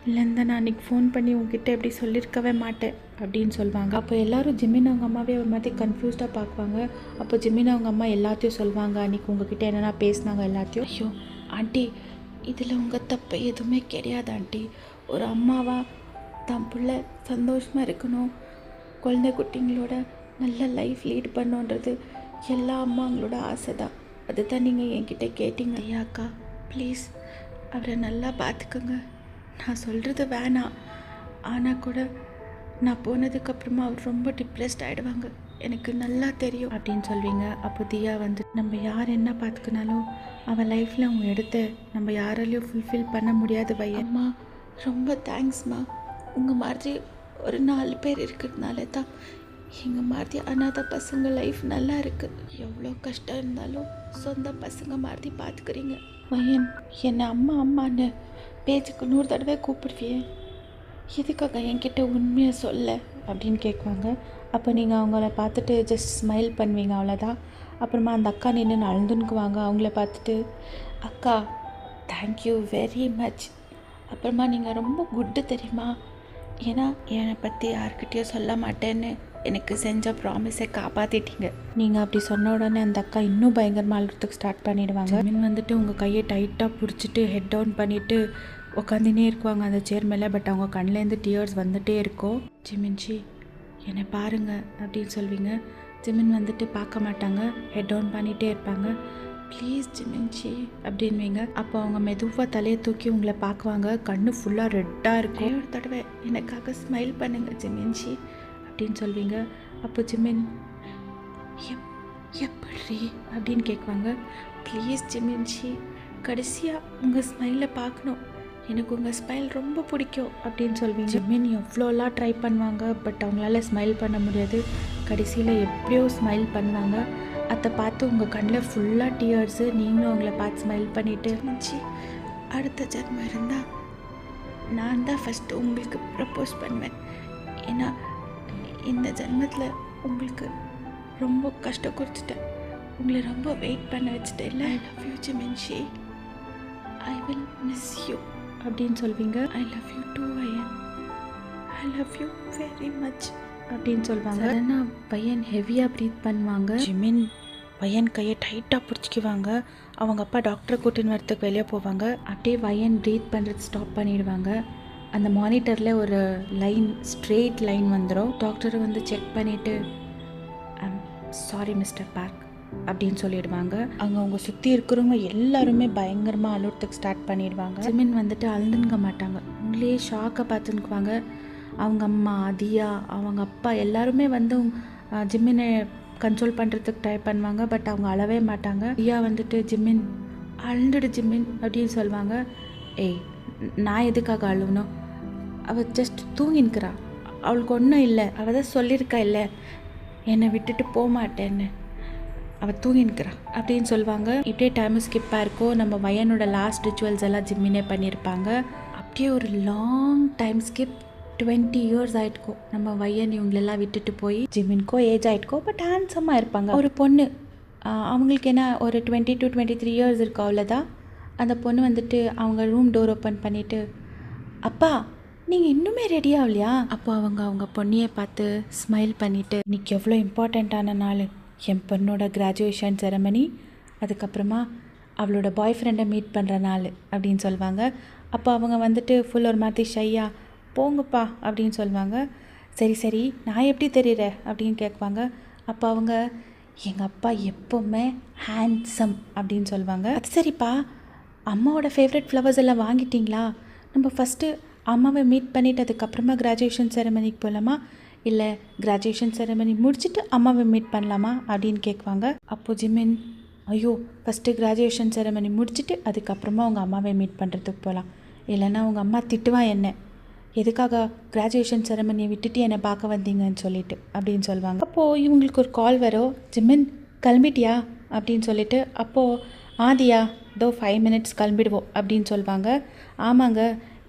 இல்லைன்னா நான் அன்றைக்கி ஃபோன் பண்ணி உங்ககிட்ட எப்படி சொல்லியிருக்கவே மாட்டேன் அப்படின்னு சொல்லுவாங்க. அப்போ எல்லோரும் ஜிமின் அவங்க அம்மாவே ஒரு மாதிரி கன்ஃபியூஸ்டாக பார்க்குவாங்க. அப்போ ஜிமின் அவங்க அம்மா எல்லாத்தையும் சொல்லுவாங்க, அன்றைக்கி உங்ககிட்ட என்னென்னா பேசினாங்க எல்லாத்தையும். ஐயோ ஆண்டி, இதில் உங்கள் தப்பு எதுவுமே கிடையாது ஆண்டி. ஒரு அம்மாவாக தான் பிள்ளை சந்தோஷமாக இருக்கணும், குழந்தை குட்டிங்களோட நல்ல லைஃப் லீட் பண்ணுன்றது எல்லா அம்மாங்களோட ஆசை தான். அதுதான் நீங்கள் என்கிட்ட கேட்டிங்க. ஐயாக்கா ப்ளீஸ் அவரை நல்லா பார்த்துக்கோங்க. நான் சொல்கிறது வேணாம், ஆனால் கூட நான் போனதுக்கப்புறமா அவர் ரொம்ப டிப்ரெஸ்ட் ஆகிடுவாங்க, எனக்கு நல்லா தெரியும் அப்படின்னு சொல்வீங்க. அப்போ தியா வந்து, நம்ம யார் என்ன பார்த்துக்கினாலும் அவன் லைஃப்பில் அவங்க எடுத்து நம்ம யாராலையும் ஃபுல்ஃபில் பண்ண முடியாது பையன். அம்மா ரொம்ப தேங்க்ஸ்மா, உங்கள் மாதிரி ஒரு 4 பேர் இருக்கிறதுனால தான் எங்கள் மாதிரி அனாத பசங்க லைஃப் நல்லா இருக்குது. எவ்வளோ கஷ்டம் இருந்தாலும் சொந்த பசங்க மாதிரி பார்த்துக்கிறீங்க பையன். என்னை அம்மா அம்மான்னு பேச்சுக்கு 100 தடவை கூப்பிடுவியே, எதுக்காக என்கிட்ட உண்மையாக சொல்ல அப்படின்னு கேட்குவாங்க. அப்போ நீங்கள் அவங்கள பார்த்துட்டு ஜஸ்ட் ஸ்மைல் பண்ணுவீங்க, அவ்வளோதான். அப்புறமா அந்த அக்கா நின்று அழுந்துன்னுக்குவாங்க. அவங்கள பார்த்துட்டு, அக்கா தேங்க்யூ வெரி மச். அப்புறமா நீங்கள் ரொம்ப குட்டு தெரியுமா, ஏன்னா என்னை பற்றி யார்கிட்டயும் சொல்ல மாட்டேன்னு எனக்கு செஞ்ச ப்ராமிஸை காப்பாற்றிட்டீங்க. நீங்கள் அப்படி சொன்ன உடனே அந்த அக்கா இன்னும் பயங்கரமாக அழுறதுக்கு ஸ்டார்ட் பண்ணிடுவாங்க. ஜிமின் வந்துட்டு உங்கள் கையை டைட்டாக பிடிச்சிட்டு ஹெட் டவுன் பண்ணிவிட்டு உட்காந்துனே இருக்குவாங்க அந்த சேர் மேலே. பட் அவங்க கண்ணிலேருந்து டியர்ஸ் வந்துகிட்டே இருக்கும். ஜிமின்ஜி என்னை பாருங்க அப்படின்னு சொல்வீங்க. ஜிமின் வந்துட்டு பார்க்க மாட்டாங்க, ஹெட் டவுன் பண்ணிகிட்டே இருப்பாங்க. ப்ளீஸ் ஜிமின்ஜி அப்படின்வீங்க. அப்போ அவங்க மெதுவாக தலையை தூக்கி உங்களை பார்க்குவாங்க. கண்ணு ஃபுல்லாக ரெட்டாக இருக்கும். ஒரு தடவை எனக்காக ஸ்மைல் பண்ணுங்க ஜிமின்ஜி அப்படின்னு சொல்வீங்க. அப்போ ஜிமின் எப்படி அப்படின்னு கேட்குவாங்க. ப்ளீஸ் ஜிமின்ஜி, கடைசியாக உங்கள் ஸ்மைலை பார்க்கணும், எனக்கு உங்கள் ஸ்மைல் ரொம்ப பிடிக்கும் அப்படின்னு சொல்வீங்க. ஜிமின் எவ்வளோலாம் ட்ரை பண்ணுவாங்க, பட் அவங்களால ஸ்மைல் பண்ண முடியாது. கடைசியில் எப்படியோ ஸ்மைல் பண்ணுவாங்க. அதை பார்த்து உங்கள் கண்ணில் ஃபுல்லாக டியர்ஸு. நீங்களும் அவங்கள பார்த்து ஸ்மைல் பண்ணிவிட்டு, ஜிமின்ஜி அடுத்த ஜென்மம் இருந்தால் நான் தான் ஃபஸ்ட்டு உங்களுக்கு ப்ரப்போஸ் பண்ணுவேன். ஏன்னா இந்த ஜென்மத்தில் உங்களுக்கு ரொம்ப கஷ்டம் கொடுத்துட்டேன், உங்களை ரொம்ப வெயிட் பண்ண வச்சுட்டேன். இல்லை, ஐ லவ் யூ ஜிமின்ஜி, ஐ வில் மிஸ் யூ அப்படின்னு சொல்வீங்க. ஐ லவ் யூ டூ பையன், I love you very much அப்படின்னு சொல்லுவாங்க. சடனா பையன் ஹெவியாக ப்ரீத் பண்ணுவாங்க. ஜிமின் பையன் கையை டைட்டாக பிடிச்சிக்குவாங்க. அவங்க அப்பா டாக்டரை கூட்டின்னு வரத்துக்கு வெளியே போவாங்க. அப்படியே பையன் ப்ரீத் பண்ணுறது ஸ்டாப் பண்ணிடுவாங்க. அந்த மானிட்டரில் ஒரு லைன், ஸ்ட்ரெயிட் லைன் வந்துடும். டாக்டரை வந்து செக் பண்ணிவிட்டு, ஐம் சாரி மிஸ்டர் பார்க் அப்படின்னு சொல்லிடுவாங்க. அங்கே அவங்க சுற்றி இருக்கிறவங்க எல்லாருமே பயங்கரமாக அழுறதுக்கு ஸ்டார்ட் பண்ணிடுவாங்க. ஜிமின் வந்துட்டு அழுந்துங்க மாட்டாங்க, உங்களே ஷாக்கை பார்த்துக்குவாங்க. அவங்க அம்மா தியா, அவங்க அப்பா எல்லாருமே வந்து ஜிமினை கண்ட்ரோல் பண்ணுறதுக்கு ட்ரை பண்ணுவாங்க. பட் அவங்க அழவே மாட்டாங்க. தியா வந்துட்டு, ஜிமின் அழுந்துடு ஜிமின் அப்படின்னு சொல்லுவாங்க. ஏய், நான் எதுக்காக அழுவணும், அவள் ஜஸ்ட் தூங்கின்னுக்கிறா, அவளுக்கு ஒன்றும் இல்லை, அவள் தான் சொல்லியிருக்கா இல்லை என்னை விட்டுட்டு போக மாட்டேன்னு, அவள் தூங்கின்னுக்கிறா அப்படின்னு சொல்லுவாங்க. இப்படியே டைம் ஸ்கிப்பாக இருக்கும். நம்ம வயனோட லாஸ்ட் ரிச்சுவல்ஸ் எல்லாம் ஜிம்மினே பண்ணியிருப்பாங்க. அப்படியே ஒரு லாங் டைம் ஸ்கிப். 20 இயர்ஸ் ஆகிட்டுக்கோ நம்ம வையன் இவங்களெல்லாம் விட்டுட்டு போய். ஜிமின்கோ ஏஜ் ஆகிட்டுக்கோ, பட் ஹேண்ட்ஸமாக இருப்பாங்க. ஒரு பொண்ணு அவங்களுக்கு என்ன ஒரு 20 to 23 இயர்ஸ் இருக்கும், அவ்வளோதான். அந்த பொண்ணு வந்துட்டு அவங்க ரூம் டோர் ஓப்பன் பண்ணிவிட்டு, அப்பா நீங்கள் இன்னுமே ரெடி ஆகலையா? அப்போ அவங்க பொண்ணையை பார்த்து ஸ்மைல் பண்ணிவிட்டு, இன்றைக்கி எவ்வளோ இம்பார்ட்டண்ட்டான நாள், என் பொண்ணோட கிராஜுவேஷன் செரமனி, அதுக்கப்புறமா அவளோட பாய் ஃப்ரெண்டை மீட் பண்ணுற நாள் அப்படின்னு சொல்லுவாங்க. அப்போ அவங்க வந்துட்டு ஃபுல் ஒரு மாதிரி ஷையா, போங்கப்பா அப்படின்னு சொல்லுவாங்க. சரி சரி நான் எப்படி தெரியுறேன் அப்படின்னு கேட்பாங்க. அப்போ அவங்க, எங்கள் அப்பா எப்போவுமே ஹேண்ட்ஸம் அப்படின்னு சொல்லுவாங்க. அது சரிப்பா, அம்மாவோட ஃபேவரட் ஃப்ளவர்ஸ் எல்லாம் வாங்கிட்டீங்களா? நம்ம ஃபஸ்ட்டு அம்மாவை மீட் பண்ணிவிட்டு அதுக்கப்புறமா கிராஜுவேஷன் செரமனிக்கு போகலாமா, இல்லை கிராஜுவேஷன் செரமனி முடிச்சுட்டு அம்மாவை மீட் பண்ணலாமா அப்படின்னு கேட்குவாங்க. அப்போது ஜிமின், ஐயோ ஃபஸ்ட்டு கிராஜுவேஷன் செரமனி முடிச்சுட்டு அதுக்கப்புறமா உங்கள் அம்மாவை மீட் பண்ணுறதுக்கு போகலாம், இல்லைன்னா உங்கள் அம்மா திட்டுவா என்ன, எதுக்காக கிராஜுவேஷன் செரமனியை விட்டுட்டு என்னை பார்க்க வந்தீங்கன்னு சொல்லிட்டு அப்படின்னு சொல்லுவாங்க. அப்போது இவங்களுக்கு ஒரு கால் வரும், ஜிமின் கிளம்பிட்டியா அப்படின்னு சொல்லிட்டு. அப்போது ஆதியா, இதோ 5 minutes கிளம்பிடுவோம் அப்படின்னு சொல்லுவாங்க. ஆமாங்க,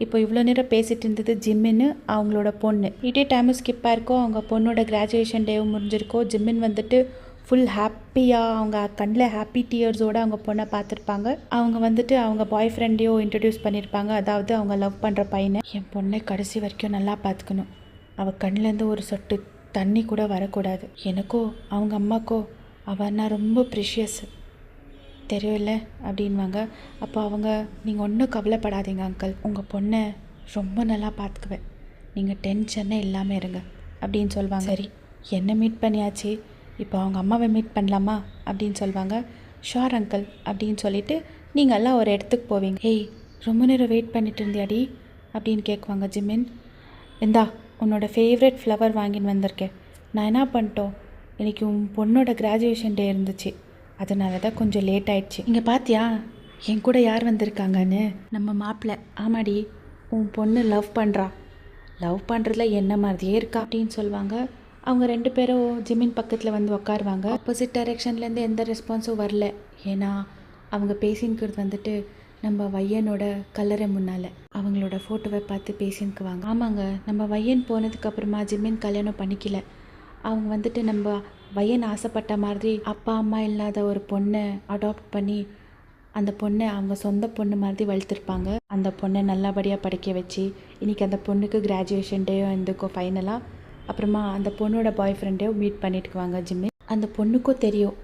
இப்போ இவ்வளோ நேரம் பேசிகிட்டு இருந்தது ஜிம்மின்னு அவங்களோட பொண்ணு. இதே டைமும் ஸ்கிப் ஆயிருக்கோ, அவங்க பொண்ணோட கிராஜுவேஷன் டேவும் முடிஞ்சிருக்கோ. ஜிம்மின் வந்துட்டு ஃபுல் ஹாப்பியாக அவங்க கண்ணில் ஹாப்பி டியர்ஸோடு அவங்க பொண்ணை பார்த்துருப்பாங்க. அவங்க வந்துட்டு அவங்க பாய் ஃப்ரெண்டையோ இன்ட்ரடியூஸ் பண்ணியிருப்பாங்க, அதாவது அவங்க லவ் பண்ணுற பையனை. என் பொண்ணை கடைசி வரைக்கும் நல்லா பார்த்துக்கணும், அவள் கண்ணிலேருந்து ஒரு சொட்டு தண்ணி கூட வரக்கூடாது, எனக்கோ அவங்க அம்மாக்கோ அவன்னா ரொம்ப ப்ரிஷியஸ் தெரியும்ல அப்படின்வாங்க. அப்போ அவங்க, நீங்கள் ஒன்றும் கவலைப்படாதீங்க அங்கிள், உங்கள் பொண்ணை ரொம்ப நல்லா பார்த்துக்குவேன், நீங்கள் டென்ஷனே இல்லாமல் இருங்க அப்படின்னு சொல்லுவாங்க. சரி என்ன மீட் பண்ணியாச்சு, இப்போ அவங்க அம்மாவை மீட் பண்ணலாமா அப்படின்னு சொல்லுவாங்க. ஷோர் அங்கிள் அப்படின்னு சொல்லிவிட்டு நீங்கள் எல்லாம் ஒரு இடத்துக்கு போவீங்க. ஏய் ரொம்ப நேரம் வெயிட் பண்ணிட்டு இருந்தியாடி அப்படின்னு கேட்குவாங்க ஜிமின். இந்தா உன்னோட ஃபேவரட் ஃப்ளவர் வாங்கின்னு வந்திருக்கேன். நான் என்ன பண்ணிட்டோம், இன்றைக்கி உன் பொண்ணோட கிராஜுவேஷன் டே இருந்துச்சு, அதனால தான் கொஞ்சம் லேட் ஆயிடுச்சு. இங்கே பார்த்தியா என் கூட யார் வந்திருக்காங்கன்னு? நம்ம மாப்பிள்ளை. ஆமாடி, உன் பொண்ணு லவ் பண்ணுறதுல என்ன மாதிரியே இருக்கா அப்படின்னு சொல்லுவாங்க. அவங்க 2 பேரும் ஜிமின் பக்கத்தில் வந்து உட்காருவாங்க. ஆப்போசிட் டைரெக்ஷன்லேருந்து எந்த ரெஸ்பான்ஸும் வரல, ஏன்னா அவங்க பேசின்னுக்கிறது வந்துட்டு நம்ம வையனோட கல்லறை முன்னால் அவங்களோட ஃபோட்டோவை பார்த்து பேசின்னுக்குவாங்க. ஆமாங்க, நம்ம வையன் போனதுக்கப்புறமா ஜிமின் கல்யாணம் பண்ணிக்கல. அவங்க வந்துட்டு நம்ம வையன் ஆசைப்பட்ட மாதிரி அப்பா அம்மா இல்லாத ஒரு பொண்ணை அடாப்ட் பண்ணி அந்த பொண்ணை அவங்க சொந்த பொண்ணு மாதிரி வளர்த்துருப்பாங்க. அந்த பொண்ணை நல்லபடியாக படிக்க வச்சு இன்றைக்கி அந்த பொண்ணுக்கு கிராஜுவேஷன் டேயோ இருந்துக்கோ ஃபைனலாக. அப்புறமா அந்த பொண்ணோட பாய் ஃப்ரெண்டையோ மீட் பண்ணிட்டுக்குவாங்க ஜிம்மின். அந்த பொண்ணுக்கும் தெரியும்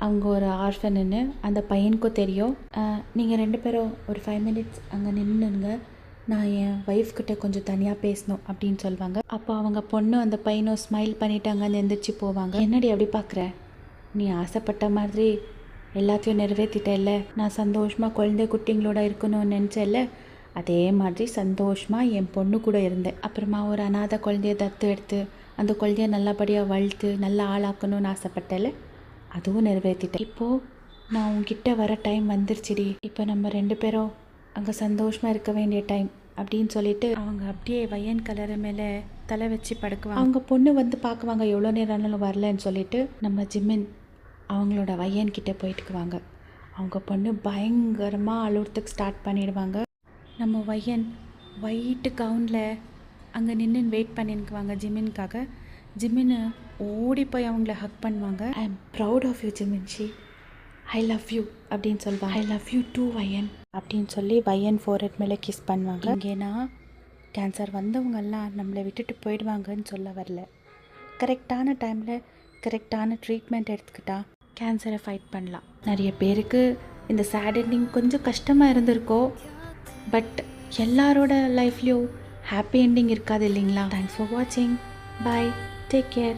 அவங்க ஒரு ஆர்ஃபனுன்னு, அந்த பையனுக்கும் தெரியும். நீங்கள் 2 பேரும் ஒரு 5 minutes அங்கே நின்றுங்க, நான் என் ஒய்ஃப்கிட்ட கொஞ்சம் தனியாக பேசணும் அப்படின்னு சொல்லுவாங்க. அப்போ அவங்க பொண்ணு அந்த பையனும் ஸ்மைல் பண்ணிவிட்டு அங்கே எந்திரிச்சு போவாங்க. என்னடி அப்படி பார்க்குற, நீ ஆசைப்பட்ட மாதிரி எல்லாத்தையும் நிறைவேற்றிட்டேல்ல, நான் சந்தோஷமாக குழந்தை குட்டிங்களோட இருக்கணும்னு நினச்சேல்ல, அதே மாதிரி சந்தோஷமாக என் பொண்ணு கூட இருந்தேன். அப்புறமா ஒரு அனாதை குழந்தைய தத்து எடுத்து அந்த குழந்தைய நல்லபடியாக வளர்த்து நல்லா ஆளாக்கணும்னு ஆசைப்பட்டேல்ல, அதுவும் நிறைவேற்றிட்டேன். இப்போது நான் உங்ககிட்ட வர டைம் வந்துருச்சுடி, இப்போ நம்ம 2 பேரும் அங்கே சந்தோஷமாக இருக்க வேண்டிய டைம் அப்படின்னு சொல்லிட்டு அவங்க அப்படியே வையன் கலரை மேலே தலை வச்சு படுக்குவாங்க. அவங்க பொண்ணு வந்து பார்க்குவாங்க, எவ்வளோ நேரம் ஆனாலும் வரலன்னு சொல்லிட்டு நம்ம ஜிமின் அவங்களோட வையன்கிட்ட போயிட்டுக்குவாங்க. அவங்க பொண்ணு பயங்கரமாக அழுறதுக்கு ஸ்டார்ட் பண்ணிடுவாங்க. நம்ம வையன் ஒயிட்டு கவுனில் அங்கே நின்று வெயிட் பண்ணிக்குவாங்க ஜிமின்காக. ஜிமின்னு ஓடி போய் அவங்கள ஹக் பண்ணுவாங்க. I am proud of you ஜிமின்ஷி, ஐ லவ் யூ அப்படின்னு சொல்லுவாங்க. ஐ லவ் யூ டூ வையன் அப்படின்னு சொல்லி வையன் ஃபோர்ஹெட் மேலே கிஸ் பண்ணுவாங்க. இங்கேனா கேன்சர் வந்தவங்கெல்லாம் நம்மளை விட்டுட்டு போயிடுவாங்கன்னு சொல்ல வரல, கரெக்டான டைமில் கரெக்டான ட்ரீட்மெண்ட் எடுத்துக்கிட்டா கேன்சரை ஃபைட் பண்ணலாம். நிறைய பேருக்கு இந்த சேட் எண்டிங் கொஞ்சம் கஷ்டமாக இருந்திருக்கோ, பட் எல்லாரோட லைஃப்லேயும் ஹாப்பி எண்டிங் இருக்காது இல்லைங்களா. தேங்க்ஸ் ஃபார் வாட்சிங், பாய், டேக் கேர்.